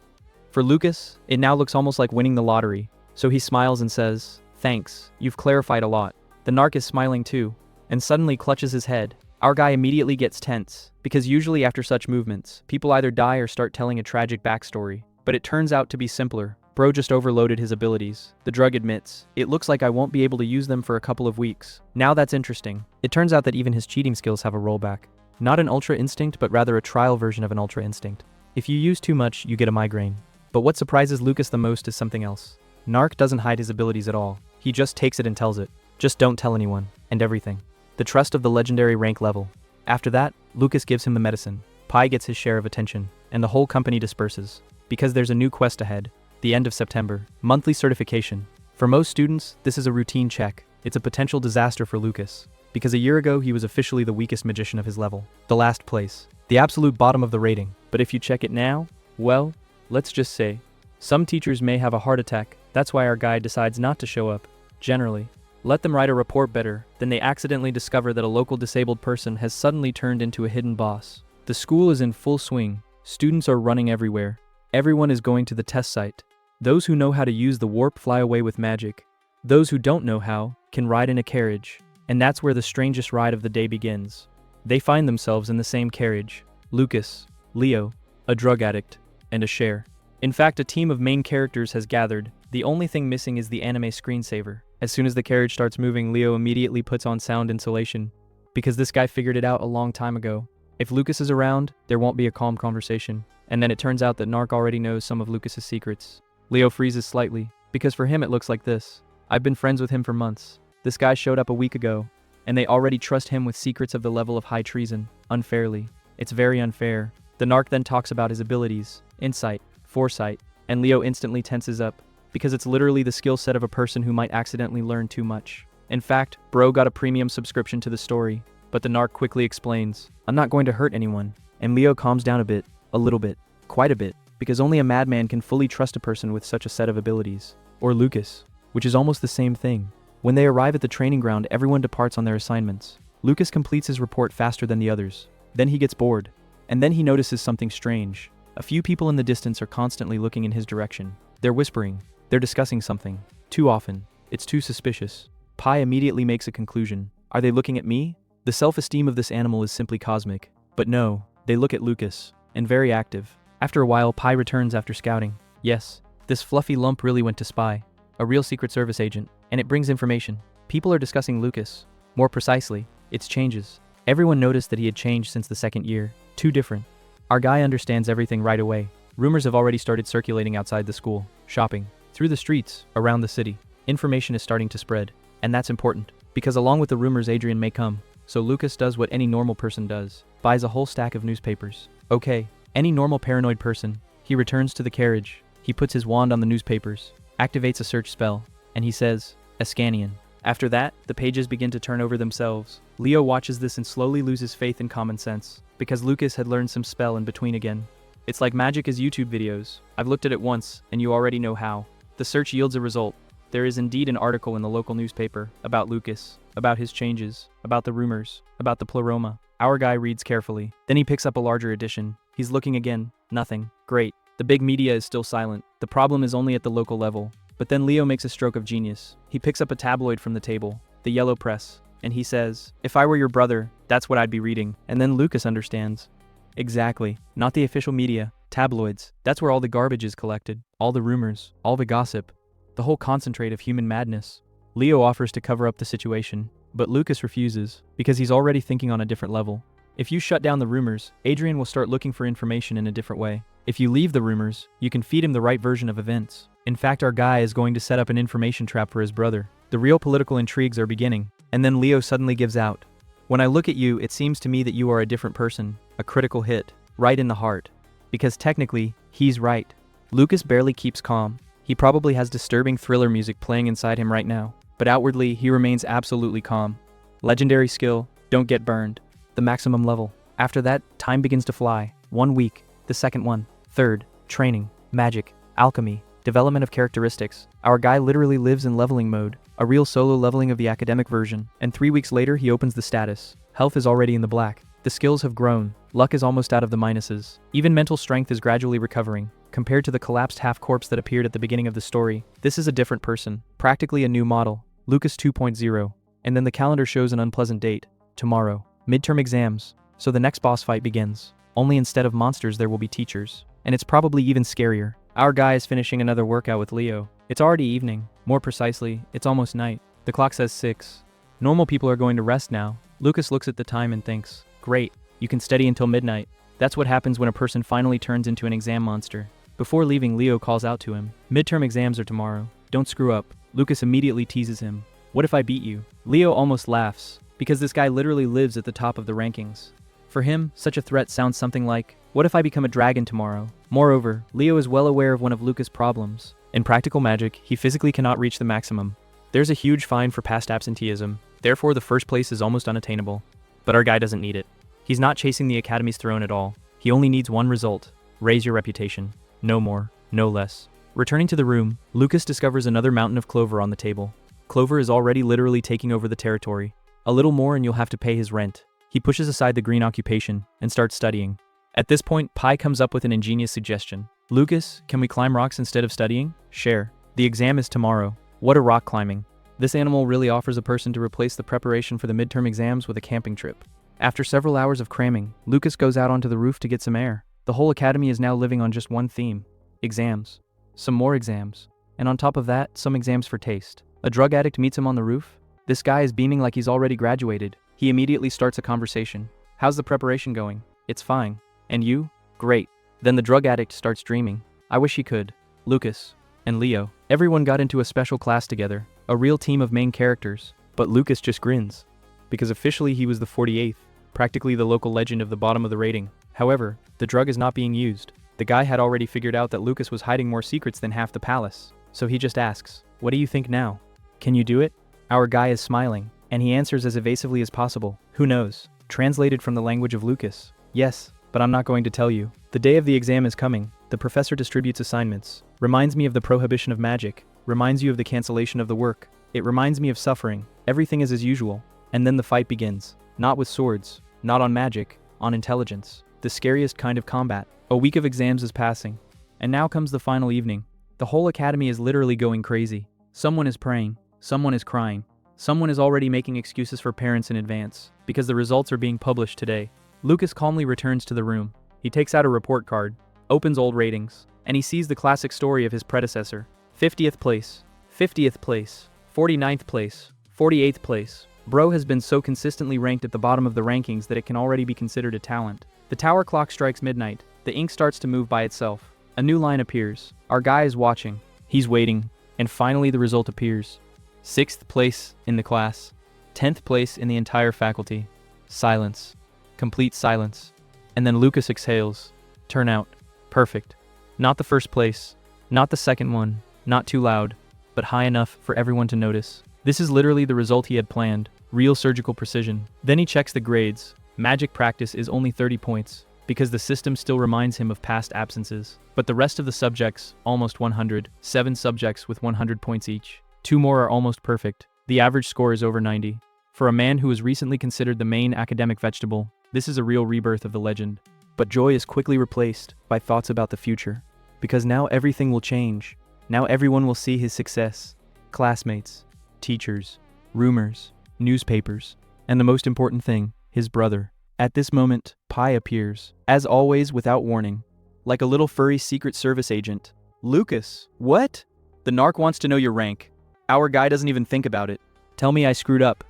For Lucas, it now looks almost like winning the lottery, so he smiles and says, "Thanks, you've clarified a lot." The narc is smiling too, and suddenly clutches his head. Our guy immediately gets tense, because usually after such movements, people either die or start telling a tragic backstory. But it turns out to be simpler. Bro just overloaded his abilities. The drug admits, "It looks like I won't be able to use them for a couple of weeks." Now that's interesting. It turns out that even his cheating skills have a rollback. Not an ultra instinct, but rather a trial version of an ultra instinct. If you use too much, you get a migraine. But what surprises Lucas the most is something else. Narc doesn't hide his abilities at all. He just takes it and tells it. Just don't tell anyone, and everything. The trust of the legendary rank level. After that, Lucas gives him the medicine. Pi gets his share of attention, and the whole company disperses. Because there's a new quest ahead. The end of September. Monthly certification. For most students, this is a routine check. It's a potential disaster for Lucas. Because a year ago, he was officially the weakest magician of his level. The last place. The absolute bottom of the rating. But if you check it now, well, let's just say, some teachers may have a heart attack. That's why our guy decides not to show up. Generally. Let them write a report better, then they accidentally discover that a local disabled person has suddenly turned into a hidden boss. The school is in full swing. Students are running everywhere. Everyone is going to the test site. Those who know how to use the warp fly away with magic. Those who don't know how can ride in a carriage. And that's where the strangest ride of the day begins. They find themselves in the same carriage. Lucas, Leo, a drug addict, and a Cher. In fact, a team of main characters has gathered. The only thing missing is the anime screensaver. As soon as the carriage starts moving, Leo immediately puts on sound insulation. Because this guy figured it out a long time ago. If Lucas is around, there won't be a calm conversation. And then it turns out that Narc already knows some of Lucas's secrets. Leo freezes slightly, because for him it looks like this. I've been friends with him for months. This guy showed up a week ago, and they already trust him with secrets of the level of high treason, unfairly. It's very unfair. The Narc then talks about his abilities, insight, foresight, and Leo instantly tenses up, because it's literally the skill set of a person who might accidentally learn too much. In fact, bro got a premium subscription to the story, but the Narc quickly explains, "I'm not going to hurt anyone." And Leo calms down a little bit, quite a bit, because only a madman can fully trust a person with such a set of abilities. Or Lucas, which is almost the same thing. When they arrive at the training ground, everyone departs on their assignments. Lucas completes his report faster than the others. Then he gets bored. And then he notices something strange. A few people in the distance are constantly looking in his direction. They're whispering. They're discussing something. Too often. It's too suspicious. Pi immediately makes a conclusion. Are they looking at me? The self-esteem of this animal is simply cosmic. But no, they look at Lucas. And very active. After a while, Pi returns after scouting. Yes, this fluffy lump really went to spy. A real Secret Service agent. And it brings information. People are discussing Lucas. More precisely, its changes. Everyone noticed that he had changed since the second year. Too different. Our guy understands everything right away. Rumors have already started circulating outside the school, shopping, through the streets, around the city. Information is starting to spread. And that's important. Because along with the rumors, Adrian may come. So Lucas does what any normal person does. Buys a whole stack of newspapers. Okay, any normal paranoid person. He returns to the carriage. He puts his wand on the newspapers. Activates a search spell. And he says, Ascanian. After that, the pages begin to turn over themselves. Leo watches this and slowly loses faith in common sense. Because Lucas had learned some spell in between again. It's like magic as YouTube videos. I've looked at it once, and you already know how. The search yields a result. There is indeed an article in the local newspaper about Lucas, about his changes, about the rumors, about the pleroma. Our guy reads carefully. Then he picks up a larger edition. He's looking again. Nothing. Great. The big media is still silent. The problem is only at the local level. But then Leo makes a stroke of genius. He picks up a tabloid from the table, the Yellow Press, and he says, "If I were your brother, that's what I'd be reading." And then Lucas understands. Exactly. Not the official media. Tabloids. That's where all the garbage is collected. All the rumors. All the gossip. The whole concentrate of human madness. Leo offers to cover up the situation, but Lucas refuses, because he's already thinking on a different level. If you shut down the rumors, Adrian will start looking for information in a different way. If you leave the rumors, you can feed him the right version of events. In fact, our guy is going to set up an information trap for his brother. The real political intrigues are beginning. And then Leo suddenly gives out. When I look at you, it seems to me that you are a different person. A critical hit. Right in the heart. Because technically, he's right. Lucas barely keeps calm. He probably has disturbing thriller music playing inside him right now. But outwardly, he remains absolutely calm. Legendary skill, don't get burned. The maximum level. After that, time begins to fly. 1 week. The second one. Third. Training. Magic. Alchemy. Development of characteristics. Our guy literally lives in leveling mode. A real solo leveling of the academic version. And 3 weeks later, he opens the status. Health is already in the black. The skills have grown. Luck is almost out of the minuses. Even mental strength is gradually recovering. Compared to the collapsed half-corpse that appeared at the beginning of the story, this is a different person. Practically a new model. Lucas 2.0. And then the calendar shows an unpleasant date. Tomorrow. Midterm exams. So the next boss fight begins. Only instead of monsters there will be teachers. And it's probably even scarier. Our guy is finishing another workout with Leo. It's already evening. More precisely, it's almost night. The clock says 6. Normal people are going to rest now. Lucas looks at the time and thinks, great, you can study until midnight. That's what happens when a person finally turns into an exam monster. Before leaving, Leo calls out to him. Midterm exams are tomorrow. Don't screw up. Lucas immediately teases him. What if I beat you? Leo almost laughs, because this guy literally lives at the top of the rankings. For him, such a threat sounds something like, what if I become a dragon tomorrow? Moreover, Leo is well aware of one of Lucas' problems. In practical magic, he physically cannot reach the maximum. There's a huge fine for past absenteeism, therefore the first place is almost unattainable. But our guy doesn't need it. He's not chasing the Academy's throne at all. He only needs one result: raise your reputation. No more, no less. Returning to the room, Lucas discovers another mountain of clover on the table. Clover is already literally taking over the territory. A little more and you'll have to pay his rent. He pushes aside the green occupation and starts studying. At this point, Pi comes up with an ingenious suggestion. Lucas, can we climb rocks instead of studying? Share. The exam is tomorrow. What a rock climbing. This animal really offers a person to replace the preparation for the midterm exams with a camping trip. After several hours of cramming, Lucas goes out onto the roof to get some air. The whole academy is now living on just one theme: exams. Some more exams. And on top of that, some exams for taste. A drug addict meets him on the roof. This guy is beaming like he's already graduated. He immediately starts a conversation. How's the preparation going? It's fine. And you? Great. Then the drug addict starts dreaming. I wish he could. Lucas and Leo. Everyone got into a special class together. A real team of main characters. But Lucas just grins. Because officially he was the 48th. Practically the local legend of the bottom of the rating. However, the drug is not being used. The guy had already figured out that Lucas was hiding more secrets than half the palace. So he just asks, what do you think now? Can you do it? Our guy is smiling, and he answers as evasively as possible. Who knows? Translated from the language of Lucas. Yes, but I'm not going to tell you. The day of the exam is coming. The professor distributes assignments. Reminds me of the prohibition of magic. Reminds you of the cancellation of the work. It reminds me of suffering. Everything is as usual. And then the fight begins. Not with swords. Not on magic. On intelligence. The scariest kind of combat. A week of exams is passing. And now comes the final evening. The whole academy is literally going crazy. Someone is praying. Someone is crying. Someone is already making excuses for parents in advance, because the results are being published today. Lucas calmly returns to the room. He takes out a report card, opens old ratings, and he sees the classic story of his predecessor. 50th place, 50th place, 49th place, 48th place. Bro has been so consistently ranked at the bottom of the rankings that it can already be considered a talent. The tower clock strikes midnight. The ink starts to move by itself. A new line appears. Our guy is watching. He's waiting. And finally the result appears. 6th place in the class. 10th place in the entire faculty. Silence. Complete silence. And then Lucas exhales. Turnout. Perfect. Not the first place. Not the second one. Not too loud. But high enough for everyone to notice. This is literally the result he had planned. Real surgical precision. Then he checks the grades. Magic practice is only 30 points. Because the system still reminds him of past absences. But the rest of the subjects, almost 100. 7 subjects with 100 points each. 2 more are almost perfect. The average score is over 90. For a man who was recently considered the main academic vegetable, this is a real rebirth of the legend. But joy is quickly replaced by thoughts about the future. Because now everything will change. Now everyone will see his success. Classmates, teachers, rumors, newspapers, and the most important thing, his brother. At this moment, Pi appears, as always without warning, like a little furry Secret Service agent. Lucas, what? The narc wants to know your rank. Our guy doesn't even think about it. Tell me I screwed up.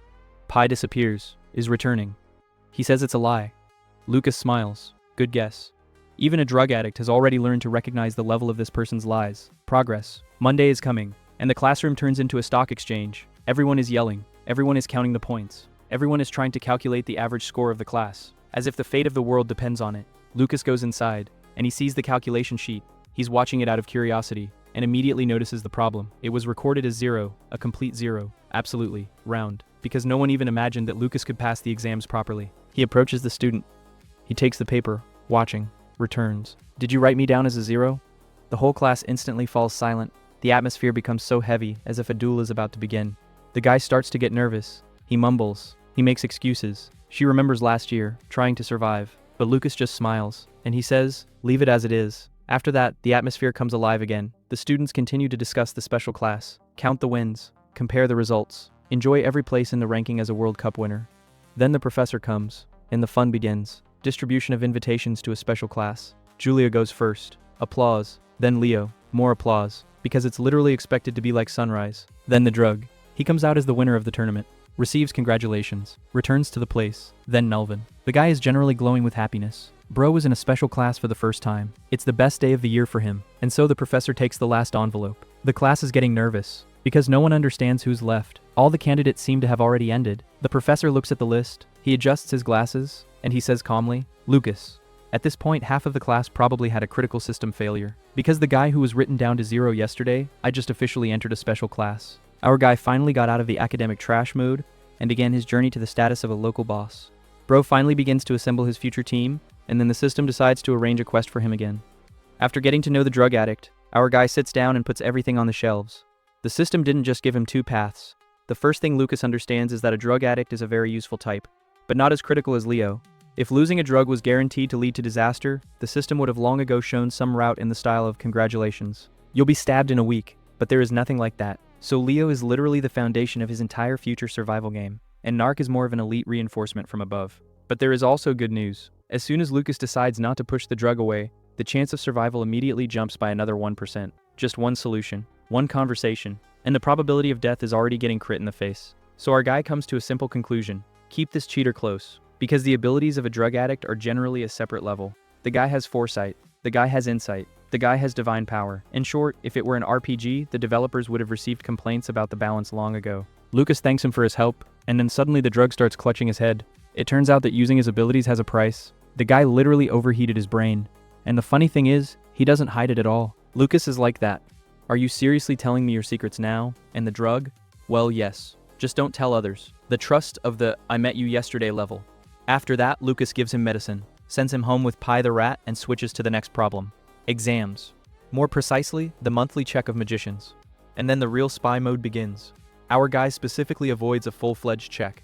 Pi disappears, is returning. He says it's a lie. Lucas smiles. Good guess. Even a drug addict has already learned to recognize the level of this person's lies. Progress. Monday is coming, and the classroom turns into a stock exchange. Everyone is yelling. Everyone is counting the points. Everyone is trying to calculate the average score of the class, as if the fate of the world depends on it. Lucas goes inside, and he sees the calculation sheet. He's watching it out of curiosity, and immediately notices the problem. It was recorded as 0, a complete 0, absolutely, round, because no one even imagined that Lucas could pass the exams properly. He approaches the student. He takes the paper, watching, returns. Did you write me down as a 0? The whole class instantly falls silent. The atmosphere becomes so heavy, as if a duel is about to begin. The guy starts to get nervous. He mumbles. He makes excuses. She remembers last year, trying to survive, but Lucas just smiles, and he says, "Leave it as it is." After that, the atmosphere comes alive again. The students continue to discuss the special class, count the wins, compare the results, enjoy every place in the ranking as a World Cup winner. Then the professor comes, and the fun begins. Distribution of invitations to a special class. Julia goes first. Applause. Then Leo. More applause, because it's literally expected to be like sunrise. Then the drug. He comes out as the winner of the tournament. Receives congratulations. Returns to the place. Then Melvin. The guy is generally glowing with happiness. Bro is in a special class for the first time. It's the best day of the year for him. And so the professor takes the last envelope. The class is getting nervous, because no one understands who's left. All the candidates seem to have already ended. The professor looks at the list. He adjusts his glasses, and he says calmly, "Lucas." At this point, half of the class probably had a critical system failure. Because the guy who was written down to 0 yesterday, I just officially entered a special class. Our guy finally got out of the academic trash mood and began his journey to the status of a local boss. Bro finally begins to assemble his future team, and then the system decides to arrange a quest for him again. After getting to know the drug addict, our guy sits down and puts everything on the shelves. The system didn't just give him 2 paths. The first thing Lucas understands is that a drug addict is a very useful type, but not as critical as Leo. If losing a drug was guaranteed to lead to disaster, the system would have long ago shown some route in the style of "congratulations. You'll be stabbed in a week," but there is nothing like that. So Leo is literally the foundation of his entire future survival game, and Narc is more of an elite reinforcement from above. But there is also good news. As soon as Lucas decides not to push the drug away, the chance of survival immediately jumps by another 1%. Just one solution, one conversation, and the probability of death is already getting crit in the face. So our guy comes to a simple conclusion: keep this cheater close, because the abilities of a drug addict are generally a separate level. The guy has foresight, the guy has insight, the guy has divine power. In short, if it were an RPG, the developers would have received complaints about the balance long ago. Lucas thanks him for his help, and then suddenly the drug starts clutching his head. It turns out that using his abilities has a price. The guy literally overheated his brain. And the funny thing is, he doesn't hide it at all. Lucas is like that. "Are you seriously telling me your secrets now? And the drug?" "Well, yes. Just don't tell others." The trust of the "I met you yesterday" level. After that, Lucas gives him medicine, sends him home with Pi the rat, and switches to the next problem. Exams. More precisely, the monthly check of magicians. And then the real spy mode begins. Our guy specifically avoids a full-fledged check,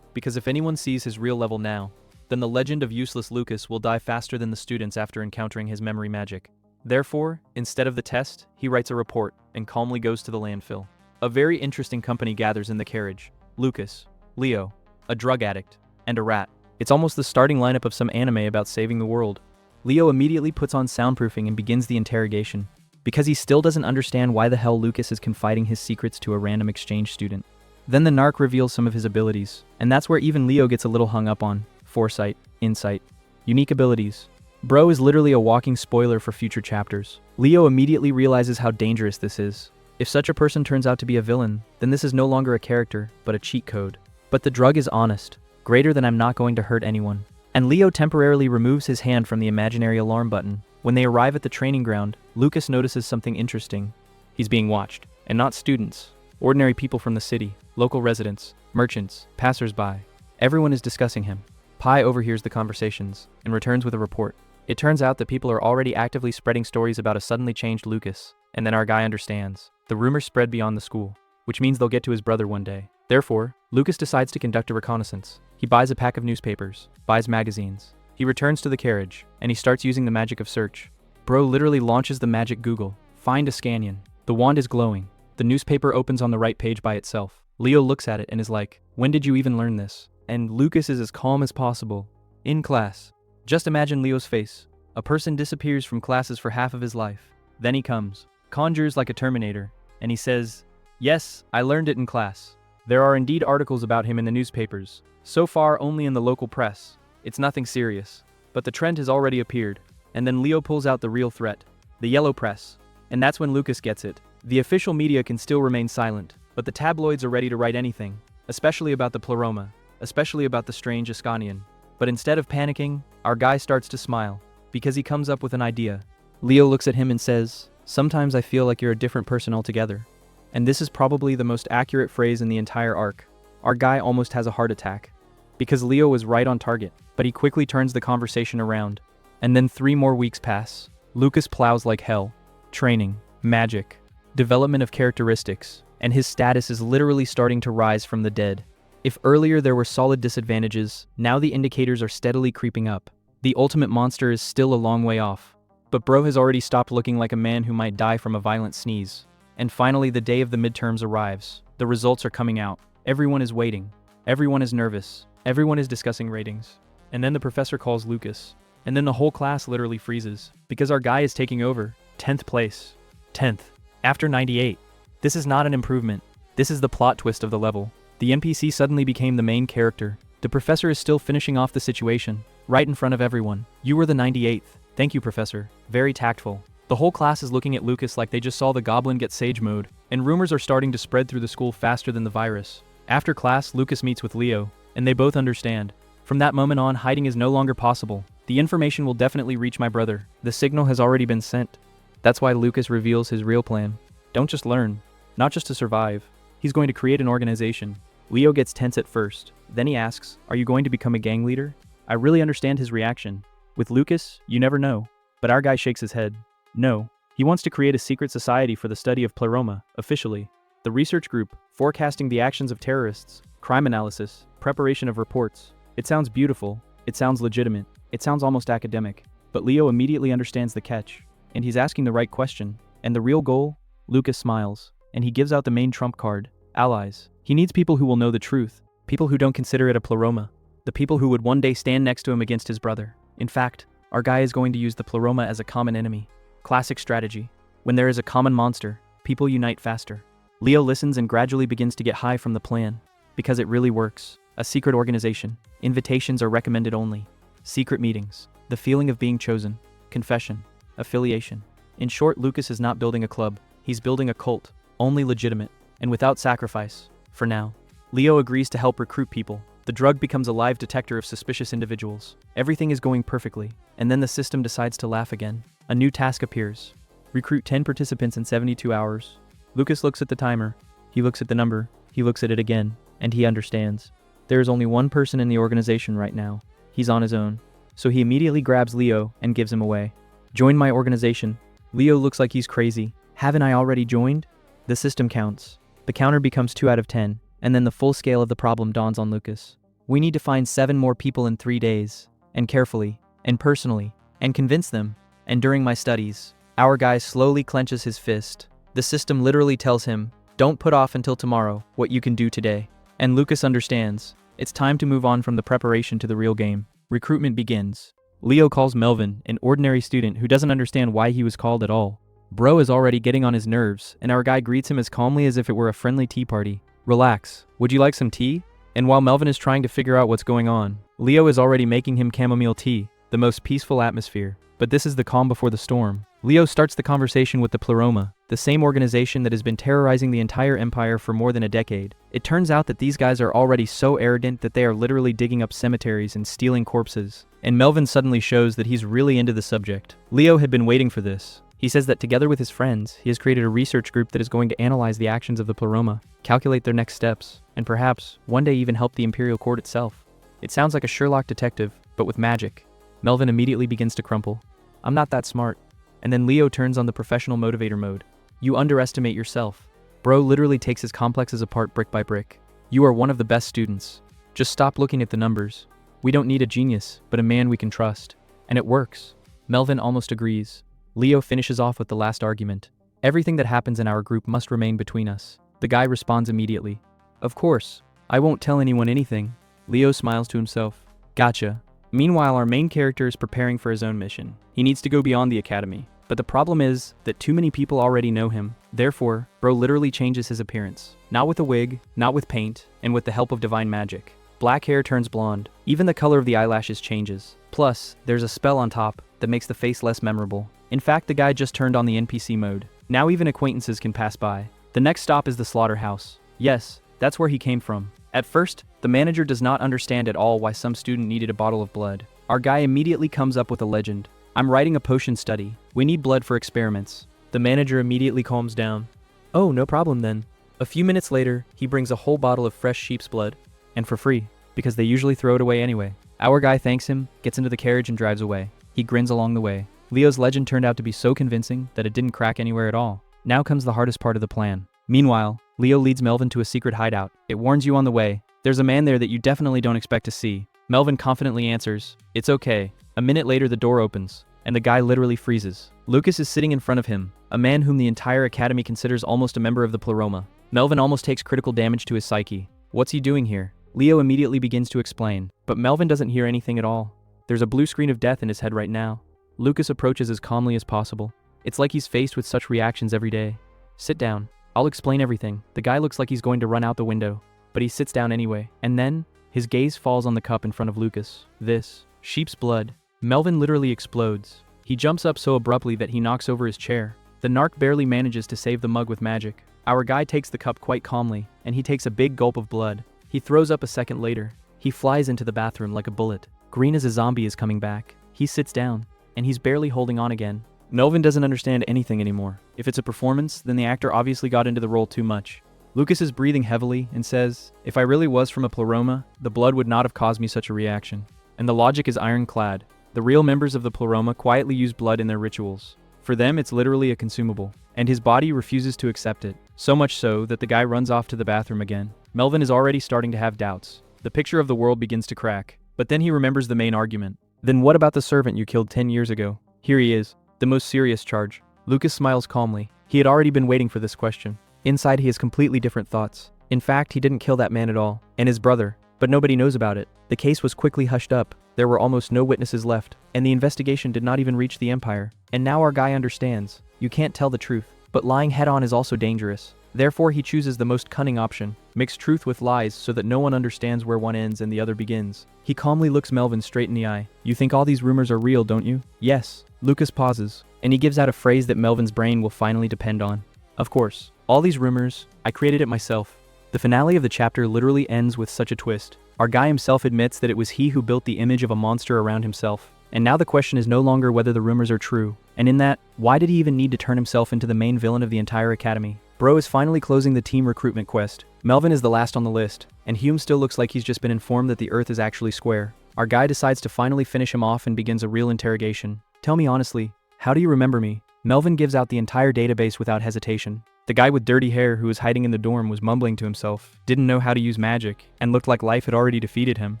because if anyone sees his real level now, then the legend of useless Lucas will die faster than the students after encountering his memory magic. Therefore, instead of the test, he writes a report and calmly goes to the landfill. A very interesting company gathers in the carriage. Lucas, Leo, a drug addict, and a rat. It's almost the starting lineup of some anime about saving the world. Leo immediately puts on soundproofing and begins the interrogation, because he still doesn't understand why the hell Lucas is confiding his secrets to a random exchange student. Then the narc reveals some of his abilities, and that's where even Leo gets a little hung up on. Foresight, insight, unique abilities. Bro is literally a walking spoiler for future chapters. Leo immediately realizes how dangerous this is. If such a person turns out to be a villain, then this is no longer a character, but a cheat code. But the drug is honest, greater than "I'm not going to hurt anyone." And Leo temporarily removes his hand from the imaginary alarm button. When they arrive at the training ground, Lucas notices something interesting. He's being watched, and not students. Ordinary people from the city, local residents, merchants, passers-by. Everyone is discussing him. Pi overhears the conversations and returns with a report. It turns out that people are already actively spreading stories about a suddenly changed Lucas, and then our guy understands. The rumors spread beyond the school, which means they'll get to his brother one day. Therefore, Lucas decides to conduct a reconnaissance. He buys a pack of newspapers, buys magazines. He returns to the carriage, and he starts using the magic of search. Bro literally launches the magic Google. Find a Scanion. The wand is glowing. The newspaper opens on the right page by itself. Leo looks at it and is like, "When did you even learn this?" And Lucas is as calm as possible. In class. Just imagine Leo's face. A person disappears from classes for half of his life. Then he comes, conjures like a Terminator, and he says, "Yes, I learned it in class." There are indeed articles about him in the newspapers. So far only in the local press. It's nothing serious. But the trend has already appeared. And then Leo pulls out the real threat. The yellow press. And that's when Lucas gets it. The official media can still remain silent, but the tabloids are ready to write anything, especially about the pleroma. Especially about the strange Ascanian. But instead of panicking, our guy starts to smile, because he comes up with an idea. Leo looks at him and says, "Sometimes I feel like you're a different person altogether." And this is probably the most accurate phrase in the entire arc. Our guy almost has a heart attack, because Leo was right on target, but he quickly turns the conversation around. And then 3 more weeks pass. Lucas plows like hell. Training, magic, development of characteristics, and his status is literally starting to rise from the dead. If earlier there were solid disadvantages, now the indicators are steadily creeping up. The ultimate monster is still a long way off. But bro has already stopped looking like a man who might die from a violent sneeze. And finally the day of the midterms arrives. The results are coming out. Everyone is waiting. Everyone is nervous. Everyone is discussing ratings. And then the professor calls Lucas. And then the whole class literally freezes. Because our guy is taking over. 10th place. 10th. After 98. This is not an improvement. This is the plot twist of the level. The NPC suddenly became the main character. The professor is still finishing off the situation. Right in front of everyone. You were the 98th. Thank you, professor. Very tactful. The whole class is looking at Lucas like they just saw the goblin get sage mode. And rumors are starting to spread through the school faster than the virus. After class, Lucas meets with Leo. And they both understand. From that moment on, hiding is no longer possible. The information will definitely reach my brother. The signal has already been sent. That's why Lucas reveals his real plan. Don't just learn. Not just to survive. He's going to create an organization. Leo gets tense at first. Then he asks, "Are you going to become a gang leader?" I really understand his reaction. With Lucas, you never know. But our guy shakes his head. No. He wants to create a secret society for the study of pleroma, officially. The research group, forecasting the actions of terrorists, crime analysis, preparation of reports. It sounds beautiful. It sounds legitimate. It sounds almost academic. But Leo immediately understands the catch. And he's asking the right question. And the real goal? Lucas smiles. And he gives out the main trump card. Allies. He needs people who will know the truth. People who don't consider it a pleroma. The people who would one day stand next to him against his brother. In fact, our guy is going to use the pleroma as a common enemy. Classic strategy. When there is a common monster, people unite faster. Leo listens and gradually begins to get high from the plan. Because it really works. A secret organization. Invitations are recommended only. Secret meetings. The feeling of being chosen. Confession. Affiliation. In short, Lucas is not building a club. He's building a cult. Only legitimate. And without sacrifice. For now. Leo agrees to help recruit people. The drug becomes a live detector of suspicious individuals. Everything is going perfectly. And then the system decides to laugh again. A new task appears. Recruit 10 participants in 72 hours. Lucas looks at the timer. He looks at the number. He looks at it again. And he understands. There is only one person in the organization right now. He's on his own. So he immediately grabs Leo and gives him away. Join my organization. Leo looks like he's crazy. Haven't I already joined? The system counts. The counter becomes 2 out of 10. And then the full scale of the problem dawns on Lucas. We need to find 7 more people in 3 days. And carefully. And personally. And convince them. And during my studies, our guy slowly clenches his fist. The system literally tells him, don't put off until tomorrow what you can do today. And Lucas understands. It's time to move on from the preparation to the real game. Recruitment begins. Leo calls Melvin, an ordinary student who doesn't understand why he was called at all. Bro is already getting on his nerves, and our guy greets him as calmly as if it were a friendly tea party. Relax. Would you like some tea? And while Melvin is trying to figure out what's going on, Leo is already making him chamomile tea, the most peaceful atmosphere. But this is the calm before the storm. Leo starts the conversation with the Pleroma, the same organization that has been terrorizing the entire empire for more than a decade. It turns out that these guys are already so arrogant that they are literally digging up cemeteries and stealing corpses. And Melvin suddenly shows that he's really into the subject. Leo had been waiting for this. He says that together with his friends, he has created a research group that is going to analyze the actions of the Pleroma, calculate their next steps, and perhaps, one day even help the Imperial Court itself. It sounds like a Sherlock detective, but with magic. Melvin immediately begins to crumple. I'm not that smart. And then Leo turns on the professional motivator mode. You underestimate yourself. Bro literally takes his complexes apart brick by brick. You are one of the best students. Just stop looking at the numbers. We don't need a genius, but a man we can trust. And it works. Melvin almost agrees. Leo finishes off with the last argument. Everything that happens in our group must remain between us. The guy responds immediately. Of course. I won't tell anyone anything. Leo smiles to himself. Gotcha. Meanwhile, our main character is preparing for his own mission. He needs to go beyond the academy. But the problem is that too many people already know him. Therefore, bro literally changes his appearance. Not with a wig, not with paint, and with the help of divine magic. Black hair turns blonde. Even the color of the eyelashes changes. Plus, there's a spell on top that makes the face less memorable. In fact, the guy just turned on the NPC mode. Now even acquaintances can pass by. The next stop is the slaughterhouse. Yes, that's where he came from. At first, the manager does not understand at all why some student needed a bottle of blood. Our guy immediately comes up with a legend. I'm writing a potion study. We need blood for experiments. The manager immediately calms down. Oh, no problem then. A few minutes later, he brings a whole bottle of fresh sheep's blood. And for free, because they usually throw it away anyway. Our guy thanks him, gets into the carriage and drives away. He grins along the way. Leo's legend turned out to be so convincing that it didn't crack anywhere at all. Now comes the hardest part of the plan. Meanwhile, Leo leads Melvin to a secret hideout. It warns you on the way. There's a man there that you definitely don't expect to see. Melvin confidently answers, "It's okay." A minute later the door opens, and the guy literally freezes. Lucas is sitting in front of him, a man whom the entire academy considers almost a member of the Pleroma. Melvin almost takes critical damage to his psyche. What's he doing here? Leo immediately begins to explain, but Melvin doesn't hear anything at all. There's a blue screen of death in his head right now. Lucas approaches as calmly as possible. It's like he's faced with such reactions every day. "Sit down. I'll explain everything." The guy looks like he's going to run out the window, but he sits down anyway. And then, his gaze falls on the cup in front of Lucas. This, sheep's blood. Melvin literally explodes. He jumps up so abruptly that he knocks over his chair. The narc barely manages to save the mug with magic. Our guy takes the cup quite calmly, and he takes a big gulp of blood. He throws up a second later. He flies into the bathroom like a bullet. Green as a zombie is coming back. He sits down, and he's barely holding on again. Melvin doesn't understand anything anymore. If it's a performance, then the actor obviously got into the role too much. Lucas is breathing heavily and says, "If I really was from a Pleroma, the blood would not have caused me such a reaction." And the logic is ironclad. The real members of the Pleroma quietly use blood in their rituals. For them, it's literally a consumable, and his body refuses to accept it. So much so that the guy runs off to the bathroom again. Melvin is already starting to have doubts. The picture of the world begins to crack, but then he remembers the main argument. Then what about the servant you killed 10 years ago? Here he is, the most serious charge. Lucas smiles calmly. He had already been waiting for this question. Inside he has completely different thoughts. In fact, he didn't kill that man at all, and his brother, but nobody knows about it. The case was quickly hushed up. There were almost no witnesses left, and the investigation did not even reach the Empire. And now our guy understands. You can't tell the truth, but lying head-on is also dangerous. Therefore he chooses the most cunning option, mix truth with lies so that no one understands where one ends and the other begins. He calmly looks Melvin straight in the eye. "You think all these rumors are real, don't you?" "Yes." Lucas pauses, and he gives out a phrase that Melvin's brain will finally depend on. "Of course. All these rumors, I created it myself." The finale of the chapter literally ends with such a twist. Our guy himself admits that it was he who built the image of a monster around himself. And now the question is no longer whether the rumors are true. And in that, why did he even need to turn himself into the main villain of the entire academy? Bro is finally closing the team recruitment quest. Melvin is the last on the list, and Hume still looks like he's just been informed that the Earth is actually square. Our guy decides to finally finish him off and begins a real interrogation. "Tell me honestly, how do you remember me?" Melvin gives out the entire database without hesitation. The guy with dirty hair who was hiding in the dorm was mumbling to himself, didn't know how to use magic, and looked like life had already defeated him.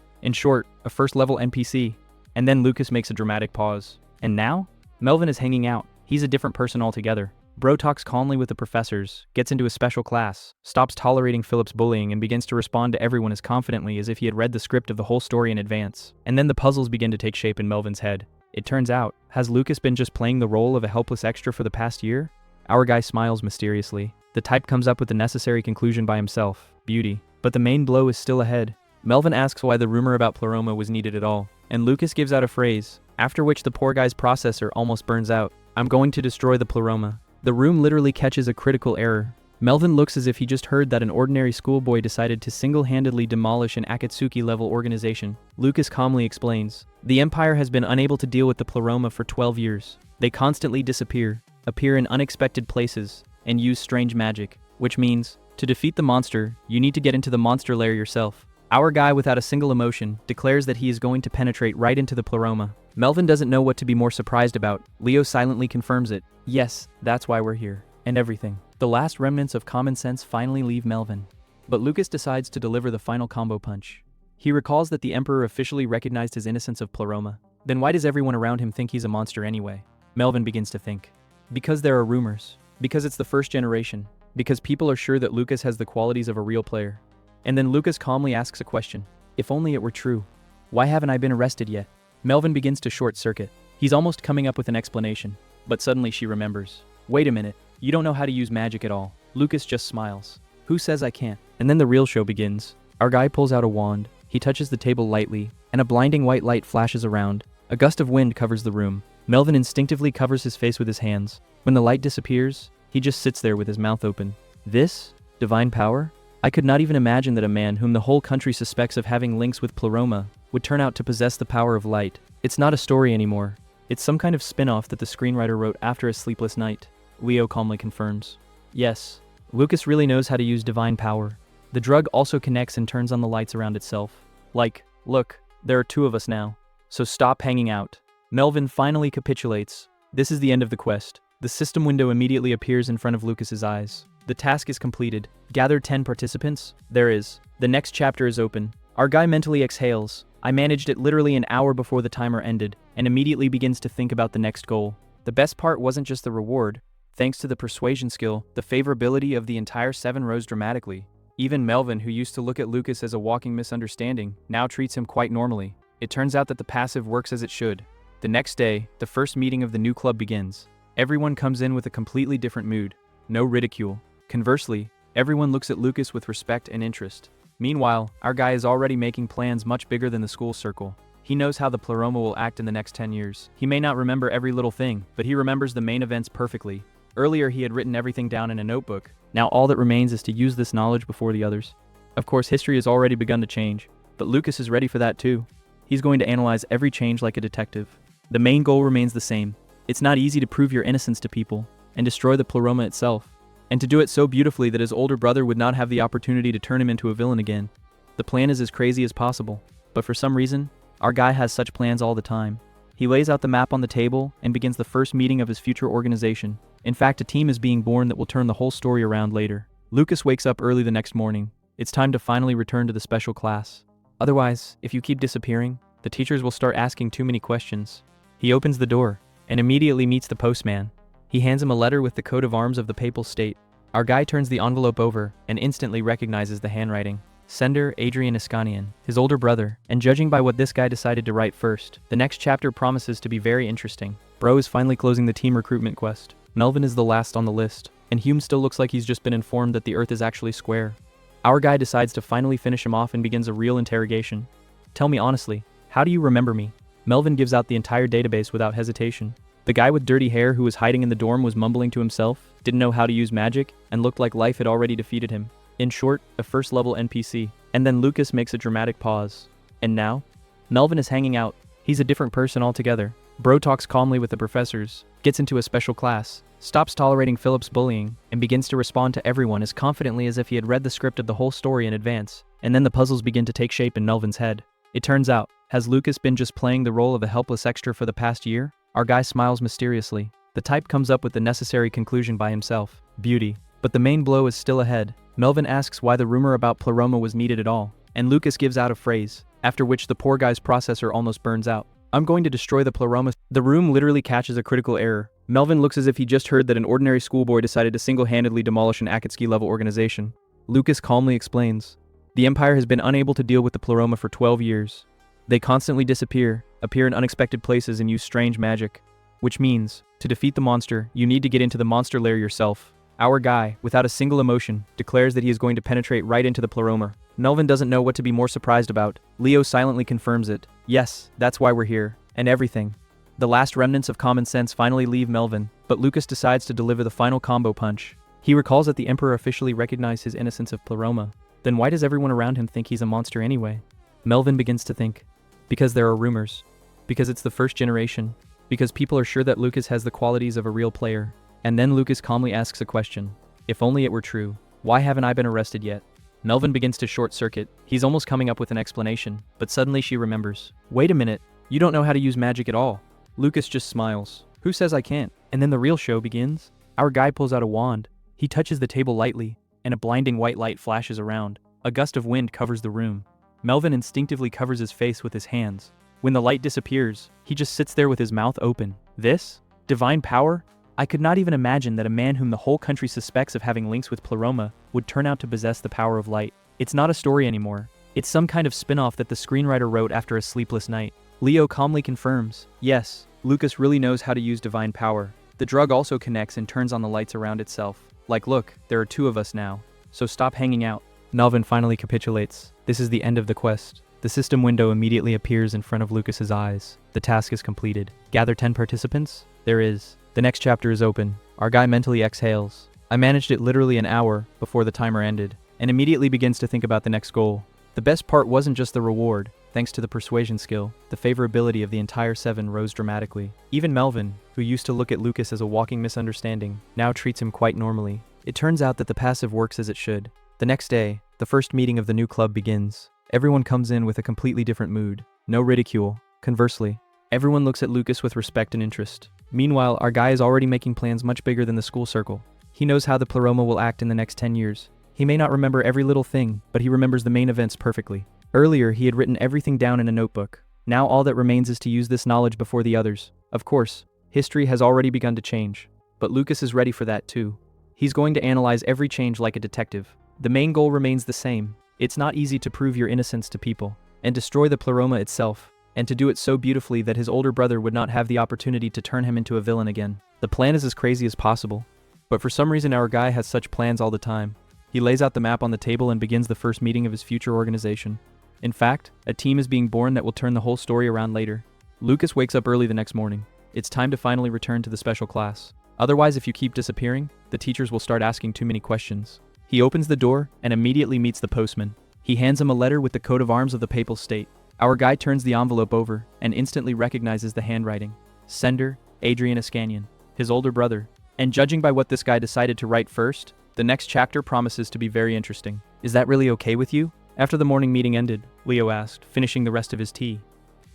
In short, a first-level NPC. And then Lucas makes a dramatic pause. And now? Melvin is hanging out. He's a different person altogether. Bro talks calmly with the professors, gets into a special class, stops tolerating Philip's bullying and begins to respond to everyone as confidently as if he had read the script of the whole story in advance. And then the puzzles begin to take shape in Melvin's head. It turns out, has Lucas been just playing the role of a helpless extra for the past year? Our guy smiles mysteriously. The type comes up with the necessary conclusion by himself, beauty. But the main blow is still ahead. Melvin asks why the rumor about Pleroma was needed at all, and Lucas gives out a phrase, after which the poor guy's processor almost burns out. "I'm going to destroy the Pleroma." The room literally catches a critical error. Melvin looks as if he just heard that an ordinary schoolboy decided to single-handedly demolish an Akatsuki-level organization. Lucas calmly explains, "The Empire has been unable to deal with the Pleroma for 12 years. They constantly disappear, appear in unexpected places, and use strange magic. Which means, to defeat the monster, you need to get into the monster lair yourself." Our guy, without a single emotion, declares that he is going to penetrate right into the Pleroma. Melvin doesn't know what to be more surprised about. Leo silently confirms it. "Yes, that's why we're here." And everything. The last remnants of common sense finally leave Melvin. But Lucas decides to deliver the final combo punch. He recalls that the Emperor officially recognized his innocence of Pleroma. Then why does everyone around him think he's a monster anyway? Melvin begins to think. Because there are rumors. Because it's the first generation. Because people are sure that Lucas has the qualities of a real player. And then Lucas calmly asks a question. If only it were true. Why haven't I been arrested yet? Melvin begins to short circuit. He's almost coming up with an explanation. But suddenly she remembers. Wait a minute. You don't know how to use magic at all. Lucas just smiles. Who says I can't? And then the real show begins. Our guy pulls out a wand. He touches the table lightly, and a blinding white light flashes around. A gust of wind covers the room. Melvin instinctively covers his face with his hands. When the light disappears, he just sits there with his mouth open. This? Divine power? I could not even imagine that a man whom the whole country suspects of having links with Pleroma would turn out to possess the power of light. It's not a story anymore. It's some kind of spin-off that the screenwriter wrote after a sleepless night. Leo calmly confirms. Yes, Lucas really knows how to use divine power. The drug also connects and turns on the lights around itself. Like, look, there are 2 of us now. So stop hanging out. Melvin finally capitulates. This is the end of the quest. The system window immediately appears in front of Lucas's eyes. The task is completed. Gather 10 participants. There is. The next chapter is open. Our guy mentally exhales. I managed it literally an hour before the timer ended, and immediately begins to think about the next goal. The best part wasn't just the reward. Thanks to the persuasion skill, the favorability of the entire 7 rose dramatically. Even Melvin, who used to look at Lucas as a walking misunderstanding, now treats him quite normally. It turns out that the passive works as it should. The next day, the first meeting of the new club begins. Everyone comes in with a completely different mood. No ridicule. Conversely, everyone looks at Lucas with respect and interest. Meanwhile, our guy is already making plans much bigger than the school circle. He knows how the pleroma will act in the next 10 years. He may not remember every little thing, but he remembers the main events perfectly. Earlier he had written everything down in a notebook. Now all that remains is to use this knowledge before the others. Of course, history has already begun to change, but Lucas is ready for that too. He's going to analyze every change like a detective. The main goal remains the same. It's not easy to prove your innocence to people and destroy the pleroma itself, and to do it so beautifully that his older brother would not have the opportunity to turn him into a villain again. The plan is as crazy as possible, but for some reason, our guy has such plans all the time. He lays out the map on the table and begins the first meeting of his future organization. In fact, a team is being born that will turn the whole story around later. Lucas wakes up early the next morning. It's time to finally return to the special class. Otherwise, if you keep disappearing, the teachers will start asking too many questions. He opens the door and immediately meets the postman. He hands him a letter with the coat of arms of the Papal State. Our guy turns the envelope over and instantly recognizes the handwriting. Sender Adrian Iskanian, his older brother, and judging by what this guy decided to write first, the next chapter promises to be very interesting. Bro is finally closing the team recruitment quest. Melvin is the last on the list, and Hume still looks like he's just been informed that the Earth is actually square. Our guy decides to finally finish him off and begins a real interrogation. Tell me honestly, how do you remember me? Melvin gives out the entire database without hesitation. The guy with dirty hair who was hiding in the dorm was mumbling to himself, didn't know how to use magic, and looked like life had already defeated him. In short, a first-level NPC. And then Lucas makes a dramatic pause. And now? Melvin is hanging out. He's a different person altogether. Bro talks calmly with the professors, gets into a special class, stops tolerating Philip's bullying, and begins to respond to everyone as confidently as if he had read the script of the whole story in advance. And then the puzzles begin to take shape in Melvin's head. It turns out, has Lucas been just playing the role of a helpless extra for the past year? Our guy smiles mysteriously. The type comes up with the necessary conclusion by himself. Beauty. But the main blow is still ahead. Melvin asks why the rumor about pleroma was needed at all, and Lucas gives out a phrase, after which the poor guy's processor almost burns out. I'm going to destroy the pleroma. The room literally catches a critical error. Melvin looks as if he just heard that an ordinary schoolboy decided to single-handedly demolish an Akatsuki-level organization. Lucas calmly explains. The Empire has been unable to deal with the pleroma for 12 years. They constantly disappear, appear in unexpected places, and use strange magic. Which means, to defeat the monster, you need to get into the monster lair yourself. Our guy, without a single emotion, declares that he is going to penetrate right into the pleroma. Melvin doesn't know what to be more surprised about. Leo silently confirms it. Yes, that's why we're here. And everything. The last remnants of common sense finally leave Melvin, but Lucas decides to deliver the final combo punch. He recalls that the Emperor officially recognized his innocence of pleroma. Then why does everyone around him think he's a monster anyway? Melvin begins to think. Because there are rumors. Because it's the first generation. Because people are sure that Lucas has the qualities of a real player. And then Lucas calmly asks a question. If only it were true. Why haven't I been arrested yet? Melvin begins to short-circuit. He's almost coming up with an explanation, but suddenly she remembers. Wait a minute, you don't know how to use magic at all. Lucas just smiles. Who says I can't? And then the real show begins. Our guy pulls out a wand. He touches the table lightly, and a blinding white light flashes around. A gust of wind covers the room. Melvin instinctively covers his face with his hands. When the light disappears, he just sits there with his mouth open. This? Divine power? I could not even imagine that a man whom the whole country suspects of having links with pleroma would turn out to possess the power of light. It's not a story anymore. It's some kind of spin-off that the screenwriter wrote after a sleepless night. Leo calmly confirms. Yes, Lucas really knows how to use divine power. The drug also connects and turns on the lights around itself. Like, look, there are 2 of us now. So stop hanging out. Melvin finally capitulates. This is the end of the quest. The system window immediately appears in front of Lucas's eyes. The task is completed. Gather 10 participants? There is. The next chapter is open. Our guy mentally exhales. I managed it literally an hour before the timer ended, and immediately begins to think about the next goal. The best part wasn't just the reward. Thanks to the persuasion skill, the favorability of the entire 7 rose dramatically. Even Melvin, who used to look at Lucas as a walking misunderstanding, now treats him quite normally. It turns out that the passive works as it should. The next day, the first meeting of the new club begins. Everyone comes in with a completely different mood. No ridicule. Conversely, everyone looks at Lucas with respect and interest. Meanwhile, our guy is already making plans much bigger than the school circle. He knows how the pleroma will act in the next 10 years. He may not remember every little thing, but he remembers the main events perfectly. Earlier, he had written everything down in a notebook. Now all that remains is to use this knowledge before the others. Of course, history has already begun to change. But Lucas is ready for that too. He's going to analyze every change like a detective. The main goal remains the same. It's not easy to prove your innocence to people and destroy the pleroma itself, and to do it so beautifully that his older brother would not have the opportunity to turn him into a villain again. The plan is as crazy as possible, but for some reason our guy has such plans all the time. He lays out the map on the table and begins the first meeting of his future organization. In fact, a team is being born that will turn the whole story around later. Lucas wakes up early the next morning. It's time to finally return to the special class. Otherwise, if you keep disappearing, the teachers will start asking too many questions. He opens the door and immediately meets the postman. He hands him a letter with the coat of arms of the Papal State. Our guy turns the envelope over and instantly recognizes the handwriting. Sender, Adrian Ascanian, his older brother. And judging by what this guy decided to write first, the next chapter promises to be very interesting. Is that really okay with you? After the morning meeting ended, Leo asked, finishing the rest of his tea.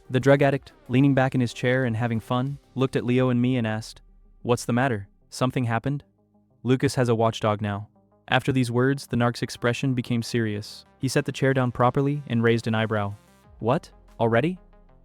The drug addict, leaning back in his chair and having fun, looked at Leo and me and asked, "What's the matter? Something happened?" Lucas has a watchdog now. After these words, the narc's expression became serious. He set the chair down properly and raised an eyebrow. "What? Already?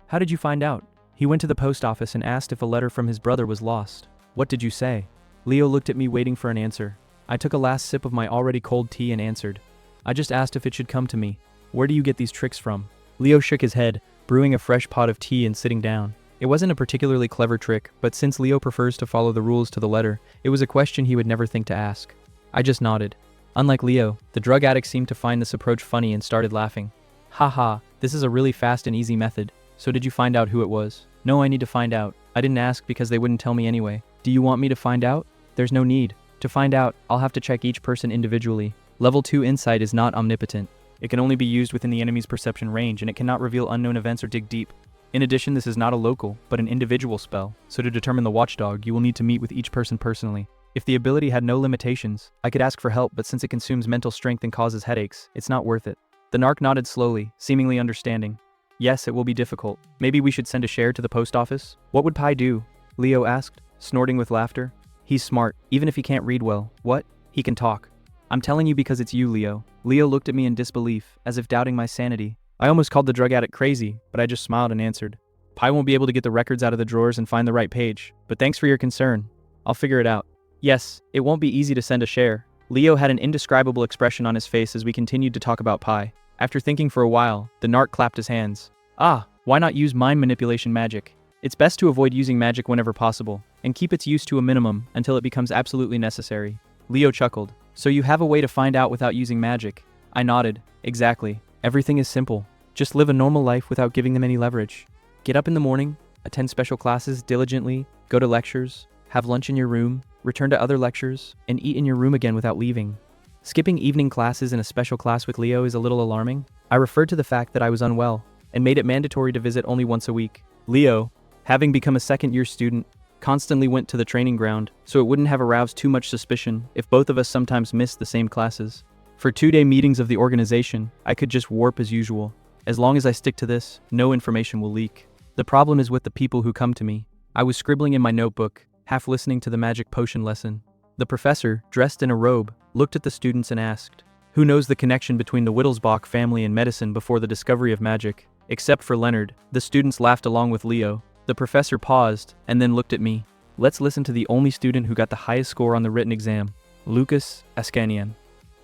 How did you find out?" He went to the post office and asked if a letter from his brother was lost. "What did you say?" Leo looked at me waiting for an answer. I took a last sip of my already cold tea and answered, "I just asked if it should come to me. Where do you get these tricks from?" Leo shook his head, brewing a fresh pot of tea and sitting down. It wasn't a particularly clever trick, but since Leo prefers to follow the rules to the letter, it was a question he would never think to ask. I just nodded. Unlike Leo, the drug addict seemed to find this approach funny and started laughing. "Haha, this is a really fast and easy method. So did you find out who it was?" "No, I need to find out. I didn't ask because they wouldn't tell me anyway." "Do you want me to find out?" "There's no need. To find out, I'll have to check each person individually. Level 2 insight is not omnipotent. It can only be used within the enemy's perception range, and it cannot reveal unknown events or dig deep. In addition, this is not a local, but an individual spell, so to determine the watchdog, you will need to meet with each person personally. If the ability had no limitations, I could ask for help, but since it consumes mental strength and causes headaches, it's not worth it." The narc nodded slowly, seemingly understanding. "Yes, it will be difficult. Maybe we should send a share to the post office?" "What would Pi do?" Leo asked, snorting with laughter. "He's smart, even if he can't read well." "What? He can talk." "I'm telling you because it's you, Leo." Leo looked at me in disbelief, as if doubting my sanity. I almost called the drug addict crazy, but I just smiled and answered, "Pi won't be able to get the records out of the drawers and find the right page, but thanks for your concern. I'll figure it out." "Yes, it won't be easy to send a share." Leo had an indescribable expression on his face as we continued to talk about Pi. After thinking for a while, the narc clapped his hands. Why not use mind manipulation magic? It's best to avoid using magic whenever possible, and keep its use to a minimum until it becomes absolutely necessary. Leo chuckled. "So you have a way to find out without using magic?" I nodded. "Exactly. Everything is simple. Just live a normal life without giving them any leverage. Get up in the morning, attend special classes diligently, go to lectures, have lunch in your room, return to other lectures, and eat in your room again without leaving." Skipping evening classes in a special class with Leo is a little alarming. I referred to the fact that I was unwell, and made it mandatory to visit only once a week. Leo, having become a second-year student, constantly went to the training ground, so it wouldn't have aroused too much suspicion if both of us sometimes missed the same classes. For 2-day meetings of the organization, I could just warp as usual. As long as I stick to this, no information will leak. The problem is with the people who come to me. I was scribbling in my notebook, half listening to the magic potion lesson. The professor, dressed in a robe, looked at the students and asked, "Who knows the connection between the Wittelsbach family and medicine before the discovery of magic?" Except for Leonard, the students laughed along with Leo. The professor paused, and then looked at me. "Let's listen to the only student who got the highest score on the written exam, Lucas Ascanian."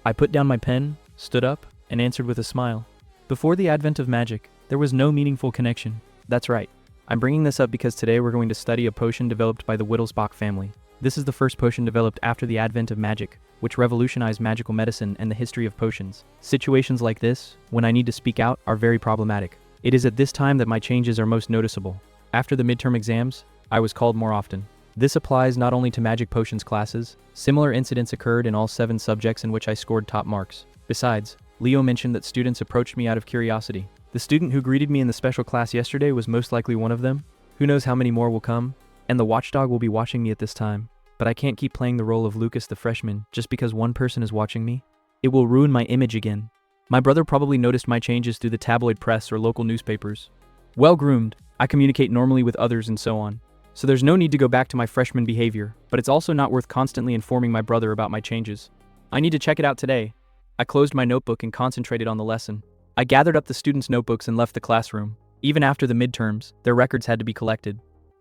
I put down my pen, stood up, and answered with a smile. Before the advent of magic, there was no meaningful connection. That's right. I'm bringing this up because today we're going to study a potion developed by the Wittelsbach family. This is the first potion developed after the advent of magic, which revolutionized magical medicine and the history of potions. Situations like this, when I need to speak out, are very problematic. It is at this time that my changes are most noticeable. After the midterm exams, I was called more often. This applies not only to magic potions classes. Similar incidents occurred in all 7 subjects in which I scored top marks. Besides, Leo mentioned that students approached me out of curiosity. The student who greeted me in the special class yesterday was most likely one of them. Who knows how many more will come? And the watchdog will be watching me at this time. But I can't keep playing the role of Lucas the freshman just because one person is watching me. It will ruin my image again. My brother probably noticed my changes through the tabloid press or local newspapers. Well groomed, I communicate normally with others and so on. so there's no need to go back to my freshman behavior, but it's also not worth constantly informing my brother about my changes. I need to check it out today. I closed my notebook and concentrated on the lesson. I gathered up the students' notebooks and left the classroom. Even after the midterms, their records had to be collected.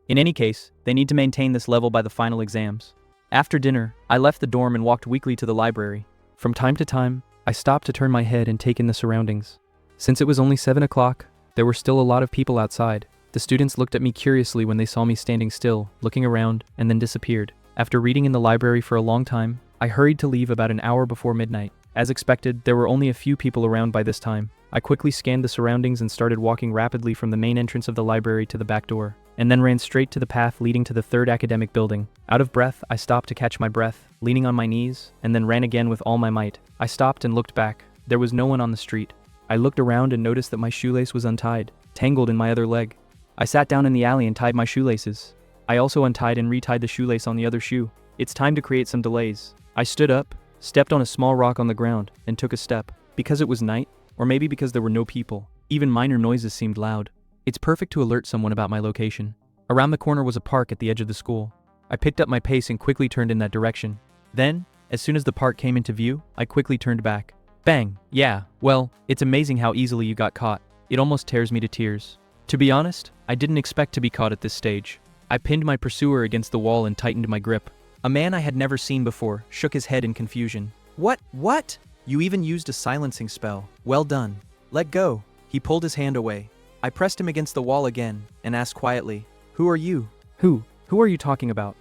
In any case, they need to maintain this level by the final exams. After dinner, I left the dorm and walked weekly to the library. From time to time, I stopped to turn my head and take in the surroundings. Since it was only 7 o'clock, there were still a lot of people outside. The students looked at me curiously when they saw me standing still, looking around, and then disappeared. After reading in the library for a long time, I hurried to leave about an hour before midnight. As expected, there were only a few people around by this time. I quickly scanned the surroundings and started walking rapidly from the main entrance of the library to the back door, and then ran straight to the path leading to the third academic building. Out of breath, I stopped to catch my breath, leaning on my knees, and then ran again with all my might. I stopped and looked back. There was no one on the street. I looked around and noticed that my shoelace was untied, tangled in my other leg. I sat down in the alley and tied my shoelaces. I also untied and retied the shoelace on the other shoe. It's time to create some delays. I stood up, stepped on a small rock on the ground, and took a step. Because it was night, or maybe because there were no people, even minor noises seemed loud. It's perfect to alert someone about my location. Around the corner was a park at the edge of the school. I picked up my pace and quickly turned in that direction. Then, as soon as the park came into view, I quickly turned back. Bang! Yeah, well, it's amazing how easily you got caught. It almost tears me to tears. To be honest, I didn't expect to be caught at this stage. I pinned my pursuer against the wall and tightened my grip. A man I had never seen before shook his head in confusion. What? You even used a silencing spell. Well done. Let go. He pulled his hand away. I pressed him against the wall again and asked quietly, Who are you? Who are you talking about?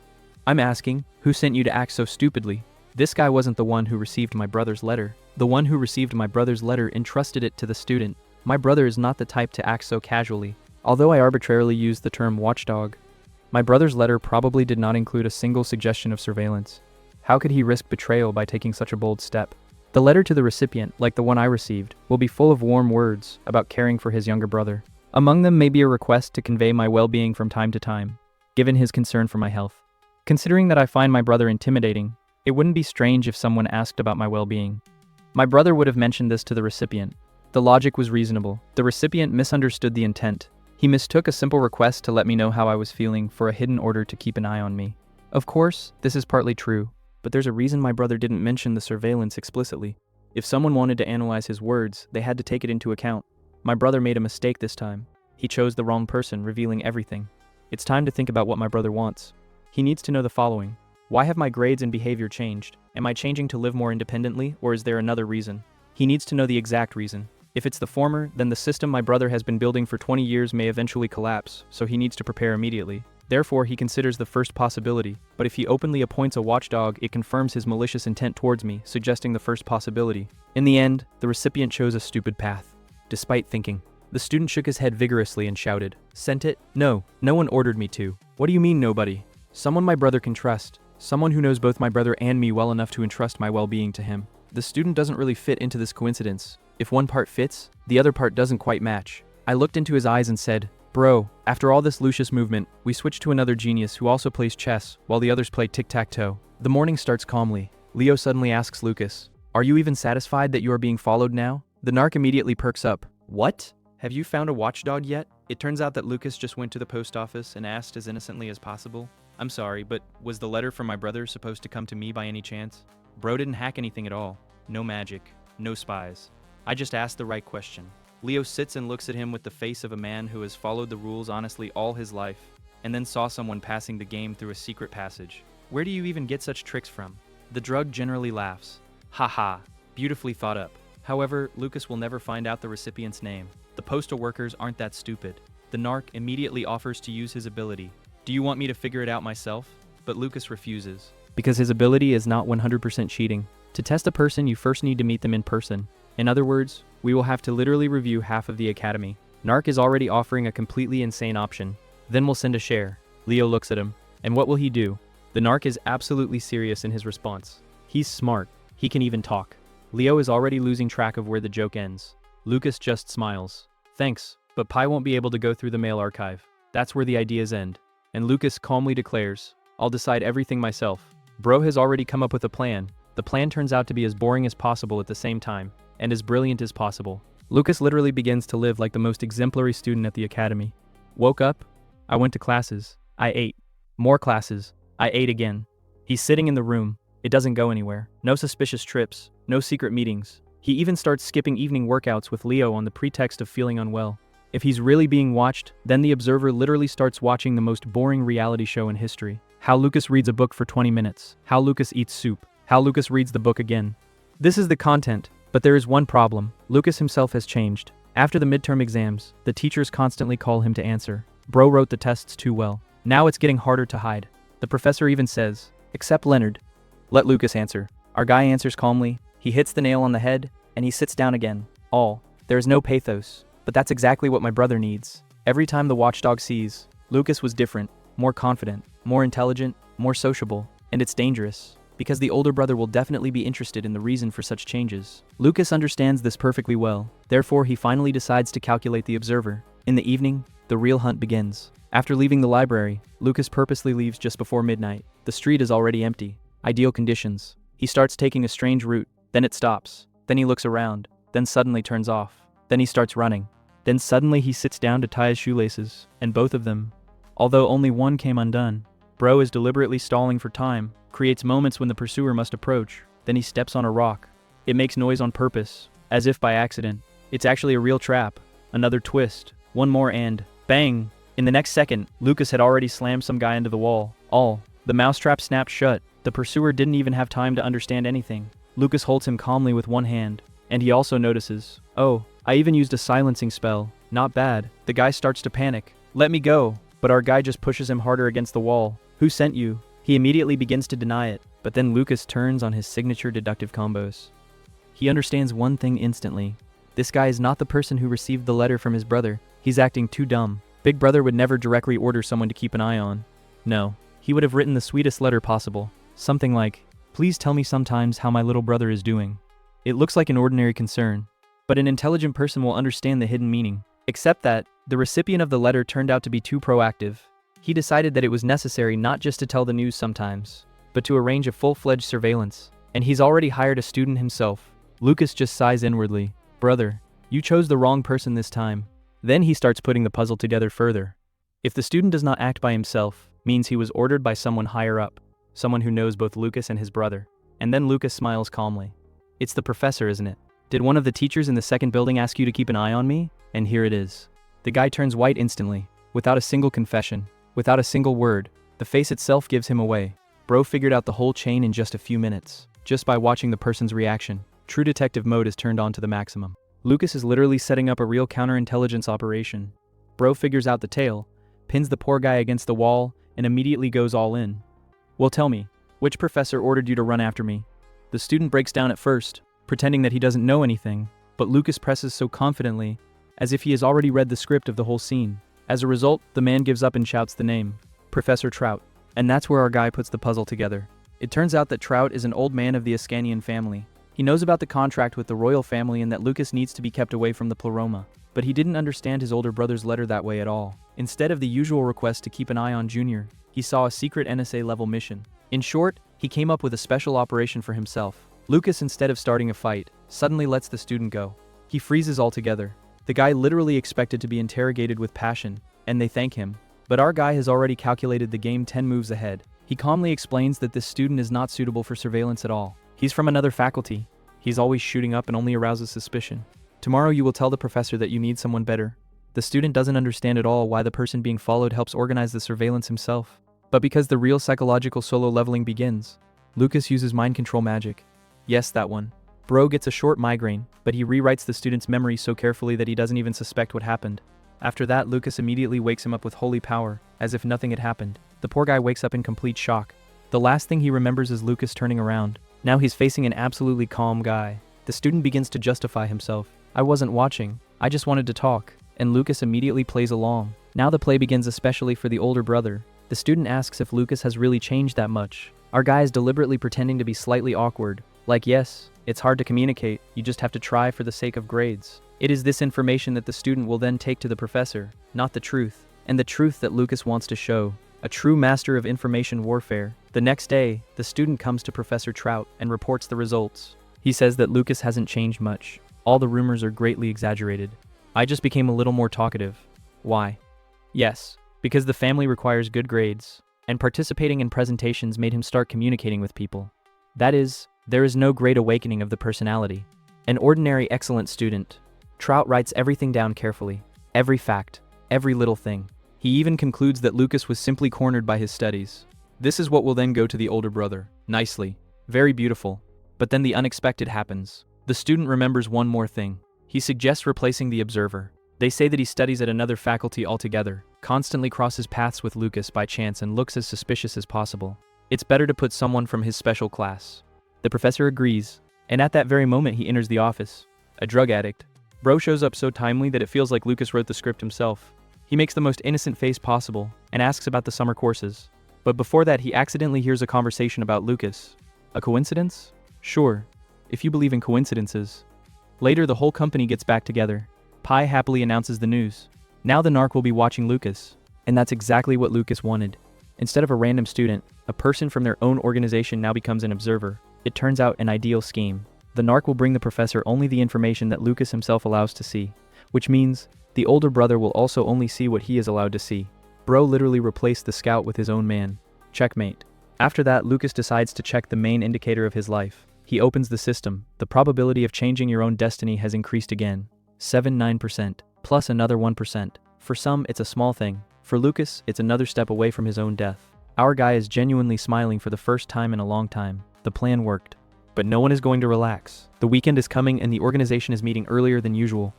I'm asking, who sent you to act so stupidly? This guy wasn't the one who received my brother's letter. The one who received my brother's letter entrusted it to the student. My brother is not the type to act so casually. Although I arbitrarily used the term watchdog, my brother's letter probably did not include a single suggestion of surveillance. How could he risk betrayal by taking such a bold step? The letter to the recipient, like the one I received, will be full of warm words about caring for his younger brother. Among them may be a request to convey my well-being from time to time, given his concern for my health. Considering that I find my brother intimidating, it wouldn't be strange if someone asked about my well-being. My brother would have mentioned this to the recipient. The logic was reasonable. The recipient misunderstood the intent. He mistook a simple request to let me know how I was feeling for a hidden order to keep an eye on me. Of course, this is partly true, but there's a reason my brother didn't mention the surveillance explicitly. If someone wanted to analyze his words, they had to take it into account. My brother made a mistake this time. He chose the wrong person, revealing everything. It's time to think about what my brother wants. He needs to know the following. Why have my grades and behavior changed? Am I changing to live more independently, or is there another reason? He needs to know the exact reason. If it's the former, then the system my brother has been building for 20 years may eventually collapse, so he needs to prepare immediately. Therefore, he considers the first possibility, but if he openly appoints a watchdog, it confirms his malicious intent towards me, suggesting the first possibility. In the end, the recipient chose a stupid path. Despite thinking, the student shook his head vigorously and shouted, "Sent it? No one ordered me to." "What do you mean nobody?" "Someone my brother can trust. Someone who knows both my brother and me well enough to entrust my well-being to him." The student doesn't really fit into this coincidence. If one part fits, the other part doesn't quite match. I looked into his eyes and said, "Bro, after all this Lucius movement, we switched to another genius who also plays chess, while the others play tic-tac-toe." The morning starts calmly. Leo suddenly asks Lucas, "Are you even satisfied that you are being followed now?" The narc immediately perks up. "What? Have you found a watchdog yet?" It turns out that Lucas just went to the post office and asked as innocently as possible, "I'm sorry, but was the letter from my brother supposed to come to me by any chance? Bro didn't hack anything at all. No magic. No spies. I just asked the right question." Leo sits and looks at him with the face of a man who has followed the rules honestly all his life, and then saw someone passing the game through a secret passage. "Where do you even get such tricks from?" The drug generally laughs. "Ha, beautifully thought up." However, Lucas will never find out the recipient's name. The postal workers aren't that stupid. The narc immediately offers to use his ability. "Do you want me to figure it out myself?" But Lucas refuses, because his ability is not 100% cheating. To test a person, you first need to meet them in person. In other words, we will have to literally review half of the academy. Narc is already offering a completely insane option. "Then we'll send a share." Leo looks at him. And what will he do? The narc is absolutely serious in his response. He's smart. He can even talk. Leo is already losing track of where the joke ends. Lucas just smiles. "Thanks, but Pi won't be able to go through the mail archive. That's where the ideas end." And Lucas calmly declares, "I'll decide everything myself." Bro has already come up with a plan. The plan turns out to be as boring as possible at the same time, and as brilliant as possible. Lucas literally begins to live like the most exemplary student at the academy. Woke up, I went to classes, I ate, More classes. I ate again. He's sitting in the room. It doesn't go anywhere. No suspicious trips. No secret meetings. He even starts skipping evening workouts with Leo on the pretext of feeling unwell. If he's really being watched, then the observer literally starts watching the most boring reality show in history. How Lucas reads a book for 20 minutes. How Lucas eats soup. How Lucas reads the book again. This is the content, but there is one problem. Lucas himself has changed. After the midterm exams, the teachers constantly call him to answer. Bro wrote the tests too well. Now it's getting harder to hide. The professor even says, "Except Leonard. Let Lucas answer." Our guy answers calmly. He hits the nail on the head, and he sits down again. There is no pathos. But that's exactly what my brother needs. Every time the watchdog sees, Lucas was different, more confident, more intelligent, more sociable, and it's dangerous, because the older brother will definitely be interested in the reason for such changes. Lucas understands this perfectly well, therefore he finally decides to calculate the observer. In the evening, the real hunt begins. After leaving the library, Lucas purposely leaves just before midnight. The street is already empty. Ideal conditions. He starts taking a strange route, then it stops, then he looks around, then suddenly turns off, then he starts running. Then suddenly he sits down to tie his shoelaces, and both of them, although only one came undone. Bro is deliberately stalling for time, creates moments when the pursuer must approach, then he steps on a rock. It makes noise on purpose, as if by accident. It's actually a real trap. Another twist, one more and, bang! In the next second, Lucas had already slammed some guy into the wall. The mousetrap snapped shut. The pursuer didn't even have time to understand anything. Lucas holds him calmly with one hand, and he also notices, I even used a silencing spell. Not bad. The guy starts to panic. Let me go. But our guy just pushes him harder against the wall. Who sent you? He immediately begins to deny it. But then Lucas turns on his signature deductive combos. He understands one thing instantly. This guy is not the person who received the letter from his brother. He's acting too dumb. Big brother would never directly order someone to keep an eye on. No. He would have written the sweetest letter possible. Something like, "Please tell me sometimes how my little brother is doing." It looks like an ordinary concern. But an intelligent person will understand the hidden meaning. Except that, the recipient of the letter turned out to be too proactive. He decided that it was necessary not just to tell the news sometimes, but to arrange a full-fledged surveillance. And he's already hired a student himself. Lucas just sighs inwardly. Brother, you chose the wrong person this time. Then he starts putting the puzzle together further. If the student does not act by himself, means he was ordered by someone higher up, someone who knows both Lucas and his brother. And then Lucas smiles calmly. It's the professor, isn't it? Did one of the teachers in the second building ask you to keep an eye on me? And here it is. The guy turns white instantly, without a single confession, without a single word. The face itself gives him away. Bro figured out the whole chain in just a few minutes, just by watching the person's reaction. True detective mode is turned on to the maximum. Lucas is literally setting up a real counterintelligence operation. Bro figures out the tale, pins the poor guy against the wall, and immediately goes all in. Well, tell me, which professor ordered you to run after me? The student breaks down at first, pretending that he doesn't know anything, but Lucas presses so confidently, as if he has already read the script of the whole scene. As a result, the man gives up and shouts the name, Professor Trout. And that's where our guy puts the puzzle together. It turns out that Trout is an old man of the Ascanian family. He knows about the contract with the royal family and that Lucas needs to be kept away from the Pleroma. But he didn't understand his older brother's letter that way at all. Instead of the usual request to keep an eye on Junior, he saw a secret NSA-level mission. In short, he came up with a special operation for himself. Lucas, instead of starting a fight, suddenly lets the student go. He freezes altogether. The guy literally expected to be interrogated with passion, and they thank him. But our guy has already calculated the game 10 moves ahead. He calmly explains that this student is not suitable for surveillance at all. He's from another faculty. He's always shooting up and only arouses suspicion. Tomorrow you will tell the professor that you need someone better. The student doesn't understand at all why the person being followed helps organize the surveillance himself. But because the real psychological solo leveling begins, Lucas uses mind control magic. Yes, that one. Bro gets a short migraine, but he rewrites the student's memory so carefully that he doesn't even suspect what happened. After that, Lucas immediately wakes him up with holy power, as if nothing had happened. The poor guy wakes up in complete shock. The last thing he remembers is Lucas turning around. Now he's facing an absolutely calm guy. The student begins to justify himself. I wasn't watching. I just wanted to talk. And Lucas immediately plays along. Now the play begins especially for the older brother. The student asks if Lucas has really changed that much. Our guy is deliberately pretending to be slightly awkward. Like, yes, it's hard to communicate, you just have to try for the sake of grades. It is this information that the student will then take to the professor, not the truth. And the truth that Lucas wants to show. A true master of information warfare. The next day, the student comes to Professor Trout and reports the results. He says that Lucas hasn't changed much. All the rumors are greatly exaggerated. I just became a little more talkative. Why? Yes, because the family requires good grades. and participating in presentations made him start communicating with people. That is, there is no great awakening of the personality. An ordinary excellent student, Trout writes everything down carefully, every fact, every little thing. He even concludes that Lucas was simply cornered by his studies. This is what will then go to the older brother. Nicely. Very beautiful. But then the unexpected happens. The student remembers one more thing. He suggests replacing the observer. They say that he studies at another faculty altogether, constantly crosses paths with Lucas by chance and looks as suspicious as possible. It's better to put someone from his special class. The professor agrees, and at that very moment he enters the office. A drug addict. Bro shows up so timely that it feels like Lucas wrote the script himself. He makes the most innocent face possible and asks about the summer courses. But before that, he accidentally hears a conversation about Lucas. A coincidence? Sure, if you believe in coincidences. Later, the whole company gets back together. Pi happily announces the news. Now the narc will be watching Lucas. And that's exactly what Lucas wanted. Instead of a random student, a person from their own organization now becomes an observer. It turns out an ideal scheme. The narc will bring the professor only the information that Lucas himself allows to see, which means the older brother will also only see what he is allowed to see. Bro literally replaced the scout with his own man. Checkmate. After that, Lucas decides to check the main indicator of his life. He opens the system. The probability of changing your own destiny has increased again. 79%, plus another 1%. For some, it's a small thing. For Lucas, it's another step away from his own death. Our guy is genuinely smiling for the first time in a long time. The plan worked. But no one is going to relax. The weekend is coming and the organization is meeting earlier than usual.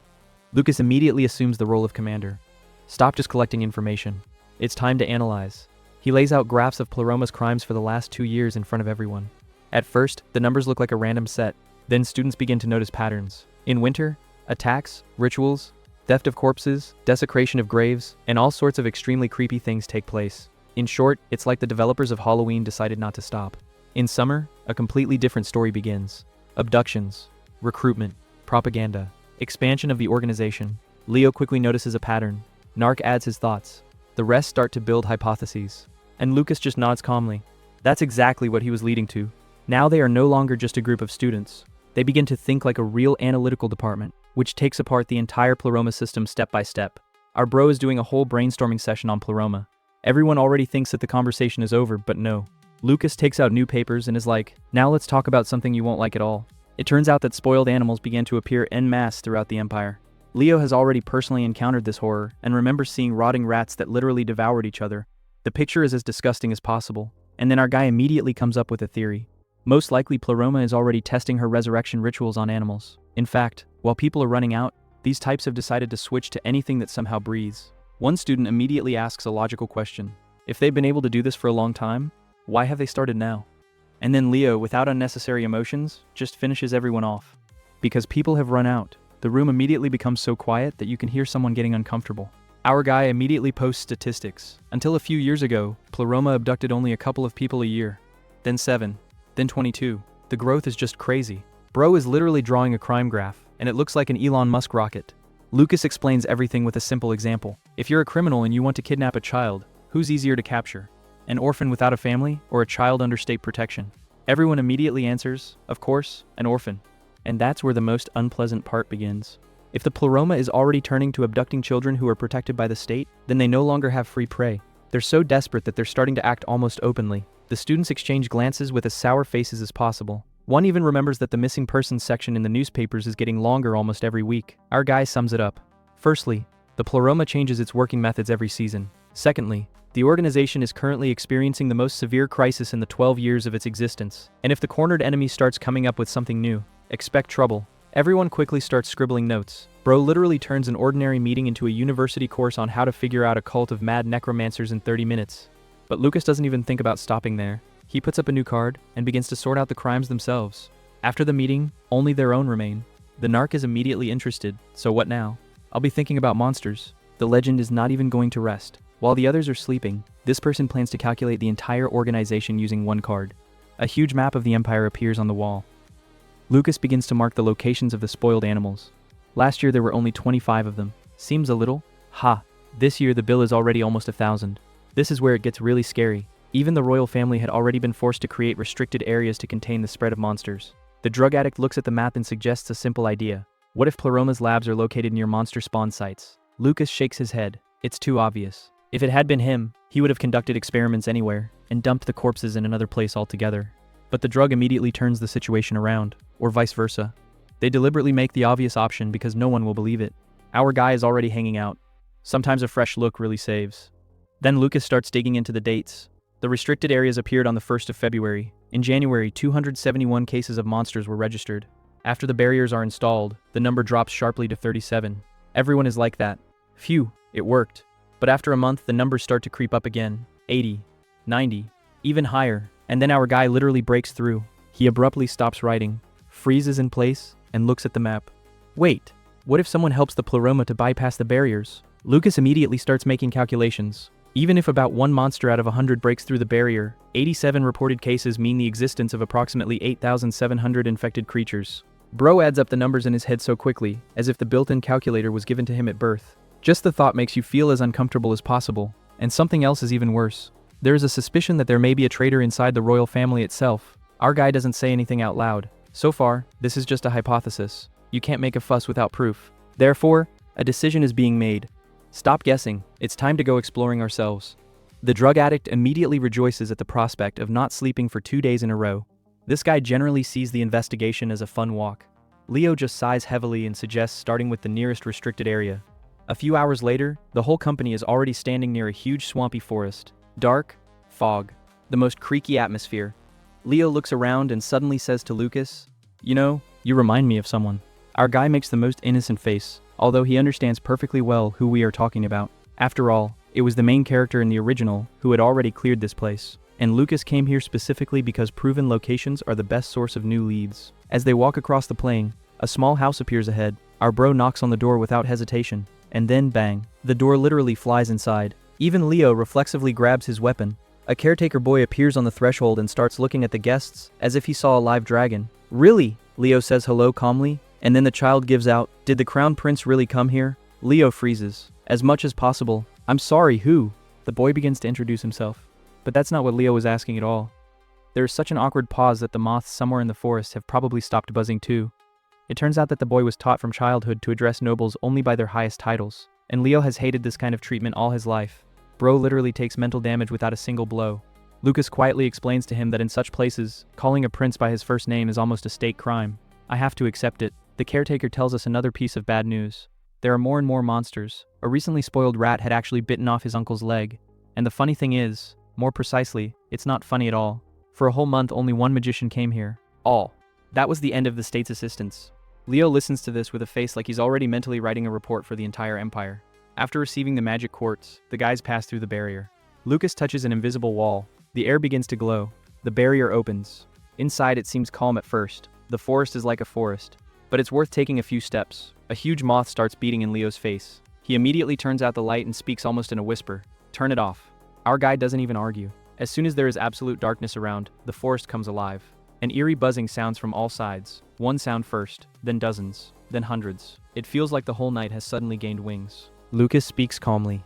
Lucas immediately assumes the role of commander. Stop just collecting information. It's time to analyze. He lays out graphs of Pleroma's crimes for the last 2 years in front of everyone. At first, the numbers look like a random set. Then students begin to notice patterns. In winter, attacks, rituals, theft of corpses, desecration of graves, and all sorts of extremely creepy things take place. In short, it's like the developers of Halloween decided not to stop. In summer, a completely different story begins. Abductions, recruitment, propaganda, expansion of the organization. Leo quickly notices a pattern. Narc adds his thoughts. The rest start to build hypotheses. And Lucas just nods calmly. That's exactly what he was leading to. Now they are no longer just a group of students. They begin to think like a real analytical department, which takes apart the entire Pleroma system step by step. Our bro is doing a whole brainstorming session on Pleroma. Everyone already thinks that the conversation is over, but no. Lucas takes out new papers and is like, now let's talk about something you won't like at all. It turns out that spoiled animals began to appear en masse throughout the empire. Leo has already personally encountered this horror and remembers seeing rotting rats that literally devoured each other. The picture is as disgusting as possible, and then our guy immediately comes up with a theory. Most likely Pleroma is already testing her resurrection rituals on animals. In fact, while people are running out, these types have decided to switch to anything that somehow breathes. One student immediately asks a logical question. If they've been able to do this for a long time, why have they started now? And then Leo, without unnecessary emotions, just finishes everyone off. Because people have run out. The room immediately becomes so quiet that you can hear someone getting uncomfortable. Our guy immediately posts statistics. Until a few years ago, Pleroma abducted only a couple of people a year. Then 7. Then 22. The growth is just crazy. Bro is literally drawing a crime graph, and it looks like an Elon Musk rocket. Lucas explains everything with a simple example. If you're a criminal and you want to kidnap a child, who's easier to capture? An orphan without a family, or a child under state protection? Everyone immediately answers, of course, an orphan. And that's where the most unpleasant part begins. If the Pleroma is already turning to abducting children who are protected by the state, then they no longer have free prey. They're so desperate that they're starting to act almost openly. The students exchange glances with as sour faces as possible. One even remembers that the missing persons section in the newspapers is getting longer almost every week. Our guy sums it up. Firstly, the Pleroma changes its working methods every season. Secondly, the organization is currently experiencing the most severe crisis in the 12 years of its existence. And if the cornered enemy starts coming up with something new, expect trouble. Everyone quickly starts scribbling notes. Bro literally turns an ordinary meeting into a university course on how to figure out a cult of mad necromancers in 30 minutes. But Lucas doesn't even think about stopping there. He puts up a new card and begins to sort out the crimes themselves. After the meeting, only their own remain. The narc is immediately interested. So what now? I'll be thinking about monsters. The legend is not even going to rest. While the others are sleeping, this person plans to calculate the entire organization using one card. A huge map of the empire appears on the wall. Lucas begins to mark the locations of the spoiled animals. Last year there were only 25 of them. Seems a little? Ha! This year the bill is already almost 1,000. This is where it gets really scary. Even the royal family had already been forced to create restricted areas to contain the spread of monsters. The drug addict looks at the map and suggests a simple idea. What if Pleroma's labs are located near monster spawn sites? Lucas shakes his head. It's too obvious. If it had been him, he would have conducted experiments anywhere and dumped the corpses in another place altogether. But the drug immediately turns the situation around, or vice versa. They deliberately make the obvious option because no one will believe it. Our guy is already hanging out. Sometimes a fresh look really saves. Then Lucas starts digging into the dates. The restricted areas appeared on the 1st of February. In January, 271 cases of monsters were registered. After the barriers are installed, the number drops sharply to 37. Everyone is like that. Phew, it worked. But after a month, the numbers start to creep up again. 80, 90, even higher. And then our guy literally breaks through. He abruptly stops writing, freezes in place, and looks at the map. Wait, what if someone helps the pleroma to bypass the barriers? Lucas immediately starts making calculations. Even if about one monster out of 100 breaks through the barrier, 87 reported cases mean the existence of approximately 8,700 infected creatures. Bro adds up the numbers in his head so quickly, as if the built-in calculator was given to him at birth. Just the thought makes you feel as uncomfortable as possible. And something else is even worse. There is a suspicion that there may be a traitor inside the royal family itself. Our guy doesn't say anything out loud. So far, this is just a hypothesis. You can't make a fuss without proof. Therefore, a decision is being made. Stop guessing, it's time to go exploring ourselves. The drug addict immediately rejoices at the prospect of not sleeping for 2 days in a row. This guy generally sees the investigation as a fun walk. Leo just sighs heavily and suggests starting with the nearest restricted area. A few hours later, the whole company is already standing near a huge swampy forest. Dark, fog, the most creaky atmosphere. Leo looks around and suddenly says to Lucas, "You know, you remind me of someone." Our guy makes the most innocent face, although he understands perfectly well who we are talking about. After all, it was the main character in the original who had already cleared this place. And Lucas came here specifically because proven locations are the best source of new leads. As they walk across the plain, a small house appears ahead. Our bro knocks on the door without hesitation. And then bang, the door literally flies inside. Even Leo reflexively grabs his weapon. A caretaker boy appears on the threshold and starts looking at the guests as if he saw a live dragon. "Really?" Leo says hello calmly. And then the child gives out, "Did the crown prince really come here?" Leo freezes. "As much as possible. I'm sorry, who?" The boy begins to introduce himself. But that's not what Leo was asking at all. There is such an awkward pause that the moths somewhere in the forest have probably stopped buzzing too. It turns out that the boy was taught from childhood to address nobles only by their highest titles. And Leo has hated this kind of treatment all his life. Bro literally takes mental damage without a single blow. Lucas quietly explains to him that in such places, calling a prince by his first name is almost a state crime. I have to accept it. The caretaker tells us another piece of bad news. There are more and more monsters. A recently spoiled rat had actually bitten off his uncle's leg. And the funny thing is, more precisely, it's not funny at all. For a whole month, only one magician came here. All. That was the end of the state's assistance. Leo listens to this with a face like he's already mentally writing a report for the entire empire. After receiving the magic quartz, the guys pass through the barrier. Lucas touches an invisible wall. The air begins to glow. The barrier opens. Inside, it seems calm at first. The forest is like a forest. But it's worth taking a few steps. A huge moth starts beating in Leo's face. He immediately turns out the light and speaks almost in a whisper. "Turn it off." Our guy doesn't even argue. As soon as there is absolute darkness around, the forest comes alive. An eerie buzzing sounds from all sides. One sound first, then dozens, then hundreds. It feels like the whole night has suddenly gained wings. Lucas speaks calmly.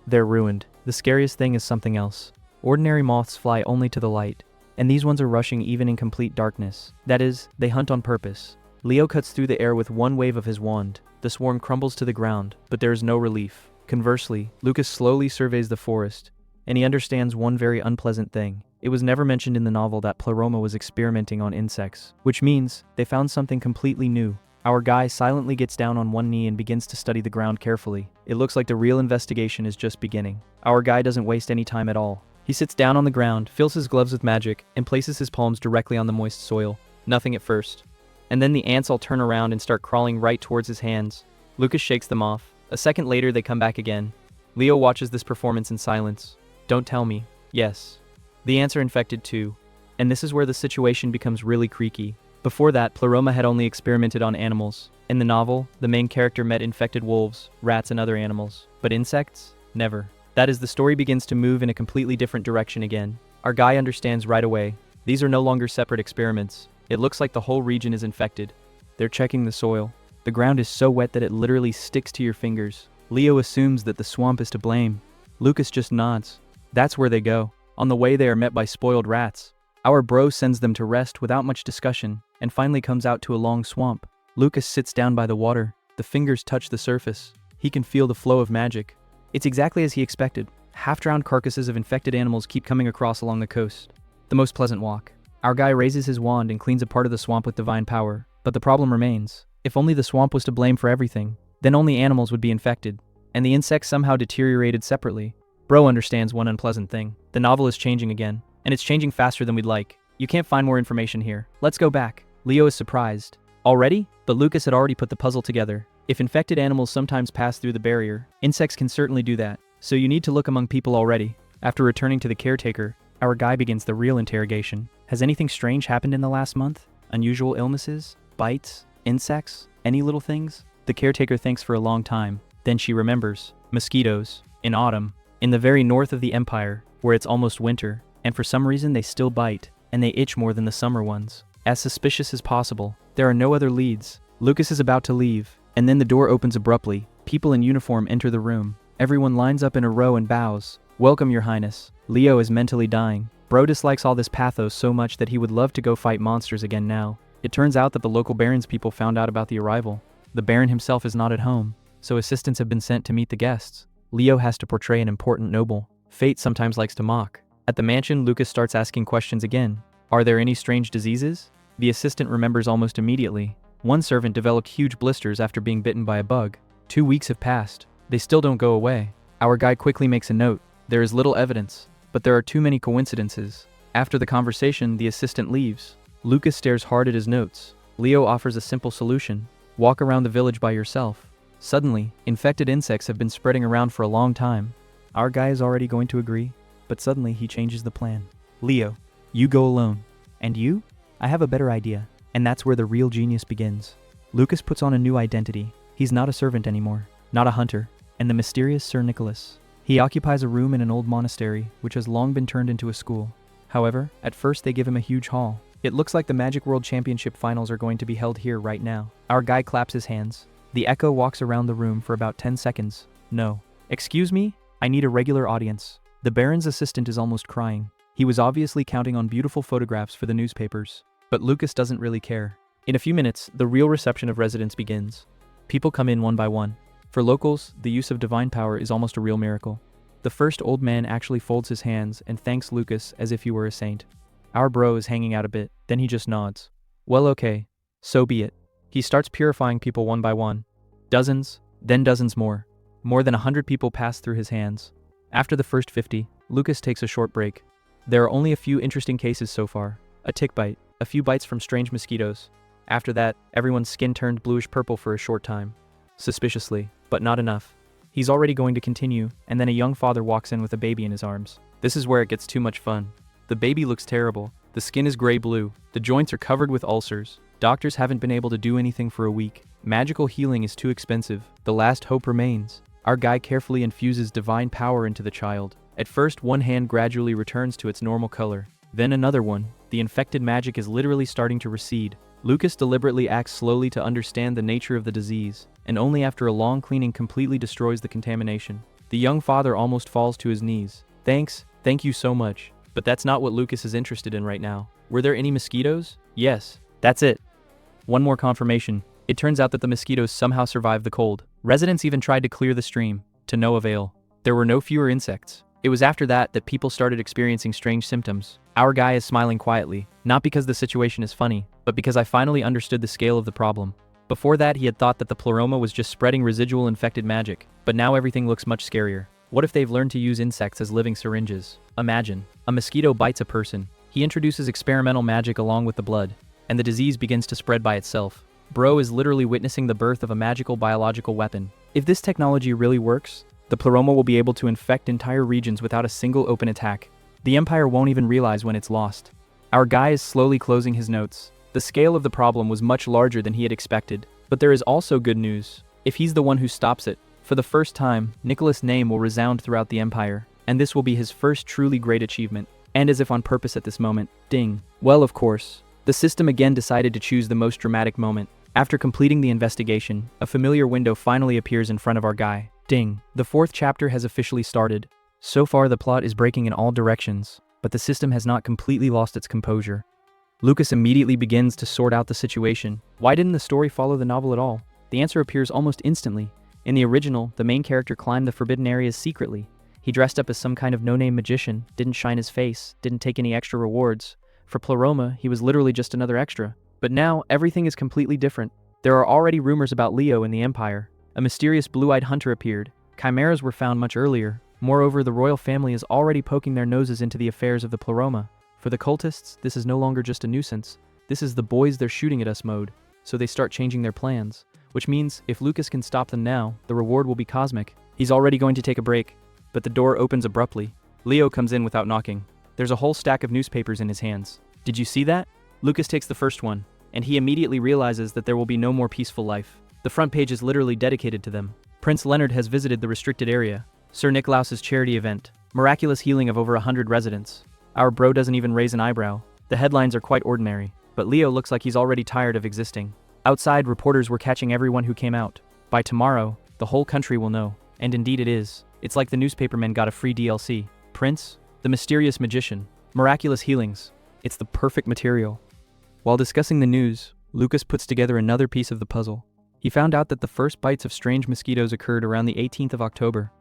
"They're ruined. The scariest thing is something else. Ordinary moths fly only to the light, and these ones are rushing even in complete darkness. That is, they hunt on purpose." Leo cuts through the air with one wave of his wand. The swarm crumbles to the ground, but there is no relief. Conversely, Lucas slowly surveys the forest, and he understands one very unpleasant thing. It was never mentioned in the novel that Pleroma was experimenting on insects, which means they found something completely new. Our guy silently gets down on one knee and begins to study the ground carefully. It looks like the real investigation is just beginning. Our guy doesn't waste any time at all. He sits down on the ground, fills his gloves with magic, and places his palms directly on the moist soil. Nothing at first. And then the ants all turn around and start crawling right towards his hands. Lucas shakes them off. A second later, they come back again. Leo watches this performance in silence. Don't tell me. Yes. The ants are infected too. And this is where the situation becomes really creaky. Before that, Pleroma had only experimented on animals. In the novel, the main character met infected wolves, rats, and other animals. But insects? Never. That is, the story begins to move in a completely different direction again. Our guy understands right away. These are no longer separate experiments. It looks like the whole region is infected. They're checking the soil. The ground is so wet that it literally sticks to your fingers. Leo assumes that the swamp is to blame. Lucas just nods. That's where they go. On the way, they are met by spoiled rats. Our bro sends them to rest without much discussion, and finally comes out to a long swamp. Lucas sits down by the water. The fingers touch the surface. He can feel the flow of magic. It's exactly as he expected. Half-drowned carcasses of infected animals keep coming across along the coast. The most pleasant walk. Our guy raises his wand and cleans a part of the swamp with divine power, but the problem remains. If only the swamp was to blame for everything, then only animals would be infected, and the insects somehow deteriorated separately. Bro understands one unpleasant thing. The novel is changing again, and it's changing faster than we'd like. You can't find more information here. Let's go back. Leo is surprised. Already? But Lucas had already put the puzzle together. If infected animals sometimes pass through the barrier, insects can certainly do that. So you need to look among people already. After returning to the caretaker, our guy begins the real interrogation. Has anything strange happened in the last month? Unusual illnesses? Bites? Insects? Any little things? The caretaker thinks for a long time. Then she remembers. Mosquitoes. In autumn. In the very north of the empire, where it's almost winter, and for some reason they still bite, and they itch more than the summer ones. As suspicious as possible. There are no other leads. Lucas is about to leave, and then the door opens abruptly. People in uniform enter the room. Everyone lines up in a row and bows. Welcome, Your Highness. Leo is mentally dying. Bro dislikes all this pathos so much that he would love to go fight monsters again now. It turns out that the local Baron's people found out about the arrival. The Baron himself is not at home, so assistants have been sent to meet the guests. Leo has to portray an important noble. Fate sometimes likes to mock. At the mansion, Lucas starts asking questions again. Are there any strange diseases? The assistant remembers almost immediately. One servant developed huge blisters after being bitten by a bug. 2 weeks have passed. They still don't go away. Our guy quickly makes a note. There is little evidence, but there are too many coincidences. After the conversation, the assistant leaves. Lucas stares hard at his notes. Leo offers a simple solution. Walk around the village by yourself. Suddenly, infected insects have been spreading around for a long time. Our guy is already going to agree, but suddenly he changes the plan. Leo, you go alone. And you? I have a better idea. And that's where the real genius begins. Lucas puts on a new identity. He's not a servant anymore, not a hunter, and the mysterious Sir Nicholas. He occupies a room in an old monastery, which has long been turned into a school. However, at first they give him a huge hall. It looks like the Magic World Championship finals are going to be held here right now. Our guy claps his hands. The echo walks around the room for about 10 seconds. No. Excuse me? I need a regular audience. The Baron's assistant is almost crying. He was obviously counting on beautiful photographs for the newspapers. But Lucas doesn't really care. In a few minutes, the real reception of residents begins. People come in one by one. For locals, the use of divine power is almost a real miracle. The first old man actually folds his hands and thanks Lucas as if he were a saint. Our bro is hanging out a bit, then he just nods. Well, okay. So be it. He starts purifying people one by one. Dozens, then dozens more. More than 100 people pass through his hands. After the first 50, Lucas takes a short break. There are only a few interesting cases so far. A tick bite, a few bites from strange mosquitoes. After that, everyone's skin turned bluish-purple for a short time. Suspiciously, but not enough. He's already going to continue, and then a young father walks in with a baby in his arms. This is where it gets too much fun. The baby looks terrible. The skin is gray-blue. The joints are covered with ulcers. Doctors haven't been able to do anything for a week. Magical healing is too expensive. The last hope remains. Our guy carefully infuses divine power into the child. At first, one hand gradually returns to its normal color. Then another one. The infected magic is literally starting to recede. Lucas deliberately acts slowly to understand the nature of the disease, and only after a long cleaning completely destroys the contamination. The young father almost falls to his knees. Thank you so much. But that's not what Lucas is interested in right now. Were there any mosquitoes? Yes. That's it. One more confirmation. It turns out that the mosquitoes somehow survived the cold. Residents even tried to clear the stream, to no avail. There were no fewer insects. It was after that that people started experiencing strange symptoms. Our guy is smiling quietly, not because the situation is funny, but because I finally understood the scale of the problem. Before that, he had thought that the pleroma was just spreading residual infected magic, but now everything looks much scarier. What if they've learned to use insects as living syringes? Imagine, a mosquito bites a person. He introduces experimental magic along with the blood, and the disease begins to spread by itself. Bro is literally witnessing the birth of a magical biological weapon. If this technology really works, the pleroma will be able to infect entire regions without a single open attack. The Empire won't even realize when it's lost. Our guy is slowly closing his notes. The scale of the problem was much larger than he had expected. But there is also good news. If he's the one who stops it, for the first time, Nicholas' name will resound throughout the Empire, and this will be his first truly great achievement. And as if on purpose at this moment, ding. Well, of course, the system again decided to choose the most dramatic moment. After completing the investigation, a familiar window finally appears in front of our guy. Ding. The 4th chapter has officially started. So far, the plot is breaking in all directions, but the system has not completely lost its composure. Lucas immediately begins to sort out the situation. Why didn't the story follow the novel at all? The answer appears almost instantly. In the original, the main character climbed the forbidden areas secretly, He dressed up as some kind of no-name magician, didn't shine his face, didn't take any extra rewards. For Pleroma, he was literally just another extra. But now, everything is completely different. There are already rumors about Leo in the Empire. A mysterious blue-eyed hunter appeared. Chimeras were found much earlier. Moreover, the royal family is already poking their noses into the affairs of the Pleroma. For the cultists, this is no longer just a nuisance. This is the boys they're shooting at us mode. So they start changing their plans. Which means, if Lucas can stop them now, the reward will be cosmic. He's already going to take a break. But the door opens abruptly. Leo comes in without knocking. There's a whole stack of newspapers in his hands. Did you see that? Lucas takes the first one, and he immediately realizes that there will be no more peaceful life. The front page is literally dedicated to them. Prince Leonard has visited the restricted area. Sir Nicklaus's charity event. Miraculous healing of over 100 residents. Our bro doesn't even raise an eyebrow. The headlines are quite ordinary, but Leo looks like he's already tired of existing. Outside, reporters were catching everyone who came out. By tomorrow, the whole country will know. And indeed it is. It's like the newspapermen got a free DLC. Prince, the mysterious magician, miraculous healings. It's the perfect material. While discussing the news, Lucas puts together another piece of the puzzle. He found out that the first bites of strange mosquitoes occurred around the 18th of October,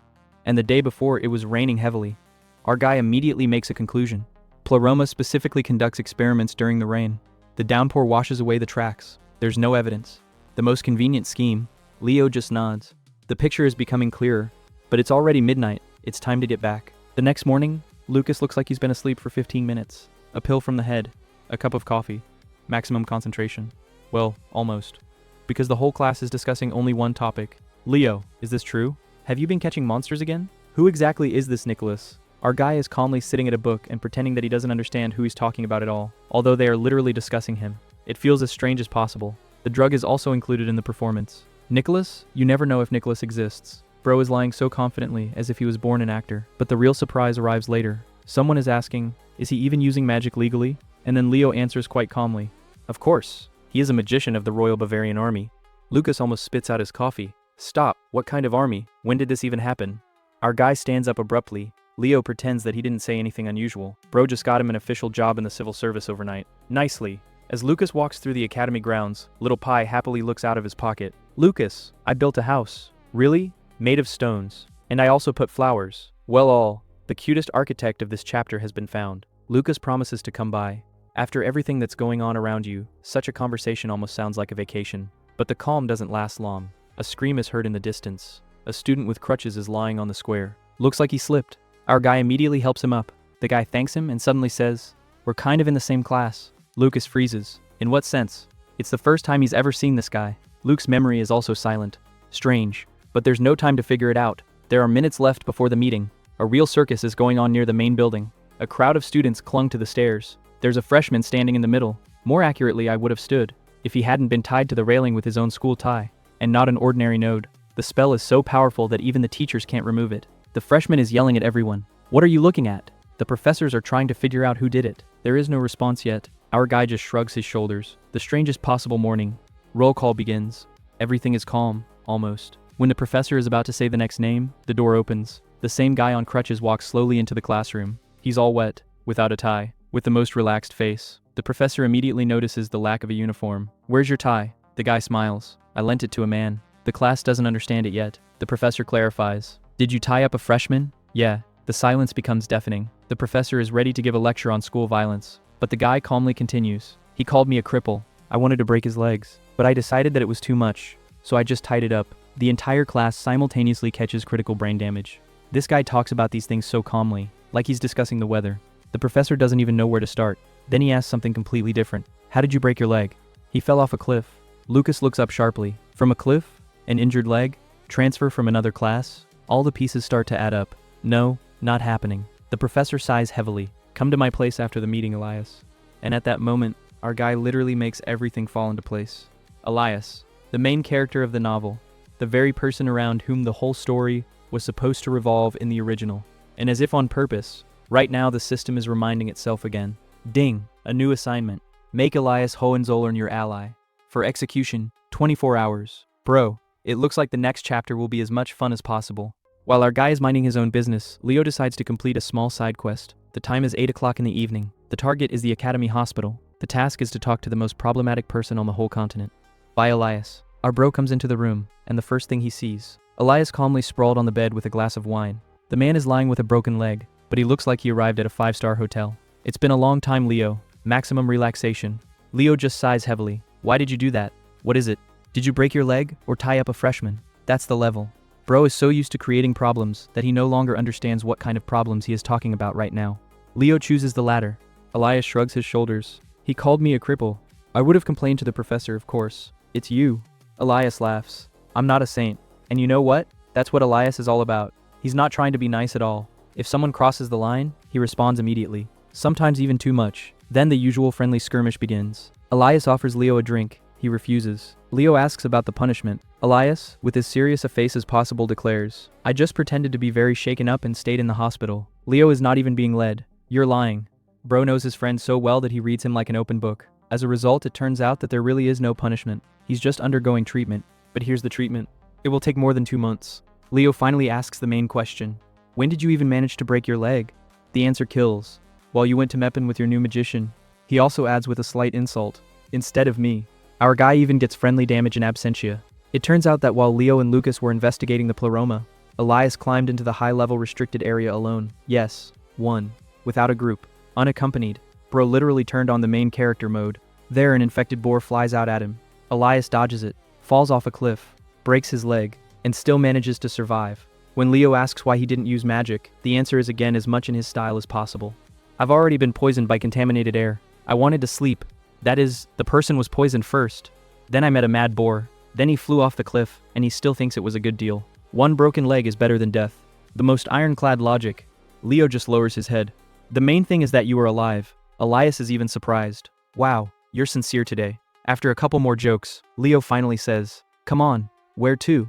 and the day before it was raining heavily. Our guy immediately makes a conclusion. Pleroma specifically conducts experiments during the rain. The downpour washes away the tracks. There's no evidence. The most convenient scheme. Leo just nods. The picture is becoming clearer, but it's already midnight. It's time to get back. The next morning, Lucas looks like he's been asleep for 15 minutes. A pill from the head, a cup of coffee, maximum concentration. Well, almost. Because the whole class is discussing only one topic. Leo, is this true? Have you been catching monsters again? Who exactly is this Nicholas? Our guy is calmly sitting at a book and pretending that he doesn't understand who he's talking about at all, although they are literally discussing him. It feels as strange as possible. The drug is also included in the performance. Nicholas? You never know if Nicholas exists. Bro is lying so confidently as if he was born an actor. But the real surprise arrives later. Someone is asking, is he even using magic legally? And then Leo answers quite calmly. Of course. He is a magician of the Royal Bavarian Army. Lucas almost spits out his coffee. Stop, what kind of army? When did this even happen? Our guy stands up abruptly. Leo pretends that he didn't say anything unusual. Bro just got him an official job in the civil service overnight. Nicely. As Lucas walks through the academy grounds, Little Pie happily looks out of his pocket. Lucas, I built a house. Really? Made of stones. And I also put flowers. Well, the cutest architect of this chapter has been found. Lucas promises to come by. After everything that's going on around you, such a conversation almost sounds like a vacation. But the calm doesn't last long. A scream is heard in the distance. A student with crutches is lying on the square. Looks like he slipped. Our guy immediately helps him up. The guy thanks him and suddenly says, "We're kind of in the same class." Lucas freezes. In what sense? It's the first time he's ever seen this guy. Luke's memory is also silent. Strange. But there's no time to figure it out. There are minutes left before the meeting. A real circus is going on near the main building. A crowd of students clung to the stairs. There's a freshman standing in the middle. More accurately, I would have stood, if he hadn't been tied to the railing with his own school tie. And not an ordinary node. The spell is so powerful that even the teachers can't remove it. The freshman is yelling at everyone. What are you looking at? The professors are trying to figure out who did it. There is no response yet. Our guy just shrugs his shoulders. The strangest possible morning. Roll call begins. Everything is calm, almost. When the professor is about to say the next name, the door opens. The same guy on crutches walks slowly into the classroom. He's all wet, without a tie, with the most relaxed face. The professor immediately notices the lack of a uniform. Where's your tie? The guy smiles. I lent it to a man. The class doesn't understand it yet. The professor clarifies. Did you tie up a freshman? Yeah. The silence becomes deafening. The professor is ready to give a lecture on school violence. But the guy calmly continues. He called me a cripple. I wanted to break his legs. But I decided that it was too much. So I just tied it up. The entire class simultaneously catches critical brain damage. This guy talks about these things so calmly, like he's discussing the weather. The professor doesn't even know where to start. Then he asks something completely different. How did you break your leg? He fell off a cliff. Lucas looks up sharply. From a cliff? An injured leg? Transfer from another class? All the pieces start to add up. No, not happening. The professor sighs heavily. Come to my place after the meeting, Elias. And at that moment, our guy literally makes everything fall into place. Elias, the main character of the novel, the very person around whom the whole story was supposed to revolve in the original. And as if on purpose, right now the system is reminding itself again. Ding, a new assignment. Make Elias Hohenzollern your ally. For execution, 24 hours. Bro, it looks like the next chapter will be as much fun as possible. While our guy is minding his own business, Leo decides to complete a small side quest. The time is 8 o'clock in the evening. The target is the Academy Hospital. The task is to talk to the most problematic person on the whole continent. By Elias. Our bro comes into the room, and the first thing he sees. Elias calmly sprawled on the bed with a glass of wine. The man is lying with a broken leg, but he looks like he arrived at a 5-star hotel. It's been a long time, Leo. Maximum relaxation. Leo just sighs heavily. Why did you do that? What is it? Did you break your leg or tie up a freshman? That's the level. Bro is so used to creating problems that he no longer understands what kind of problems he is talking about right now. Leo chooses the latter. Elias shrugs his shoulders. He called me a cripple. I would have complained to the professor, of course. It's you. Elias laughs. I'm not a saint. And you know what? That's what Elias is all about. He's not trying to be nice at all. If someone crosses the line, he responds immediately. Sometimes even too much. Then the usual friendly skirmish begins. Elias offers Leo a drink. He refuses. Leo asks about the punishment. Elias, with as serious a face as possible, declares, I just pretended to be very shaken up and stayed in the hospital. Leo is not even being led. You're lying. Bro knows his friend so well that he reads him like an open book. As a result, it turns out that there really is no punishment. He's just undergoing treatment. But here's the treatment. It will take more than 2 months. Leo finally asks the main question. When did you even manage to break your leg? The answer kills. While you went to Meppen with your new magician. He also adds with a slight insult. Instead of me. Our guy even gets friendly damage in absentia. It turns out that while Leo and Lucas were investigating the pleroma, Elias climbed into the high-level restricted area alone. Yes, one. Without a group. Unaccompanied. Bro literally turned on the main character mode. There an infected boar flies out at him. Elias dodges it, falls off a cliff, breaks his leg, and still manages to survive. When Leo asks why he didn't use magic, the answer is again as much in his style as possible. I've already been poisoned by contaminated air. I wanted to sleep. That is, the person was poisoned first. Then I met a mad boar. Then he flew off the cliff, and he still thinks it was a good deal. One broken leg is better than death. The most ironclad logic. Leo just lowers his head. The main thing is that you are alive. Elias is even surprised. Wow, you're sincere today. After a couple more jokes, Leo finally says, Come on, where to?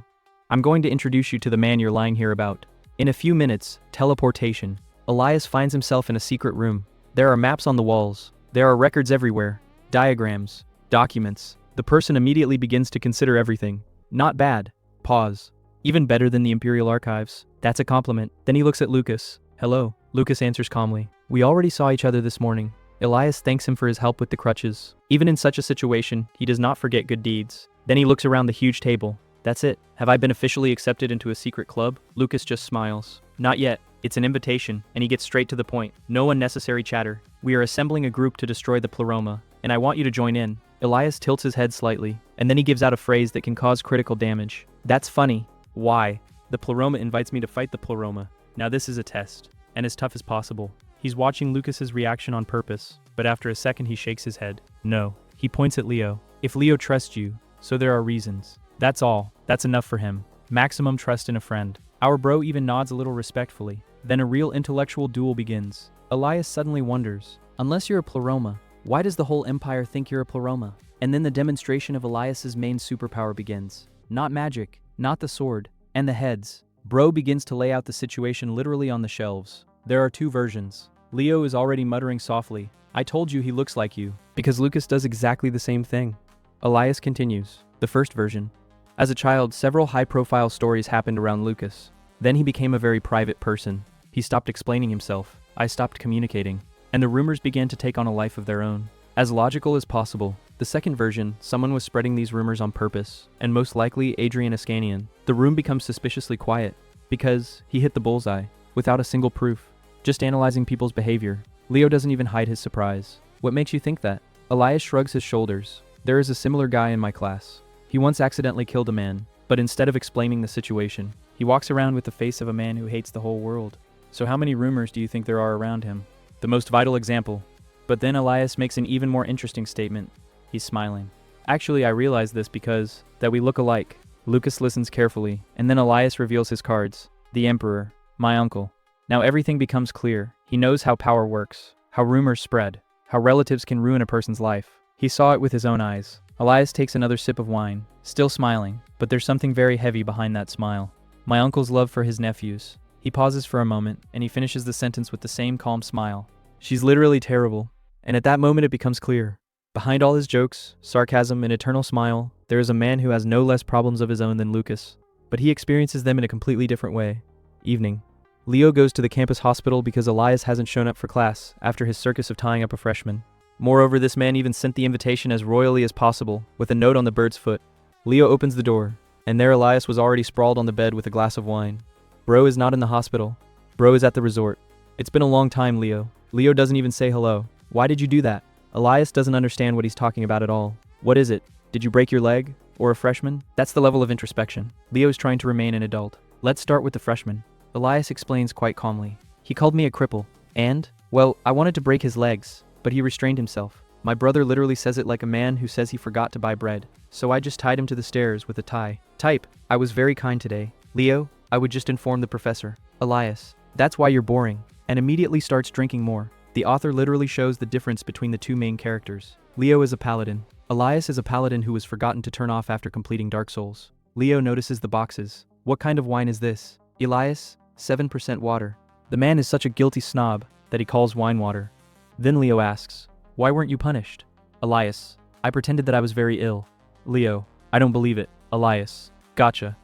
I'm going to introduce you to the man you're lying here about. In a few minutes, teleportation. Elias finds himself in a secret room. There are maps on the walls. There are records everywhere. Diagrams. Documents. The person immediately begins to consider everything. Not bad. Pause. Even better than the Imperial Archives. That's a compliment. Then he looks at Lucas. Hello. Lucas answers calmly. We already saw each other this morning. Elias thanks him for his help with the crutches. Even in such a situation, he does not forget good deeds. Then he looks around the huge table. That's it. Have I been officially accepted into a secret club? Lucas just smiles. Not yet. It's an invitation, and he gets straight to the point. No unnecessary chatter. We are assembling a group to destroy the pleroma, and I want you to join in. Elias tilts his head slightly, and then he gives out a phrase that can cause critical damage. That's funny. Why? The pleroma invites me to fight the pleroma. Now this is a test, and as tough as possible. He's watching Lucas's reaction on purpose, but after a second he shakes his head. No. He points at Leo. If Leo trusts you, so there are reasons. That's all. That's enough for him. Maximum trust in a friend. Our bro even nods a little respectfully. Then a real intellectual duel begins. Elias suddenly wonders, unless you're a pleroma, why does the whole empire think you're a pleroma? And then the demonstration of Elias's main superpower begins. Not magic, not the sword, and the heads. Bro begins to lay out the situation literally on the shelves. There are 2 versions. Leo is already muttering softly, I told you he looks like you, because Lucas does exactly the same thing. Elias continues. The first version. As a child, several high-profile stories happened around Lucas. Then he became a very private person. He stopped explaining himself. I stopped communicating. And the rumors began to take on a life of their own. As logical as possible. The second version, someone was spreading these rumors on purpose, and most likely Adrian Iskanian. The room becomes suspiciously quiet, because he hit the bullseye, without a single proof. Just analyzing people's behavior. Leo doesn't even hide his surprise. What makes you think that? Elias shrugs his shoulders. There is a similar guy in my class. He once accidentally killed a man, but instead of explaining the situation, he walks around with the face of a man who hates the whole world. So how many rumors do you think there are around him? The most vital example. But then Elias makes an even more interesting statement. He's smiling. Actually, I realize this because that we look alike. Lucas listens carefully, and then Elias reveals his cards. The Emperor. My uncle. Now everything becomes clear. He knows how power works, how rumors spread, how relatives can ruin a person's life. He saw it with his own eyes. Elias takes another sip of wine, still smiling, but there's something very heavy behind that smile. My uncle's love for his nephews. He pauses for a moment, and he finishes the sentence with the same calm smile. She's literally terrible. And at that moment it becomes clear. Behind all his jokes, sarcasm, and eternal smile, there is a man who has no less problems of his own than Lucas. But he experiences them in a completely different way. Evening. Leo goes to the campus hospital because Elias hasn't shown up for class after his circus of tying up a freshman. Moreover, this man even sent the invitation as royally as possible, with a note on the bird's foot. Leo opens the door, and there Elias was already sprawled on the bed with a glass of wine. Bro is not in the hospital. Bro is at the resort. It's been a long time, Leo. Leo doesn't even say hello. Why did you do that? Elias doesn't understand what he's talking about at all. What is it? Did you break your leg? Or a freshman? That's the level of introspection. Leo is trying to remain an adult. Let's start with the freshman. Elias explains quite calmly. He called me a cripple. And, well, I wanted to break his legs, but he restrained himself. My brother literally says it like a man who says he forgot to buy bread. So I just tied him to the stairs with a tie. Type, I was very kind today. Leo, I would just inform the professor. Elias, that's why you're boring. And immediately starts drinking more. The author literally shows the difference between the two main characters. Leo is a paladin. Elias is a paladin who was forgotten to turn off after completing Dark Souls. Leo notices the boxes. What kind of wine is this? Elias, 7% water. The man is such a guilty snob that he calls wine water. Then Leo asks, why weren't you punished? Elias, I pretended that I was very ill. Leo, I don't believe it. Elias, gotcha.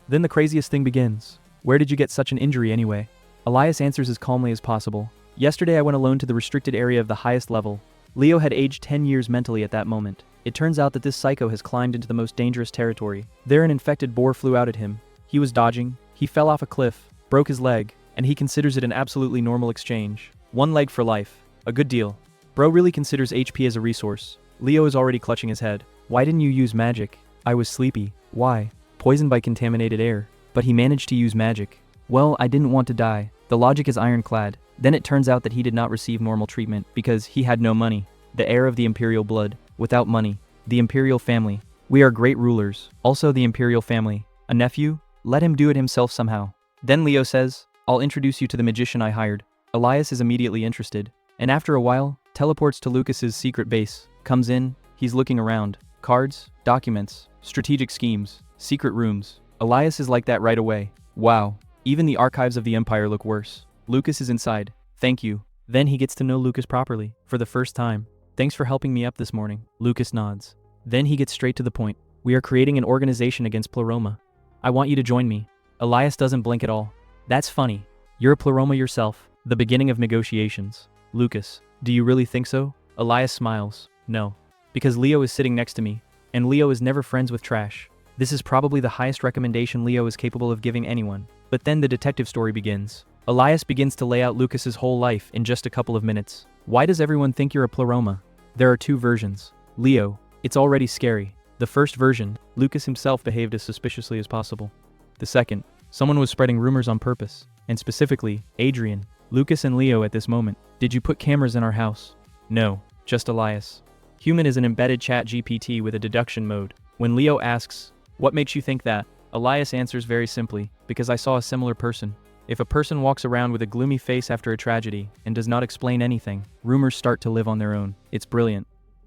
Then the craziest thing begins. Where did you get such an injury anyway? Elias answers as calmly as possible. Yesterday I went alone to the restricted area of the highest level. Leo had aged 10 years mentally at that moment. It turns out that this psycho has climbed into the most dangerous territory. There an infected boar flew out at him. He was dodging, he fell off a cliff, broke his leg, and he considers it an absolutely normal exchange. 1 leg for life. A good deal. Bro really considers HP as a resource. Leo is already clutching his head. Why didn't you use magic? I was sleepy. Why? Poisoned by contaminated air. But he managed to use magic. Well, I didn't want to die. The logic is ironclad. Then it turns out that he did not receive normal treatment because he had no money. The heir of the imperial blood. Without money. The imperial family. We are great rulers. Also the imperial family. A nephew? Let him do it himself somehow. Then Leo says, I'll introduce you to the magician I hired. Elias is immediately interested. And after a while, teleports to Lucas's secret base. Comes in, he's looking around. Cards, documents, strategic schemes, secret rooms. Elias is like that right away. Wow. Even the archives of the Empire look worse. Lucas is inside. Thank you. Then he gets to know Lucas properly, for the first time. Thanks for helping me up this morning. Lucas nods. Then he gets straight to the point. We are creating an organization against Pleroma. I want you to join me. Elias doesn't blink at all. That's funny. You're a Pleroma yourself. The beginning of negotiations. Lucas, do you really think so? Elias smiles. No. Because Leo is sitting next to me, and Leo is never friends with trash. This is probably the highest recommendation Leo is capable of giving anyone. But then the detective story begins. Elias begins to lay out Lucas's whole life in just a couple of minutes. Why does everyone think you're a Pleroma? There are 2 versions. Leo, it's already scary. The first version, Lucas himself behaved as suspiciously as possible. The second, someone was spreading rumors on purpose, and specifically, Adrian, Lucas and Leo at this moment. Did you put cameras in our house? No, just Elias. Human is an embedded chat GPT with a deduction mode. When Leo asks, what makes you think that? Elias answers very simply, because I saw a similar person. If a person walks around with a gloomy face after a tragedy and does not explain anything, rumors start to live on their own. It's brilliant.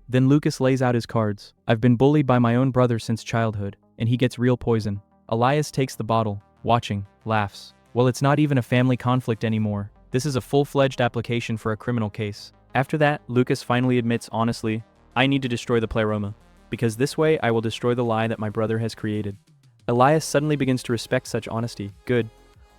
Then Lucas lays out his cards. I've been bullied by my own brother since childhood, and he gets real poison. Elias takes the bottle, watching, laughs. Well, it's not even a family conflict anymore. This is a full-fledged application for a criminal case. After that, Lucas finally admits honestly, I need to destroy the Pleroma, because this way I will destroy the lie that my brother has created. Elias suddenly begins to respect such honesty. Good.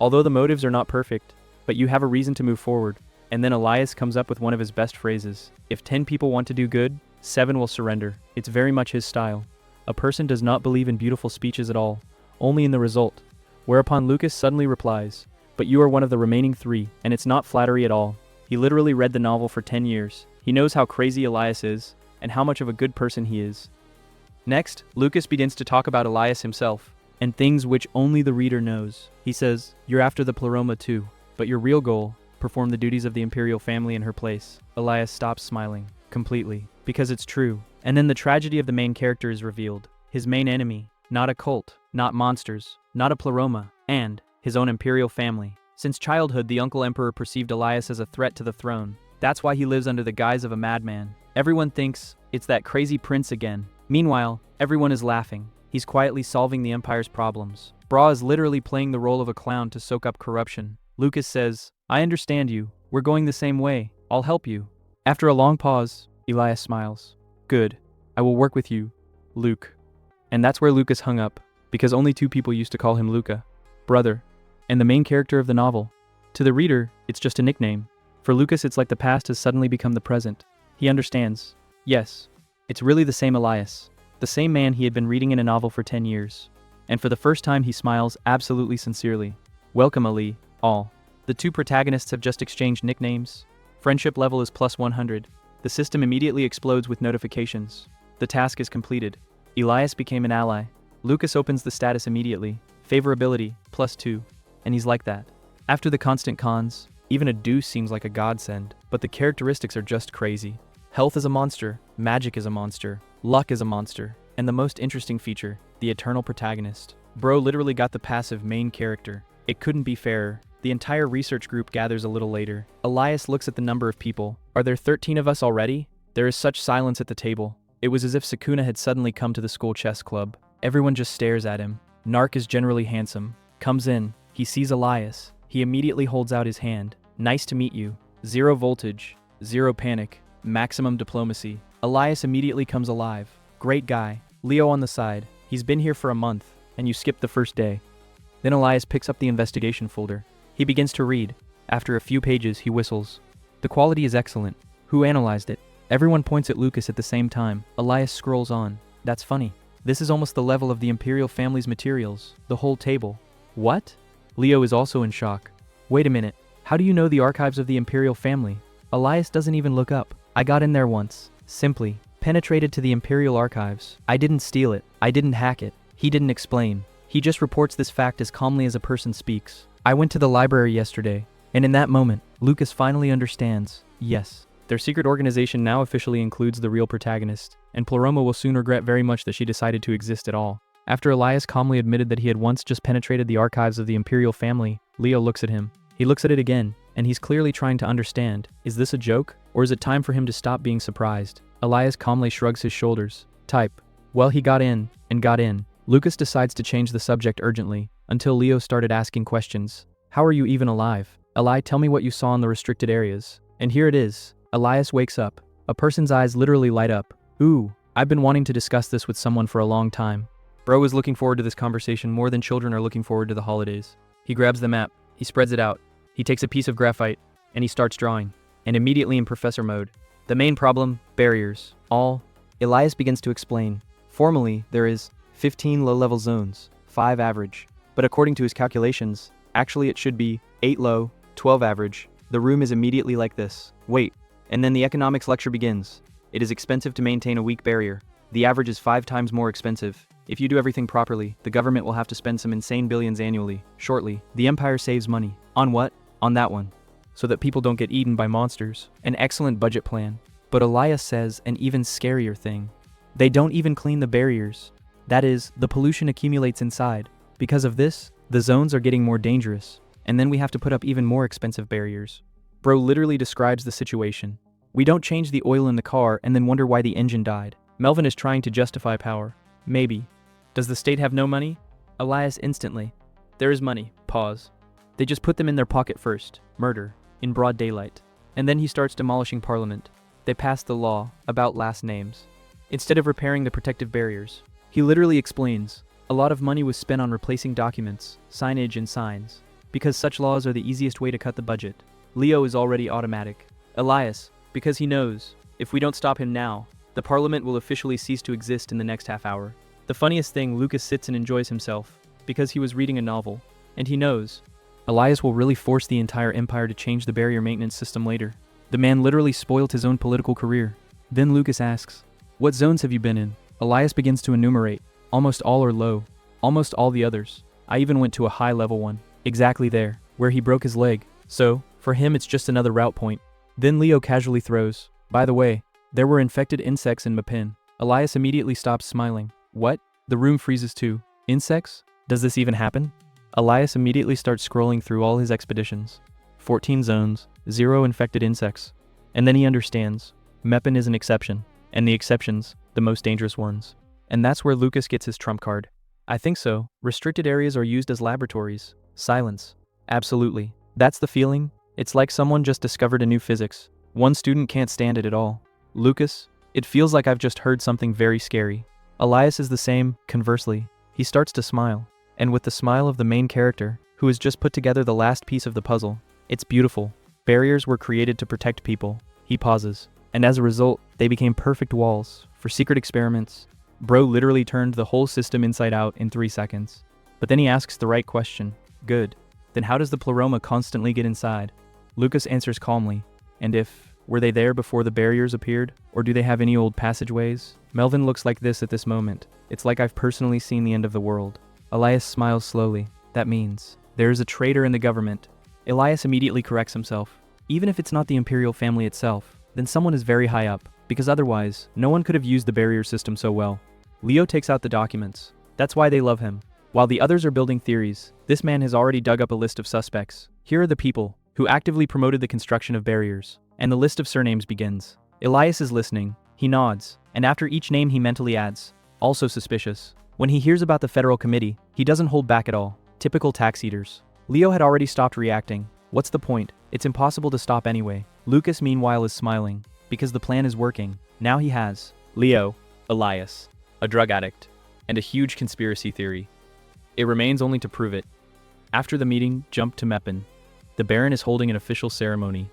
Although the motives are not perfect, but you have a reason to move forward. And then Elias comes up with one of his best phrases. If 10 people want to do good, 7 will surrender. It's very much his style. A person does not believe in beautiful speeches at all, only in the result. Whereupon Lucas suddenly replies, but you are one of the remaining 3, and it's not flattery at all. He literally read the novel for 10 years. He knows how crazy Elias is, and how much of a good person he is. Next, Lucas begins to talk about Elias himself, and things which only the reader knows. He says, you're after the Pleroma too, but your real goal, perform the duties of the imperial family in her place. Elias stops smiling, completely, because it's true. And then the tragedy of the main character is revealed. His main enemy, not a cult, not monsters, not a Pleroma, and his own imperial family. Since childhood, the Uncle Emperor perceived Elias as a threat to the throne. That's why he lives under the guise of a madman. Everyone thinks it's that crazy prince again. Meanwhile, everyone is laughing. He's quietly solving the Empire's problems. Bra is literally playing the role of a clown to soak up corruption. Lucas says, I understand you. We're going the same way. I'll help you. After a long pause, Elias smiles. Good. I will work with you, Luke. And that's where Lucas hung up, because only 2 people used to call him Luca, brother, and the main character of the novel. To the reader, it's just a nickname. For Lucas, it's like the past has suddenly become the present. He understands. Yes, it's really the same Elias. The same man he had been reading in a novel for 10 years. And for the first time he smiles absolutely sincerely. Welcome Ali, all. The two protagonists have just exchanged nicknames. Friendship level is plus 100. The system immediately explodes with notifications. The task is completed. Elias became an ally. Lucas opens the status immediately. Favorability, plus 2. And he's like that. After the constant cons, even a deuce seems like a godsend, but the characteristics are just crazy. Health is a monster, magic is a monster, luck is a monster, and the most interesting feature, the eternal protagonist. Bro literally got the passive main character. It couldn't be fairer. The entire research group gathers a little later. Elias looks at the number of people. Are there 13 of us already? There is such silence at the table. It was as if Sakuna had suddenly come to the school chess club. Everyone just stares at him. Narc is generally handsome. Comes in. He sees Elias. He immediately holds out his hand. Nice to meet you. Zero voltage. Zero panic. Maximum diplomacy. Elias immediately comes alive. Great guy. Leo on the side. He's been here for a month, and you skipped the first day. Then Elias picks up the investigation folder. He begins to read. After a few pages, he whistles. The quality is excellent. Who analyzed it? Everyone points at Lucas at the same time. Elias scrolls on. That's funny. This is almost the level of the Imperial family's materials. The whole table. What? Leo is also in shock. Wait a minute. How do you know the archives of the Imperial family? Elias doesn't even look up. I got in there once. Simply. Penetrated to the Imperial archives. I didn't steal it. I didn't hack it. He didn't explain. He just reports this fact as calmly as a person speaks. I went to the library yesterday, and in that moment, Lucas finally understands. Yes. Their secret organization now officially includes the real protagonist, and Pleroma will soon regret very much that she decided to exist at all. After Elias calmly admitted that he had once just penetrated the archives of the Imperial family, Leo looks at him. He looks at it again, and he's clearly trying to understand. Is this a joke, or is it time for him to stop being surprised? Elias calmly shrugs his shoulders. Type. Well, he got in, and got in. Lucas decides to change the subject urgently, until Leo started asking questions. How are you even alive? Eli, tell me what you saw in the restricted areas. And here it is. Elias wakes up. A person's eyes literally light up. Ooh, I've been wanting to discuss this with someone for a long time. Bro is looking forward to this conversation more than children are looking forward to the holidays. He grabs the map. He spreads it out. He takes a piece of graphite, and he starts drawing. And immediately in professor mode. The main problem, barriers. All. Elias begins to explain. Formally, there is 15 low-level zones, 5 average. But according to his calculations, actually it should be 8 low, 12 average. The room is immediately like this. Wait. And then the economics lecture begins. It is expensive to maintain a weak barrier. The average is 5 times more expensive. If you do everything properly, the government will have to spend some insane billions annually. Shortly, the empire saves money. On what? On that one. So that people don't get eaten by monsters. An excellent budget plan. But Elias says an even scarier thing. They don't even clean the barriers. That is, the pollution accumulates inside. Because of this, the zones are getting more dangerous. And then we have to put up even more expensive barriers. Bro literally describes the situation. We don't change the oil in the car and then wonder why the engine died. Melvin is trying to justify power. Maybe. Does the state have no money? Elias instantly. There is money. Pause. They just put them in their pocket first. Murder. In broad daylight. And then he starts demolishing parliament. They passed the law about last names. Instead of repairing the protective barriers. He literally explains. A lot of money was spent on replacing documents, signage and signs. Because such laws are the easiest way to cut the budget. Leo is already automatic. Elias, because he knows, if we don't stop him now, the parliament will officially cease to exist in the next half hour. The funniest thing, Lucas sits and enjoys himself, because he was reading a novel, and he knows. Elias will really force the entire empire to change the barrier maintenance system later. The man literally spoiled his own political career. Then Lucas asks, what zones have you been in? Elias begins to enumerate. Almost all are low. Almost all the others. I even went to a high-level one. Exactly there, where he broke his leg. So, for him it's just another route point. Then Leo casually throws. By the way, there were infected insects in Mapin. Elias immediately stops smiling. What? The room freezes too. Insects? Does this even happen? Elias immediately starts scrolling through all his expeditions. 14 zones, 0 infected insects. And then he understands. Mepin is an exception. And the exceptions, the most dangerous ones. And that's where Lucas gets his trump card. I think so. Restricted areas are used as laboratories. Silence. Absolutely. That's the feeling. It's like someone just discovered a new physics. One student can't stand it at all. Lucas, it feels like I've just heard something very scary. Elias is the same, conversely. He starts to smile. And with the smile of the main character, who has just put together the last piece of the puzzle. It's beautiful. Barriers were created to protect people. He pauses. And as a result, they became perfect walls for secret experiments. Bro literally turned the whole system inside out in 3 seconds. But then he asks the right question. Good. Then how does the pleroma constantly get inside? Lucas answers calmly. And if, were they there before the barriers appeared? Or do they have any old passageways? Melvin looks like this at this moment. It's like I've personally seen the end of the world. Elias smiles slowly. That means there is a traitor in the government. Elias immediately corrects himself. Even if it's not the imperial family itself, then someone is very high up, because otherwise, no one could have used the barrier system so well. Leo takes out the documents. That's why they love him. While the others are building theories, this man has already dug up a list of suspects. Here are the people who actively promoted the construction of barriers, and the list of surnames begins. Elias is listening. He nods, and after each name he mentally adds, also suspicious. When he hears about the federal committee, he doesn't hold back at all. Typical tax eaters. Leo had already stopped reacting. What's the point? It's impossible to stop anyway. Lucas meanwhile is smiling, because the plan is working. Now he has Leo, Elias, a drug addict, and a huge conspiracy theory. It remains only to prove it. After the meeting, jump to Meppen. The Baron is holding an official ceremony.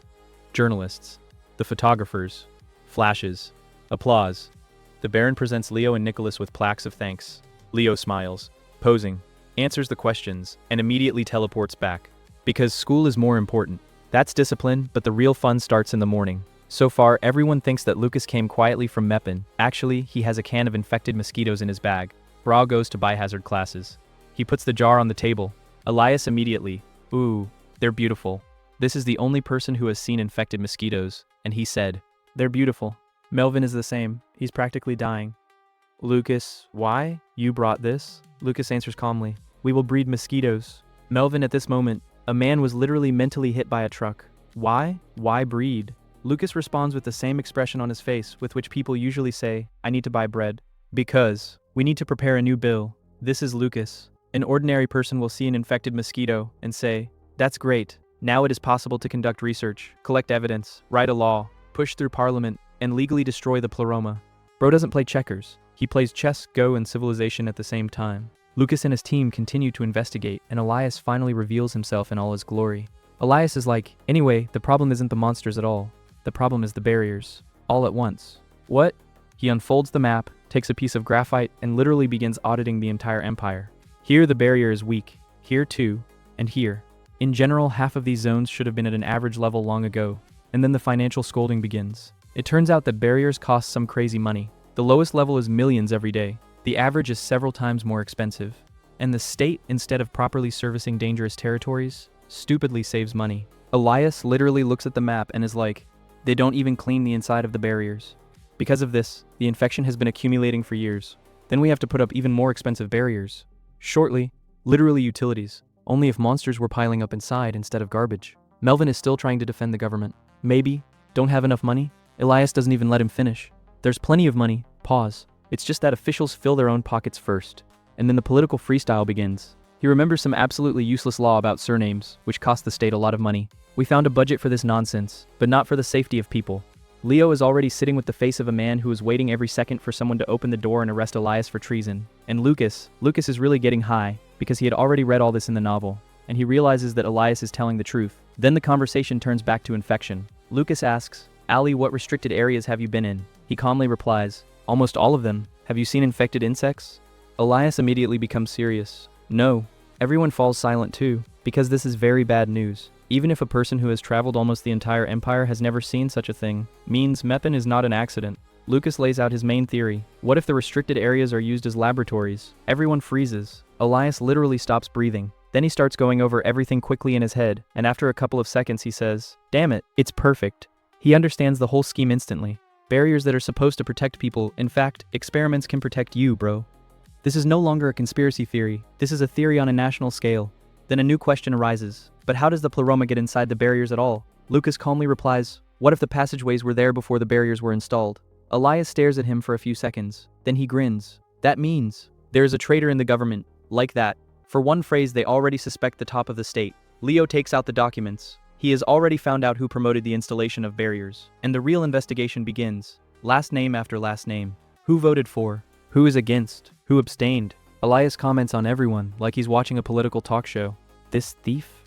Journalists, the photographers, flashes, applause. The Baron presents Leo and Nicholas with plaques of thanks. Leo smiles, posing, answers the questions, and immediately teleports back. Because school is more important. That's discipline, but the real fun starts in the morning. So far, everyone thinks that Lucas came quietly from Meppen. Actually, he has a can of infected mosquitoes in his bag. Bra goes to biohazard classes. He puts the jar on the table. Elias immediately, ooh, they're beautiful. This is the only person who has seen infected mosquitoes, and he said, they're beautiful. Melvin is the same. He's practically dying. Lucas, why? You brought this? Lucas answers calmly. We will breed mosquitoes. Melvin at this moment, a man was literally mentally hit by a truck. Why? Why breed? Lucas responds with the same expression on his face with which people usually say, I need to buy bread. Because we need to prepare a new bill. This is Lucas. An ordinary person will see an infected mosquito and say, that's great. Now it is possible to conduct research, collect evidence, write a law, push through parliament, and legally destroy the pleroma. Bro doesn't play checkers. He plays chess, Go, and civilization at the same time. Lucas and his team continue to investigate, and Elias finally reveals himself in all his glory. Elias is like, anyway, the problem isn't the monsters at all. The problem is the barriers. All at once. What? He unfolds the map, takes a piece of graphite, and literally begins auditing the entire empire. Here the barrier is weak. Here too. And here. In general, half of these zones should have been at an average level long ago. And then the financial scolding begins. It turns out that barriers cost some crazy money. The lowest level is millions every day. The average is several times more expensive. And the state, instead of properly servicing dangerous territories, stupidly saves money. Elias literally looks at the map and is like, they don't even clean the inside of the barriers. Because of this, the infection has been accumulating for years. Then we have to put up even more expensive barriers. Shortly, literally utilities, only if monsters were piling up inside instead of garbage. Melvin is still trying to defend the government. Maybe, don't have enough money? Elias doesn't even let him finish. There's plenty of money, pause. It's just that officials fill their own pockets first. And then the political freestyle begins. He remembers some absolutely useless law about surnames, which cost the state a lot of money. We found a budget for this nonsense, but not for the safety of people. Leo is already sitting with the face of a man who is waiting every second for someone to open the door and arrest Elias for treason. And Lucas is really getting high, because he had already read all this in the novel, and he realizes that Elias is telling the truth. Then the conversation turns back to infection. Lucas asks, Ali, what restricted areas have you been in? He calmly replies, almost all of them. Have you seen infected insects? Elias immediately becomes serious. No. Everyone falls silent too, because this is very bad news. Even if a person who has traveled almost the entire empire has never seen such a thing, means Meppen is not an accident. Lucas lays out his main theory. What if the restricted areas are used as laboratories? Everyone freezes. Elias literally stops breathing. Then he starts going over everything quickly in his head, and after a couple of seconds he says, damn it, it's perfect. He understands the whole scheme instantly. Barriers that are supposed to protect people, in fact, experiments can protect you, bro. This is no longer a conspiracy theory. This is a theory on a national scale. Then a new question arises. But how does the pleroma get inside the barriers at all? Lucas calmly replies, what if the passageways were there before the barriers were installed? Elias stares at him for a few seconds. Then he grins. That means there is a traitor in the government. Like that. For one phrase, they already suspect the top of the state. Leo takes out the documents. He has already found out who promoted the installation of barriers. And the real investigation begins. Last name after last name. Who voted for? Who is against? Who abstained? Elias comments on everyone like he's watching a political talk show. This thief?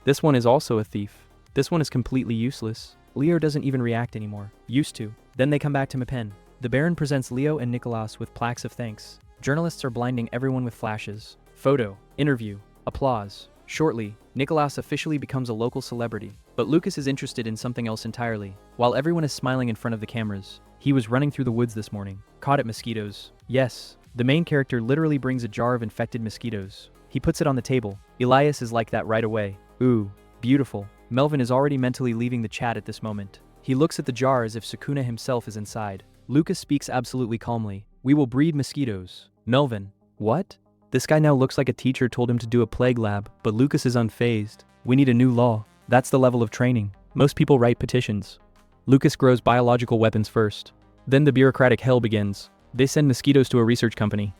This one is also a thief. This one is completely useless. Leo doesn't even react anymore. Used to. Then they come back to Meppen. The Baron presents Leo and Nicholas with plaques of thanks. Journalists are blinding everyone with flashes. Photo. Interview. Applause. Shortly, Nicholas officially becomes a local celebrity, but Lucas is interested in something else entirely. While everyone is smiling in front of the cameras, he was running through the woods this morning, caught at mosquitoes. Yes, the main character literally brings a jar of infected mosquitoes. He puts it on the table. Elias is like that right away. Ooh, beautiful. Melvin is already mentally leaving the chat at this moment. He looks at the jar as if Sukuna himself is inside. Lucas speaks absolutely calmly. We will breed mosquitoes. Melvin, what? This guy now looks like a teacher told him to do a plague lab, but Lucas is unfazed. We need a new law. That's the level of training. Most people write petitions. Lucas grows biological weapons first. Then the bureaucratic hell begins. They send mosquitoes to a research company.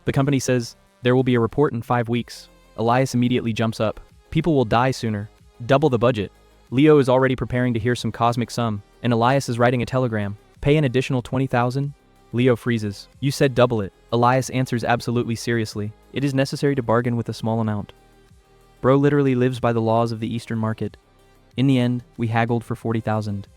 The company says, there will be a report in 5 weeks. Elias immediately jumps up. People will die sooner. Double the budget. Leo is already preparing to hear some cosmic sum, and Elias is writing a telegram. Pay an additional 20,000? Leo freezes. You said double it. Elias answers absolutely seriously. It is necessary to bargain with a small amount. Bro literally lives by the laws of the Eastern market. In the end, we haggled for 40,000.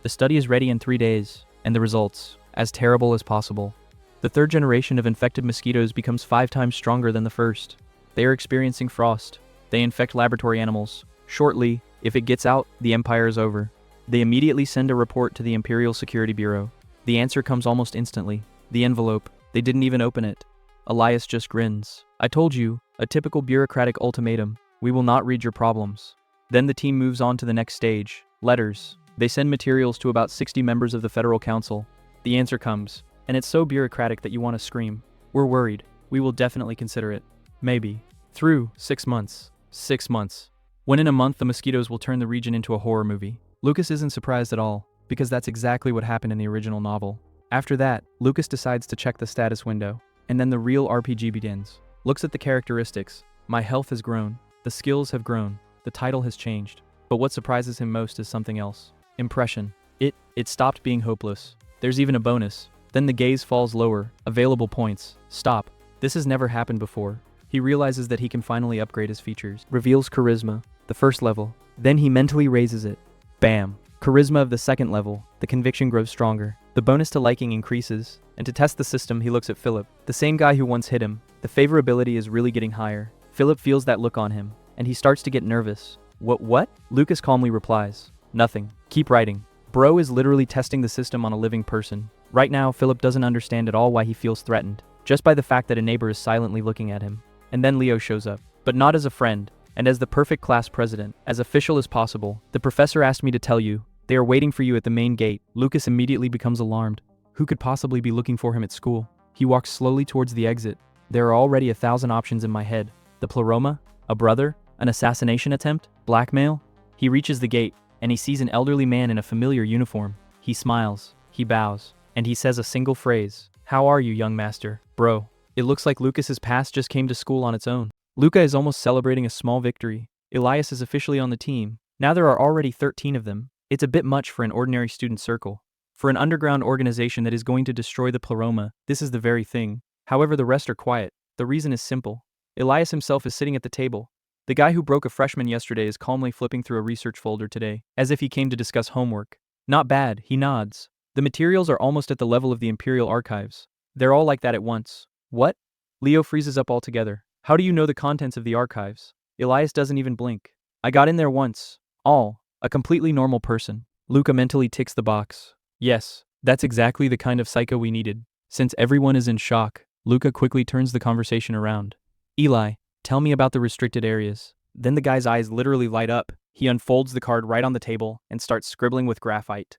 The study is ready in 3 days, and the results, as terrible as possible. The third generation of infected mosquitoes becomes 5 times stronger than the first. They are experiencing frost. They infect laboratory animals. Shortly, if it gets out, the empire is over. They immediately send a report to the Imperial Security Bureau. The answer comes almost instantly. The envelope. They didn't even open it. Elias just grins. I told you, a typical bureaucratic ultimatum. We will not read your problems. Then the team moves on to the next stage. Letters. They send materials to about 60 members of the Federal Council. The answer comes, and it's so bureaucratic that you want to scream. We're worried. We will definitely consider it. Maybe. Through 6 months. 6 months. When in a month the mosquitoes will turn the region into a horror movie. Lucas isn't surprised at all, because that's exactly what happened in the original novel. After that, Lucas decides to check the status window, and then the real RPG begins. Looks at the characteristics. My health has grown. The skills have grown. The title has changed. But what surprises him most is something else. Impression. It stopped being hopeless. There's even a bonus. Then the gaze falls lower. Available points. Stop. This has never happened before. He realizes that he can finally upgrade his features. Reveals charisma, the first level. Then he mentally raises it. Bam. Charisma of the second level. The conviction grows stronger. The bonus to liking increases. And to test the system, he looks at Philip, the same guy who once hit him. The favorability is really getting higher. Philip feels that look on him, and he starts to get nervous. What? Lucas calmly replies. Nothing. Keep writing. Bro is literally testing the system on a living person. Right now, Philip doesn't understand at all why he feels threatened, just by the fact that a neighbor is silently looking at him. And then Leo shows up, but not as a friend, and as the perfect class president, as official as possible. The professor asked me to tell you, they are waiting for you at the main gate. Lucas immediately becomes alarmed. Who could possibly be looking for him at school? He walks slowly towards the exit. There are already 1,000 options in my head. The pleroma? A brother? An assassination attempt? Blackmail? He reaches the gate, and he sees an elderly man in a familiar uniform. He smiles, he bows, and he says a single phrase. How are you, young master? Bro. It looks like Lucas's past just came to school on its own. Luca is almost celebrating a small victory. Elias is officially on the team. Now there are already 13 of them. It's a bit much for an ordinary student circle. For an underground organization that is going to destroy the pleroma, this is the very thing. However, the rest are quiet. The reason is simple. Elias himself is sitting at the table. The guy who broke a freshman yesterday is calmly flipping through a research folder today, as if he came to discuss homework. Not bad, he nods. The materials are almost at the level of the Imperial archives. They're all like that at once. What? Leo freezes up altogether. How do you know the contents of the archives? Elias doesn't even blink. I got in there once. All. A completely normal person. Luca mentally ticks the box. Yes, that's exactly the kind of psycho we needed. Since everyone is in shock, Luca quickly turns the conversation around. Eli, tell me about the restricted areas. Then the guy's eyes literally light up. He unfolds the card right on the table and starts scribbling with graphite.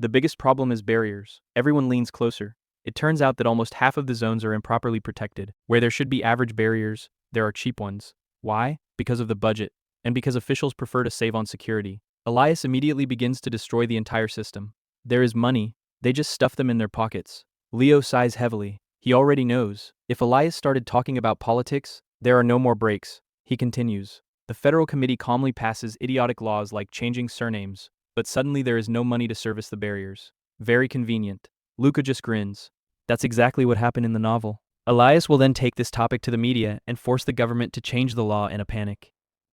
The biggest problem is barriers. Everyone leans closer. It turns out that almost half of the zones are improperly protected. Where there should be average barriers, there are cheap ones. Why? Because of the budget, and because officials prefer to save on security. Elias immediately begins to destroy the entire system. There is money, they just stuff them in their pockets. Leo sighs heavily. He already knows. If Elias started talking about politics, there are no more breaks. He continues. The federal committee calmly passes idiotic laws like changing surnames, but suddenly there is no money to service the barriers. Very convenient. Luca just grins. That's exactly what happened in the novel. Elias will then take this topic to the media and force the government to change the law in a panic.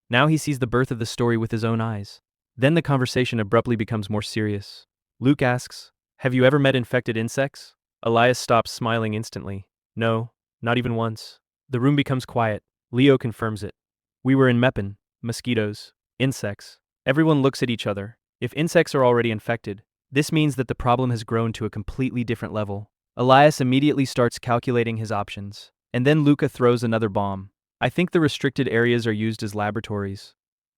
Now he sees the birth of the story with his own eyes. Then the conversation abruptly becomes more serious. Luke asks, have you ever met infected insects? Elias stops smiling instantly. No, not even once. The room becomes quiet. Leo confirms it. We were in Meppen. Mosquitoes. Insects. Everyone looks at each other. If insects are already infected, this means that the problem has grown to a completely different level. Elias immediately starts calculating his options. And then Luca throws another bomb. I think the restricted areas are used as laboratories.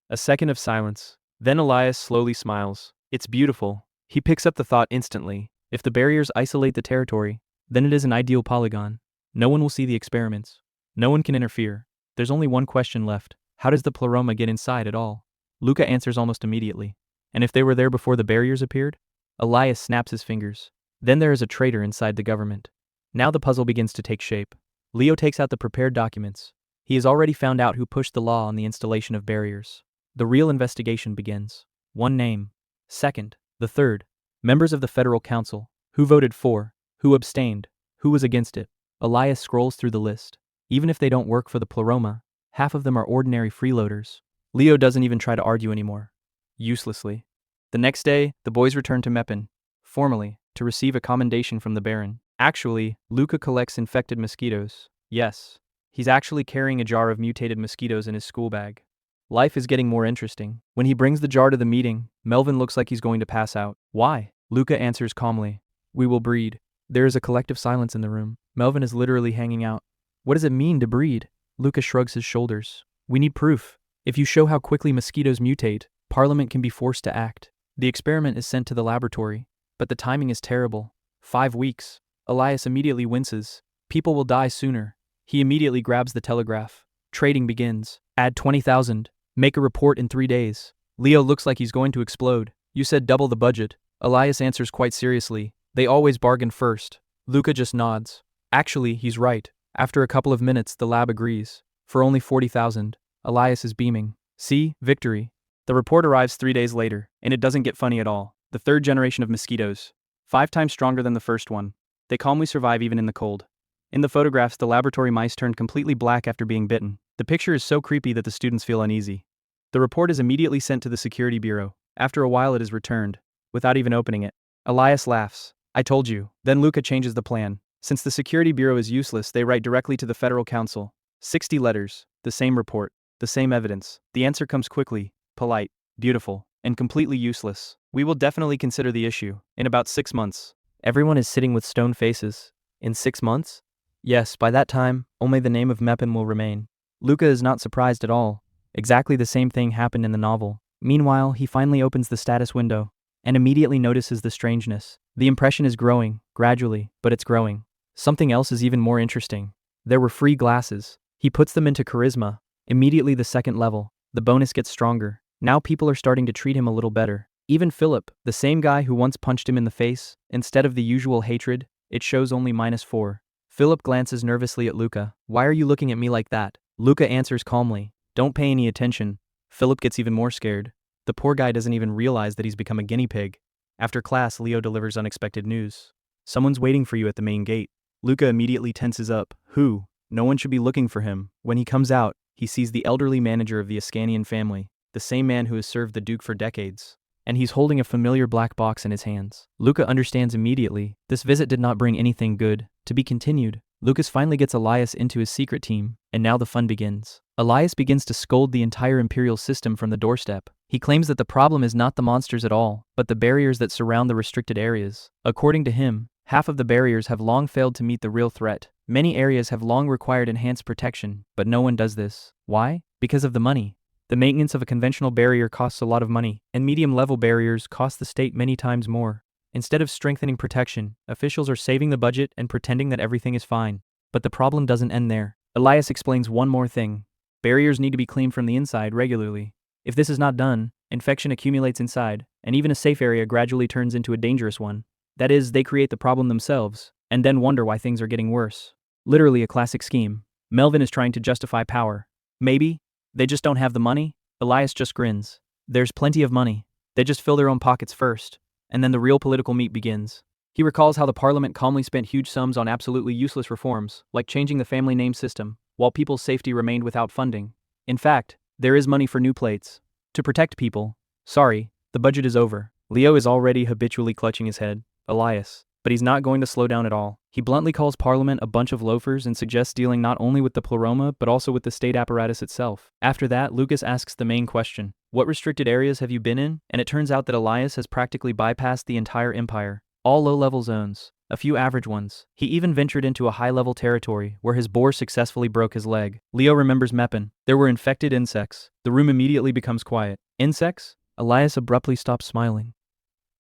A second of silence. Then Elias slowly smiles. It's beautiful. He picks up the thought instantly. If the barriers isolate the territory, then it is an ideal polygon. No one will see the experiments. No one can interfere. There's only one question left. How does the pleroma get inside at all? Luca answers almost immediately. And if they were there before the barriers appeared? Elias snaps his fingers. Then there is a traitor inside the government. Now the puzzle begins to take shape. Leo takes out the prepared documents. He has already found out who pushed the law on the installation of barriers. The real investigation begins. One name. Second. The third. Members of the Federal Council. Who voted for? Who abstained? Who was against it? Elias scrolls through the list. Even if they don't work for the pleroma, half of them are ordinary freeloaders. Leo doesn't even try to argue anymore. Uselessly. The next day, the boys return to Meppen, formally, to receive a commendation from the Baron. Actually, Luca collects infected mosquitoes. Yes, he's actually carrying a jar of mutated mosquitoes in his school bag. Life is getting more interesting. When he brings the jar to the meeting, Melvin looks like he's going to pass out. Why? Luca answers calmly. We will breed. There is a collective silence in the room. Melvin is literally hanging out. What does it mean to breed? Luca shrugs his shoulders. We need proof. If you show how quickly mosquitoes mutate, Parliament can be forced to act. The experiment is sent to the laboratory, but the timing is terrible. 5 weeks. Elias immediately winces. People will die sooner. He immediately grabs the telegraph. Trading begins. Add 20,000. Make a report in 3 days. Leo looks like he's going to explode. You said double the budget. Elias answers quite seriously. They always bargain first. Luca just nods. Actually, he's right. After a couple of minutes, the lab agrees. For only 40,000. Elias is beaming. See, victory. The report arrives 3 days later, and it doesn't get funny at all. The third generation of mosquitoes. 5 times stronger than the first one. They calmly survive even in the cold. In the photographs, the laboratory mice turned completely black after being bitten. The picture is so creepy that the students feel uneasy. The report is immediately sent to the security bureau. After a while it is returned, without even opening it. Elias laughs. I told you. Then Luca changes the plan. Since the security bureau is useless, they write directly to the Federal Council. 60 letters, the same report, the same evidence. The answer comes quickly, polite, beautiful, and completely useless. We will definitely consider the issue. In about 6 months. Everyone is sitting with stone faces. In 6 months? Yes, by that time, only the name of Meppen will remain. Luca is not surprised at all. Exactly the same thing happened in the novel. Meanwhile, he finally opens the status window and immediately notices the strangeness. The impression is growing, gradually, but it's growing. Something else is even more interesting. There were free glasses. He puts them into charisma. Immediately the second level. The bonus gets stronger. Now people are starting to treat him a little better. Even Philip, the same guy who once punched him in the face, instead of the usual hatred, it shows only -4. Philip glances nervously at Luca. Why are you looking at me like that? Luca answers calmly. Don't pay any attention. Philip gets even more scared. The poor guy doesn't even realize that he's become a guinea pig. After class, Leo delivers unexpected news. Someone's waiting for you at the main gate. Luca immediately tenses up. Who? No one should be looking for him. When he comes out, he sees the elderly manager of the Ascanian family, the same man who has served the Duke for decades. And he's holding a familiar black box in his hands. Luca understands immediately. This visit did not bring anything good. To be continued. Lucas finally gets Elias into his secret team, and now the fun begins. Elias begins to scold the entire Imperial system from the doorstep. He claims that the problem is not the monsters at all, but the barriers that surround the restricted areas. According to him, half of the barriers have long failed to meet the real threat. Many areas have long required enhanced protection, but no one does this. Why? Because of the money. The maintenance of a conventional barrier costs a lot of money, and medium-level barriers cost the state many times more. Instead of strengthening protection, officials are saving the budget and pretending that everything is fine. But the problem doesn't end there. Elias explains one more thing. Barriers need to be cleaned from the inside regularly. If this is not done, infection accumulates inside, and even a safe area gradually turns into a dangerous one. That is, they create the problem themselves, and then wonder why things are getting worse. Literally a classic scheme. Melvin is trying to justify power. Maybe. They just don't have the money? Elias just grins. There's plenty of money. They just fill their own pockets first. And then the real political meat begins. He recalls how the parliament calmly spent huge sums on absolutely useless reforms, like changing the family name system, while people's safety remained without funding. In fact, there is money for new plates. To protect people. Sorry, the budget is over. Leo is already habitually clutching his head. Elias. but he's not going to slow down at all. He bluntly calls Parliament a bunch of loafers and suggests dealing not only with the pleroma but also with the state apparatus itself. After that, Lucas asks the main question: what restricted areas have you been in? And it turns out that Elias has practically bypassed the entire empire. All low-level zones, a few average ones. He even ventured into a high-level territory where his boar successfully broke his leg. Leo remembers Meppen. There were infected insects. The room immediately becomes quiet. Insects? Elias abruptly stops smiling.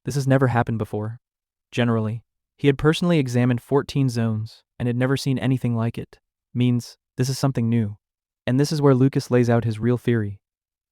This has never happened before. Generally, he had personally examined 14 zones and had never seen anything like it. Means this is something new. And this is where Lucas lays out his real theory.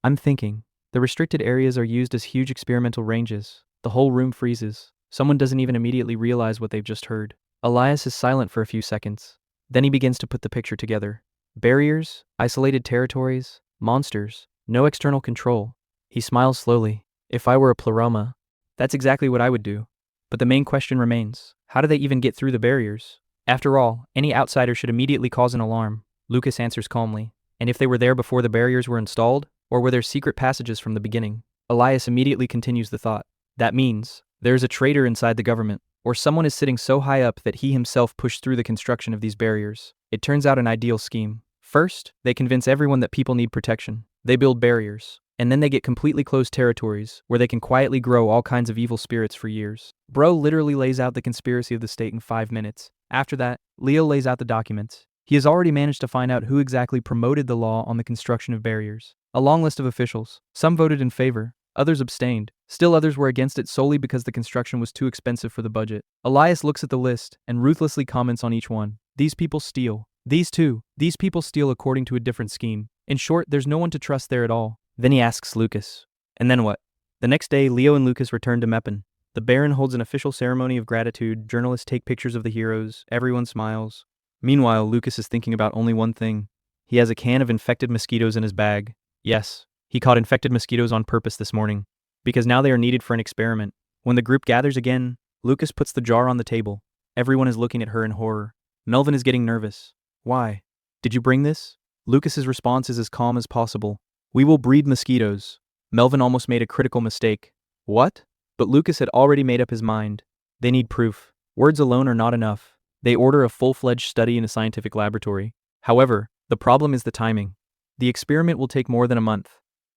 I'm thinking, the restricted areas are used as huge experimental ranges. The whole room freezes. Someone doesn't even immediately realize what they've just heard. Elias is silent for a few seconds. Then he begins to put the picture together. Barriers, isolated territories, monsters, no external control. He smiles slowly. If I were a pleroma, that's exactly what I would do. But the main question remains, how do they even get through the barriers? After all, any outsider should immediately cause an alarm. Lucas answers calmly. And if they were there before the barriers were installed, or were there secret passages from the beginning? Elias immediately continues the thought. That means there's a traitor inside the government, or someone is sitting so high up that he himself pushed through the construction of these barriers. It turns out an ideal scheme. First, they convince everyone that people need protection. They build barriers, and then they get completely closed territories where they can quietly grow all kinds of evil spirits for years. Bro literally lays out the conspiracy of the state in 5 minutes. After that, Leo lays out the documents. He has already managed to find out who exactly promoted the law on the construction of barriers. A long list of officials. Some voted in favor, others abstained. Still others were against it solely because the construction was too expensive for the budget. Elias looks at the list and ruthlessly comments on each one. These people steal. These people steal according to a different scheme. In short, there's no one to trust there at all. Then he asks Lucas. And then what? The next day, Leo and Lucas return to Meppen. The Baron holds an official ceremony of gratitude, journalists take pictures of the heroes, everyone smiles. Meanwhile, Lucas is thinking about only one thing. He has a can of infected mosquitoes in his bag. Yes, he caught infected mosquitoes on purpose this morning, because now they are needed for an experiment. When the group gathers again, Lucas puts the jar on the table. Everyone is looking at her in horror. Melvin is getting nervous. Why? Did you bring this? Lucas's response is as calm as possible. We will breed mosquitoes. Melvin almost made a critical mistake. What? But Lucas had already made up his mind. They need proof. Words alone are not enough. They order a full-fledged study in a scientific laboratory. However, the problem is the timing. The experiment will take more than a month.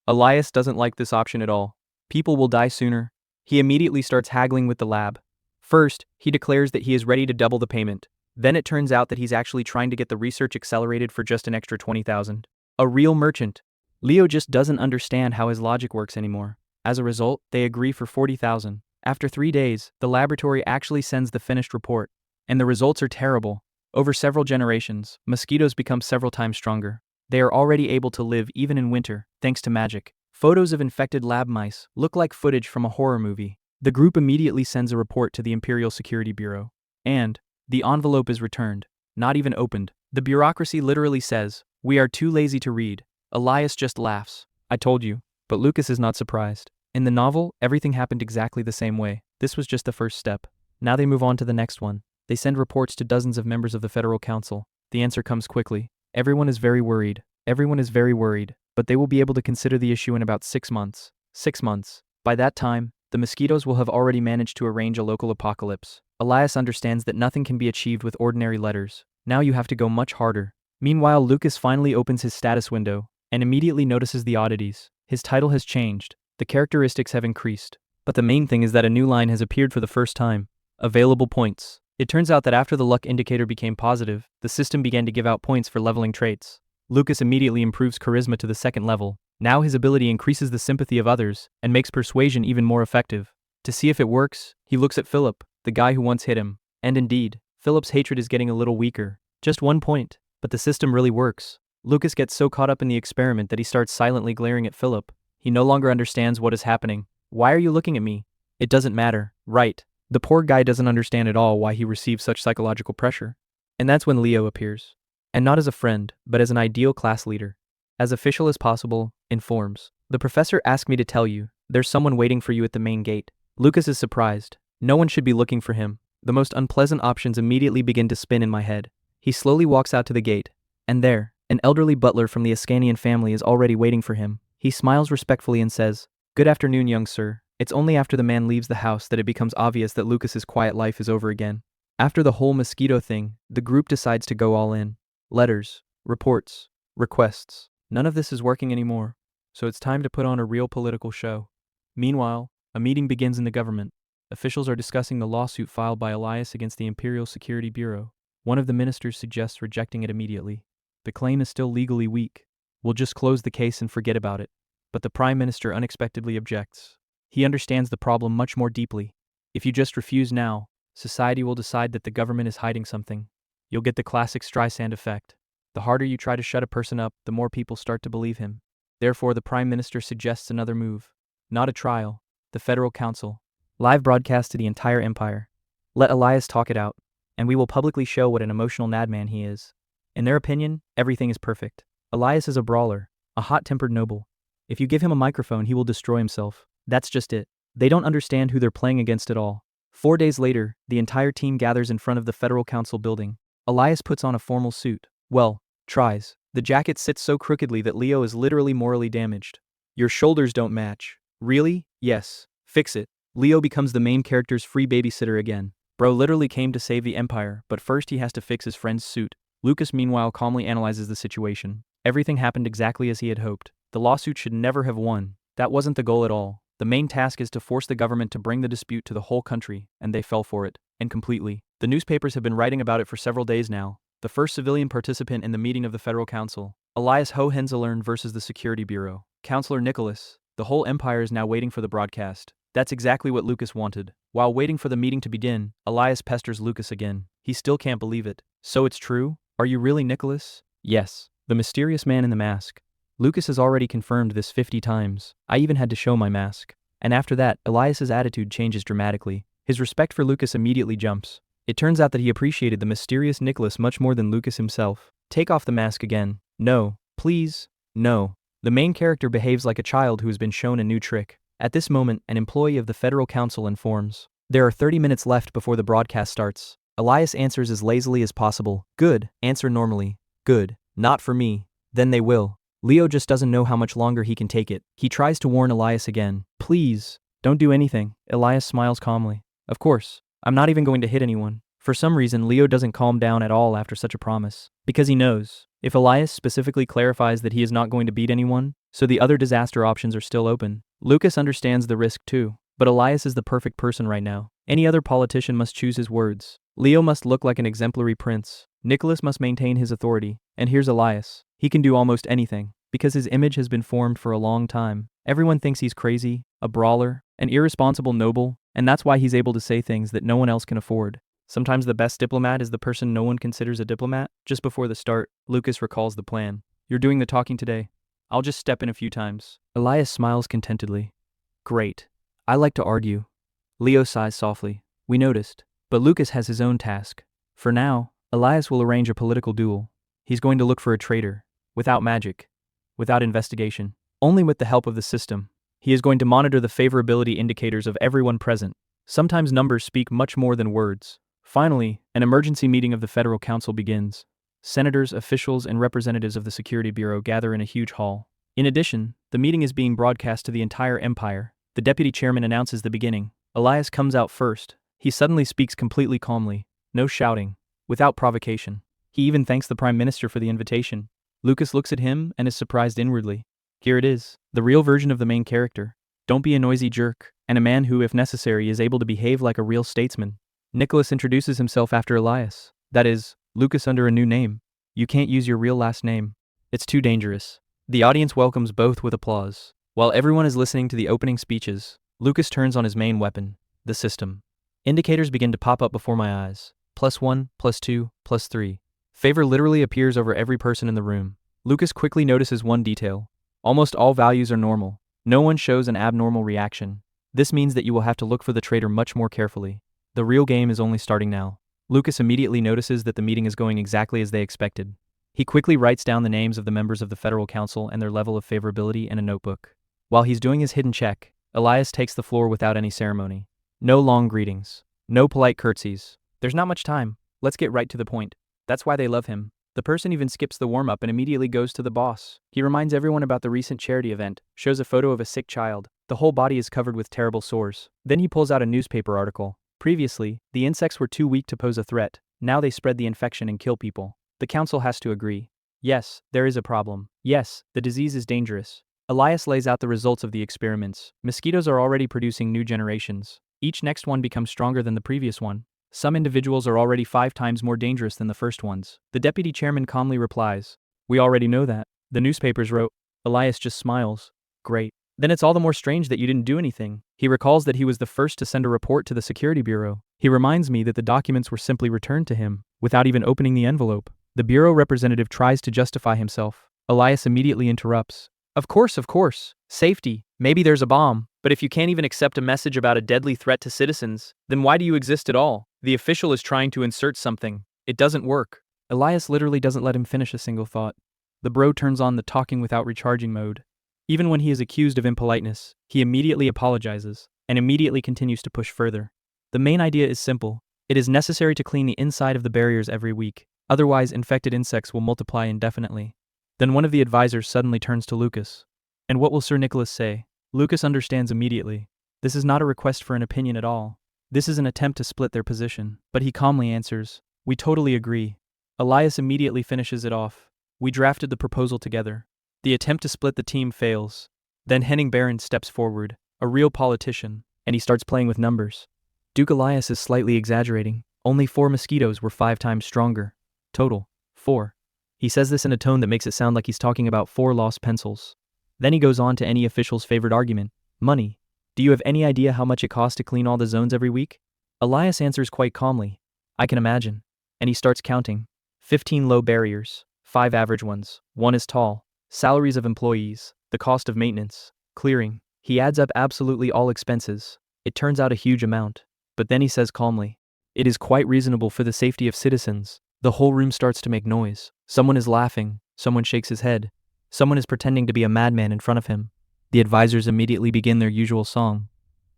Elias doesn't like this option at all. People will die sooner. He immediately starts haggling with the lab. First, he declares that he is ready to double the payment. Then it turns out that he's actually trying to get the research accelerated for just an extra 20,000. A real merchant. Leo just doesn't understand how his logic works anymore. As a result, they agree for 40,000. After 3 days, the laboratory actually sends the finished report. And the results are terrible. Over several generations, mosquitoes become several times stronger. They are already able to live even in winter, thanks to magic. Photos of infected lab mice look like footage from a horror movie. The group immediately sends a report to the Imperial Security Bureau. And the envelope is returned, not even opened. The bureaucracy literally says, "We are too lazy to read." Elias just laughs. I told you. But Lucas is not surprised. In the novel, everything happened exactly the same way. This was just the first step. Now they move on to the next one. They send reports to dozens of members of the Federal Council. The answer comes quickly. Everyone is very worried. But they will be able to consider the issue in about 6 months. 6 months. By that time, the mosquitoes will have already managed to arrange a local apocalypse. Elias understands that nothing can be achieved with ordinary letters. Now you have to go much harder. Meanwhile, Lucas finally opens his status window and immediately notices the oddities. His title has changed. The characteristics have increased. But the main thing is that a new line has appeared for the first time. Available points. It turns out that after the luck indicator became positive, the system began to give out points for leveling traits. Lucas immediately improves charisma to the 2nd level. Now his ability increases the sympathy of others and makes persuasion even more effective. To see if it works, he looks at Philip, the guy who once hit him. And indeed, Philip's hatred is getting a little weaker. Just 1 point. But the system really works. Lucas gets so caught up in the experiment that he starts silently glaring at Philip. He no longer understands what is happening. Why are you looking at me? It doesn't matter, right? The poor guy doesn't understand at all why he receives such psychological pressure. And that's when Leo appears. And not as a friend, but as an ideal class leader. As official as possible, informs. The professor asked me to tell you, there's someone waiting for you at the main gate. Lucas is surprised. No one should be looking for him. The most unpleasant options immediately begin to spin in my head. He slowly walks out to the gate. And there, an elderly butler from the Ascanian family is already waiting for him. He smiles respectfully and says, "Good afternoon, young sir. It's only after the man leaves the house that it becomes obvious that Lucas's quiet life is over again. After the whole mosquito thing, the group decides to go all in. Letters, reports, requests. None of this is working anymore, so it's time to put on a real political show. Meanwhile, a meeting begins in the government. Officials are discussing the lawsuit filed by Elias against the Imperial Security Bureau. One of the ministers suggests rejecting it immediately. The claim is still legally weak. We'll just close the case and forget about it. But the Prime Minister unexpectedly objects. He understands the problem much more deeply. If you just refuse now, society will decide that the government is hiding something. You'll get the classic Streisand effect. The harder you try to shut a person up, the more people start to believe him. Therefore, the Prime Minister suggests another move. Not a trial. The Federal Council. Live broadcast to the entire empire. Let Elias talk it out, and we will publicly show what an emotional madman he is. In their opinion, everything is perfect. Elias is a brawler, a hot-tempered noble. If you give him a microphone, he will destroy himself. That's just it. They don't understand who they're playing against at all. 4 days later, the entire team gathers in front of the Federal Council building. Elias puts on a formal suit. Well, tries. The jacket sits so crookedly that Leo is literally morally damaged. Your shoulders don't match. Really? Yes. Fix it. Leo becomes the main character's free babysitter again. Bro literally came to save the Empire, but first he has to fix his friend's suit. Lucas meanwhile calmly analyzes the situation. Everything happened exactly as he had hoped. The lawsuit should never have won. That wasn't the goal at all. The main task is to force the government to bring the dispute to the whole country, and they fell for it, and completely. The newspapers have been writing about it for several days now. The first civilian participant in the meeting of the Federal Council, Elias Hohenzollern versus the Security Bureau. Counselor Nicholas. The whole empire is now waiting for the broadcast. That's exactly what Lucas wanted. While waiting for the meeting to begin, Elias pesters Lucas again. He still can't believe it. So it's true? Are you really Nicholas? Yes. The mysterious man in the mask. Lucas has already confirmed this 50 times. I even had to show my mask. And after that, Elias's attitude changes dramatically. His respect for Lucas immediately jumps. It turns out that he appreciated the mysterious Nicholas much more than Lucas himself. Take off the mask again. No. Please. No. The main character behaves like a child who has been shown a new trick. At this moment, an employee of the Federal Council informs. There are 30 minutes left before the broadcast starts. Elias answers as lazily as possible. Good. Answer normally. Good. Not for me. Then they will. Leo just doesn't know how much longer he can take it. He tries to warn Elias again. Please, don't do anything. Elias smiles calmly. Of course, I'm not even going to hit anyone. For some reason, Leo doesn't calm down at all after such a promise. Because he knows, if Elias specifically clarifies that he is not going to beat anyone, so the other disaster options are still open. Lucas understands the risk too, but Elias is the perfect person right now. Any other politician must choose his words. Leo must look like an exemplary prince. Nicholas must maintain his authority. And here's Elias. He can do almost anything, because his image has been formed for a long time. Everyone thinks he's crazy, a brawler, an irresponsible noble, and that's why he's able to say things that no one else can afford. Sometimes the best diplomat is the person no one considers a diplomat. Just before the start, Lucas recalls the plan. You're doing the talking today. I'll just step in a few times. Elias smiles contentedly. Great. I like to argue. Leo sighs softly. We noticed. But Lucas has his own task. For now, Elias will arrange a political duel. He's going to look for a traitor. Without magic. Without investigation. Only with the help of the system. He is going to monitor the favorability indicators of everyone present. Sometimes numbers speak much more than words. Finally, an emergency meeting of the Federal Council begins. Senators, officials, and representatives of the Security Bureau gather in a huge hall. In addition, the meeting is being broadcast to the entire empire. The deputy chairman announces the beginning. Elias comes out first. He suddenly speaks completely calmly. No shouting. Without provocation. He even thanks the Prime Minister for the invitation. Lucas looks at him and is surprised inwardly. Here it is, the real version of the main character. Don't be a noisy jerk, and a man who, if necessary, is able to behave like a real statesman. Nicholas introduces himself after Elias. That is, Lucas under a new name. You can't use your real last name. It's too dangerous. The audience welcomes both with applause. While everyone is listening to the opening speeches, Lucas turns on his main weapon, the system. Indicators begin to pop up before my eyes. +1, +2, +3. Favor literally appears over every person in the room. Lucas quickly notices one detail. Almost all values are normal. No one shows an abnormal reaction. This means that you will have to look for the traitor much more carefully. The real game is only starting now. Lucas immediately notices that the meeting is going exactly as they expected. He quickly writes down the names of the members of the Federal Council and their level of favorability in a notebook. While he's doing his hidden check, Elias takes the floor without any ceremony. No long greetings. No polite curtsies. There's not much time. Let's get right to the point. That's why they love him. The person even skips the warm-up and immediately goes to the boss. He reminds everyone about the recent charity event, shows a photo of a sick child, The whole body is covered with terrible sores. Then he pulls out a newspaper article. Previously, the insects were too weak to pose a threat. Now they spread the infection and kill people. The council has to agree. Yes, there is a problem. Yes, the disease is dangerous. Elias lays out the results of the experiments. Mosquitoes are already producing new generations. Each next one becomes stronger than the previous one. Some individuals are already 5 times more dangerous than the first ones. The deputy chairman calmly replies, "We already know that. The newspapers wrote." Elias just smiles. "Great. Then it's all the more strange that you didn't do anything." He recalls that he was the first to send a report to the security bureau. He reminds me that the documents were simply returned to him, without even opening the envelope. The bureau representative tries to justify himself. Elias immediately interrupts. Of course. Safety. Maybe there's a bomb. But if you can't even accept a message about a deadly threat to citizens, then why do you exist at all? The official is trying to insert something. It doesn't work." Elias literally doesn't let him finish a single thought. The bro turns on the talking without recharging mode. Even when he is accused of impoliteness, he immediately apologizes, and immediately continues to push further. The main idea is simple. It is necessary to clean the inside of the barriers every week, otherwise infected insects will multiply indefinitely. Then one of the advisors suddenly turns to Lucas. "And what will Sir Nicholas say?" Lucas understands immediately. This is not a request for an opinion at all. This is an attempt to split their position. But he calmly answers, "We totally agree." Elias immediately finishes it off. "We drafted the proposal together." The attempt to split the team fails. Then Henning Baron steps forward, a real politician, and he starts playing with numbers. Duke Elias is slightly exaggerating. Only 4 mosquitoes were 5 times stronger. Total, 4. He says this in a tone that makes it sound like he's talking about 4 lost pencils. Then he goes on to any official's favorite argument, money. "Do you have any idea how much it costs to clean all the zones every week?" Elias answers quite calmly, "I can imagine." And he starts counting. 15 low barriers, 5 average ones, 1 is tall, salaries of employees, the cost of maintenance, clearing. He adds up absolutely all expenses. It turns out a huge amount. But then he says calmly, "It is quite reasonable for the safety of citizens." The whole room starts to make noise. Someone is laughing, someone shakes his head. Someone is pretending to be a madman in front of him. The advisors immediately begin their usual song.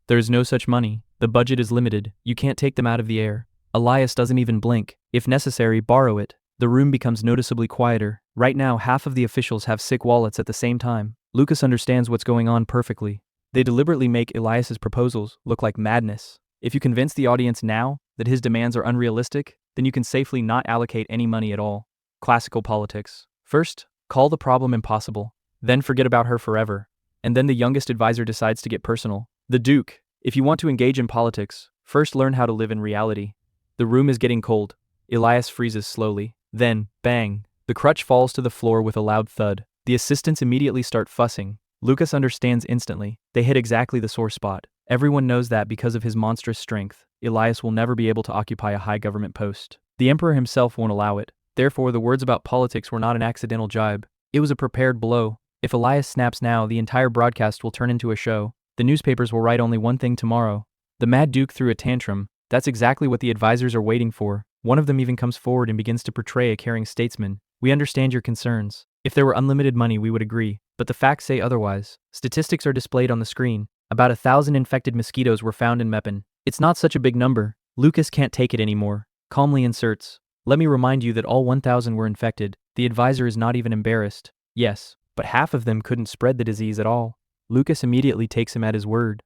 "There is no such money. The budget is limited. You can't take them out of the air." Elias doesn't even blink. "If necessary, borrow it." The room becomes noticeably quieter. Right now, half of the officials have sick wallets at the same time. Lucas understands what's going on perfectly. They deliberately make Elias's proposals look like madness. If you convince the audience now that his demands are unrealistic, then you can safely not allocate any money at all. Classical politics. First, call the problem impossible. Then forget about her forever. And then the youngest advisor decides to get personal. "The Duke, if you want to engage in politics, first learn how to live in reality." The room is getting cold. Elias freezes slowly. Then, bang, the crutch falls to the floor with a loud thud. The assistants immediately start fussing. Lucas understands instantly. They hit exactly the sore spot. Everyone knows that because of his monstrous strength, Elias will never be able to occupy a high government post. The emperor himself won't allow it. Therefore, the words about politics were not an accidental jibe. It was a prepared blow. If Elias snaps now, the entire broadcast will turn into a show. The newspapers will write only one thing tomorrow. The Mad Duke threw a tantrum. That's exactly what the advisors are waiting for. One of them even comes forward and begins to portray a caring statesman. "We understand your concerns. If there were unlimited money, we would agree. But the facts say otherwise. Statistics are displayed on the screen. About 1,000 infected mosquitoes were found in Meppen. It's not such a big number." Lucas can't take it anymore. Calmly inserts, "Let me remind you that all 1,000 were infected." The advisor is not even embarrassed. "Yes, but half of them couldn't spread the disease at all." Lucas immediately takes him at his word.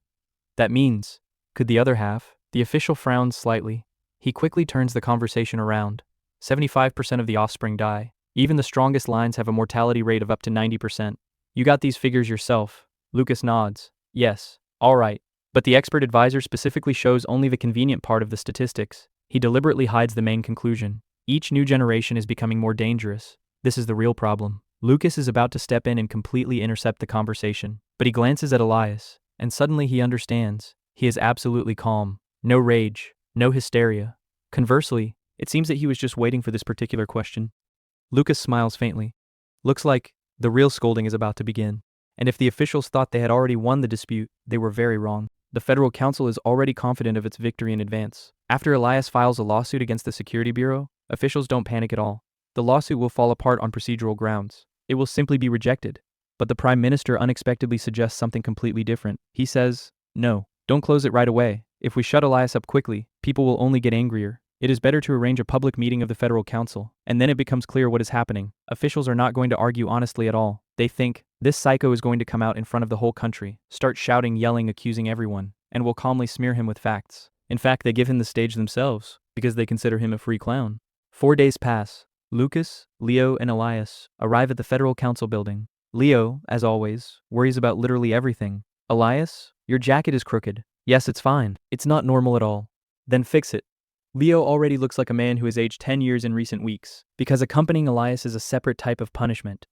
"That means, could the other half?" The official frowns slightly. He quickly turns the conversation around. 75% of the offspring die. Even the strongest lines have a mortality rate of up to 90%. "You got these figures yourself?" Lucas nods. "Yes, all right." But the expert advisor specifically shows only the convenient part of the statistics. He deliberately hides the main conclusion. Each new generation is becoming more dangerous. This is the real problem. Lucas is about to step in and completely intercept the conversation, but he glances at Elias, and suddenly he understands. He is absolutely calm. No rage, no hysteria. Conversely, it seems that he was just waiting for this particular question. Lucas smiles faintly. Looks like the real scolding is about to begin. And if the officials thought they had already won the dispute, they were very wrong. The Federal Council is already confident of its victory in advance. After Elias files a lawsuit against the Security Bureau, officials don't panic at all. The lawsuit will fall apart on procedural grounds. It will simply be rejected. But the Prime Minister unexpectedly suggests something completely different. He says, "No, don't close it right away. If we shut Elias up quickly, people will only get angrier. It is better to arrange a public meeting of the Federal Council, and then it becomes clear what is happening." Officials are not going to argue honestly at all. They think, This psycho is going to come out in front of the whole country, start shouting, yelling, accusing everyone, and will calmly smear him with facts. In fact, they give him the stage themselves, because they consider him a free clown. 4 days pass. Lucas, Leo, and Elias arrive at the Federal Council building. Leo, as always, worries about literally everything. Elias, your jacket is crooked. Yes, it's fine. It's not normal at all. Then fix it. Leo already looks like a man who has aged 10 years in recent weeks, because accompanying Elias is a separate type of punishment.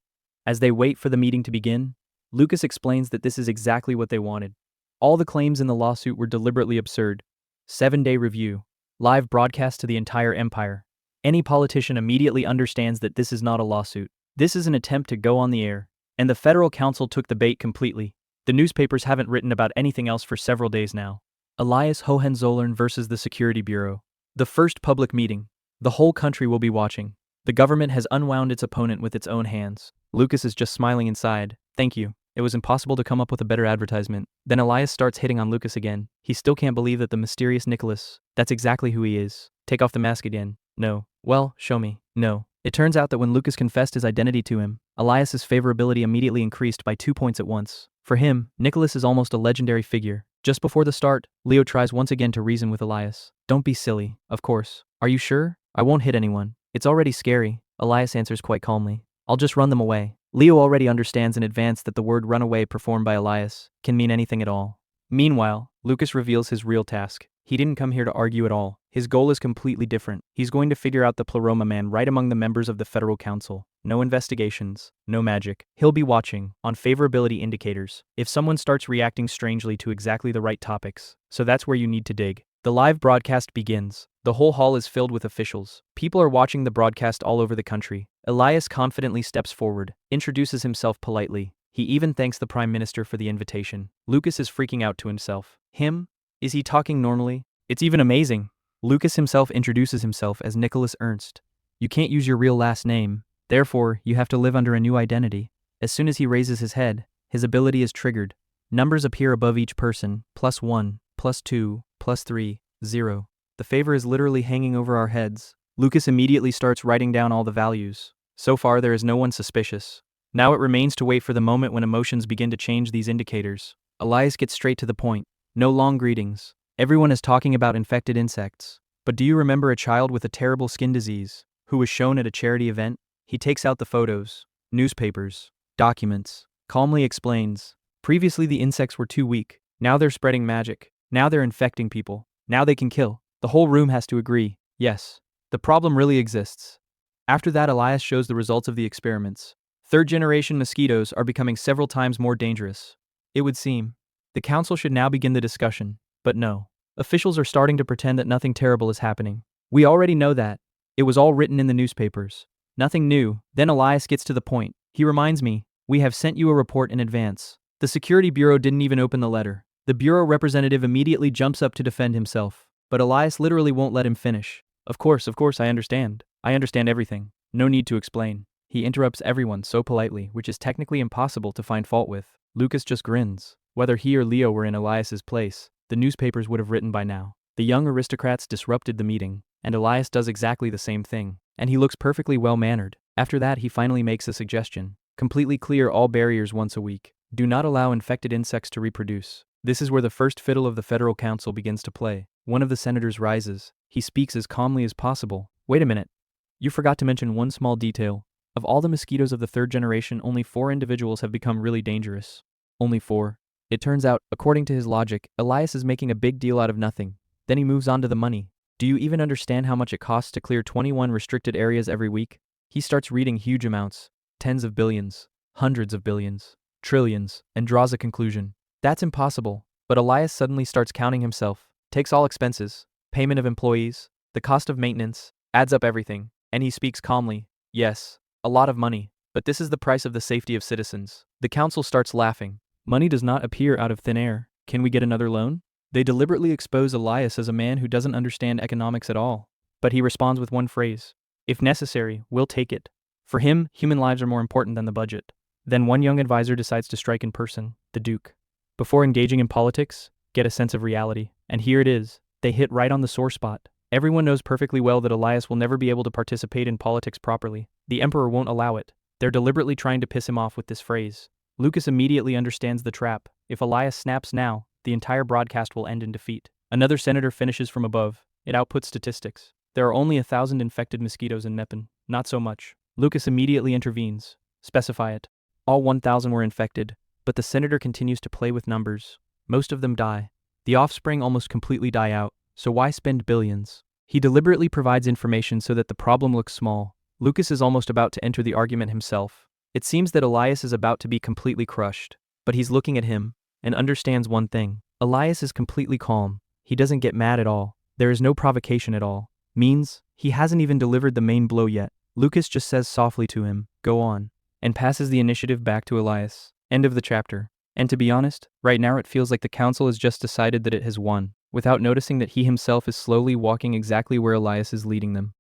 As they wait for the meeting to begin, Lucas explains that this is exactly what they wanted. All the claims in the lawsuit were deliberately absurd. 7-day review. Live broadcast to the entire empire. Any politician immediately understands that this is not a lawsuit. This is an attempt to go on the air. And the Federal Council took the bait completely. The newspapers haven't written about anything else for several days now. Elias Hohenzollern versus the Security Bureau. The first public meeting. The whole country will be watching. The government has unwound its opponent with its own hands. Lucas is just smiling inside. Thank you. It was impossible to come up with a better advertisement. Then Elias starts hitting on Lucas again. He still can't believe that the mysterious Nicholas, that's exactly who he is. Take off the mask again. No. Well, show me. No. It turns out that when Lucas confessed his identity to him, Elias's favorability immediately increased by 2 points at once. For him, Nicholas is almost a legendary figure. Just before the start, Leo tries once again to reason with Elias. Don't be silly, of course. Are you sure? I won't hit anyone. It's already scary. Elias answers quite calmly. I'll just run them away. Leo already understands in advance that the word run away performed by Elias can mean anything at all. Meanwhile, Lucas reveals his real task. He didn't come here to argue at all. His goal is completely different. He's going to figure out the Pleroma man right among the members of the Federal Council. No investigations, no magic. He'll be watching, on favorability indicators, if someone starts reacting strangely to exactly the right topics. So that's where you need to dig. The live broadcast begins. The whole hall is filled with officials. People are watching the broadcast all over the country. Elias confidently steps forward, introduces himself politely. He even thanks the Prime Minister for the invitation. Lucas is freaking out to himself. Him? Is he talking normally? It's even amazing. Lucas himself introduces himself as Nicholas Ernst. You can't use your real last name. Therefore, you have to live under a new identity. As soon as he raises his head, his ability is triggered. Numbers appear above each person, +1, +2, +3, 0. The favor is literally hanging over our heads. Lucas immediately starts writing down all the values. So far, there is no one suspicious. Now it remains to wait for the moment when emotions begin to change these indicators. Elias gets straight to the point. No long greetings. Everyone is talking about infected insects. But do you remember a child with a terrible skin disease, who was shown at a charity event? He takes out the photos, newspapers, documents, calmly explains. Previously the insects were too weak. Now they're spreading magic. Now they're infecting people. Now they can kill. The whole room has to agree. Yes, the problem really exists. After that, Elias shows the results of the experiments. Third-generation mosquitoes are becoming several times more dangerous. It would seem. The council should now begin the discussion. But no. Officials are starting to pretend that nothing terrible is happening. We already know that. It was all written in the newspapers. Nothing new. Then Elias gets to the point. He reminds me, we have sent you a report in advance. The Security Bureau didn't even open the letter. The Bureau representative immediately jumps up to defend himself. But Elias literally won't let him finish. Of course, I understand. I understand everything. No need to explain. He interrupts everyone so politely, which is technically impossible to find fault with. Lucas just grins. Whether he or Leo were in Elias's place, the newspapers would have written by now. The young aristocrats disrupted the meeting, and Elias does exactly the same thing. And he looks perfectly well-mannered. After that, he finally makes a suggestion. Completely clear all barriers once a week. Do not allow infected insects to reproduce. This is where the first fiddle of the Federal Council begins to play. One of the senators rises. He speaks as calmly as possible. Wait a minute. You forgot to mention one small detail. Of all the mosquitoes of the third generation, only 4 individuals have become really dangerous. Only 4. It turns out, according to his logic, Elias is making a big deal out of nothing. Then he moves on to the money. Do you even understand how much it costs to clear 21 restricted areas every week? He starts reading huge amounts. Tens of billions. Hundreds of billions. Trillions. And draws a conclusion. That's impossible. But Elias suddenly starts counting himself. Takes all expenses. Payment of employees. The cost of maintenance. Adds up everything. And he speaks calmly. Yes. A lot of money. But this is the price of the safety of citizens. The council starts laughing. Money does not appear out of thin air. Can we get another loan? They deliberately expose Elias as a man who doesn't understand economics at all. But he responds with one phrase. If necessary, we'll take it. For him, human lives are more important than the budget. Then one young advisor decides to strike in person, the Duke. Before engaging in politics, get a sense of reality. And here it is. They hit right on the sore spot. Everyone knows perfectly well that Elias will never be able to participate in politics properly. The emperor won't allow it. They're deliberately trying to piss him off with this phrase. Lucas immediately understands the trap. If Elias snaps now, the entire broadcast will end in defeat. Another senator finishes from above. It outputs statistics. There are only 1,000 infected mosquitoes in Meppen. Not so much. Lucas immediately intervenes. Specify it. All 1,000 were infected, but the senator continues to play with numbers. Most of them die. The offspring almost completely die out, so why spend billions? He deliberately provides information so that the problem looks small. Lucas is almost about to enter the argument himself. It seems that Elias is about to be completely crushed, but he's looking at him and understands one thing. Elias is completely calm. He doesn't get mad at all. There is no provocation at all. Means, he hasn't even delivered the main blow yet. Lucas just says softly to him, "Go on," and passes the initiative back to Elias. End of the chapter. And to be honest, right now it feels like the council has just decided that it has won, without noticing that he himself is slowly walking exactly where Elias is leading them.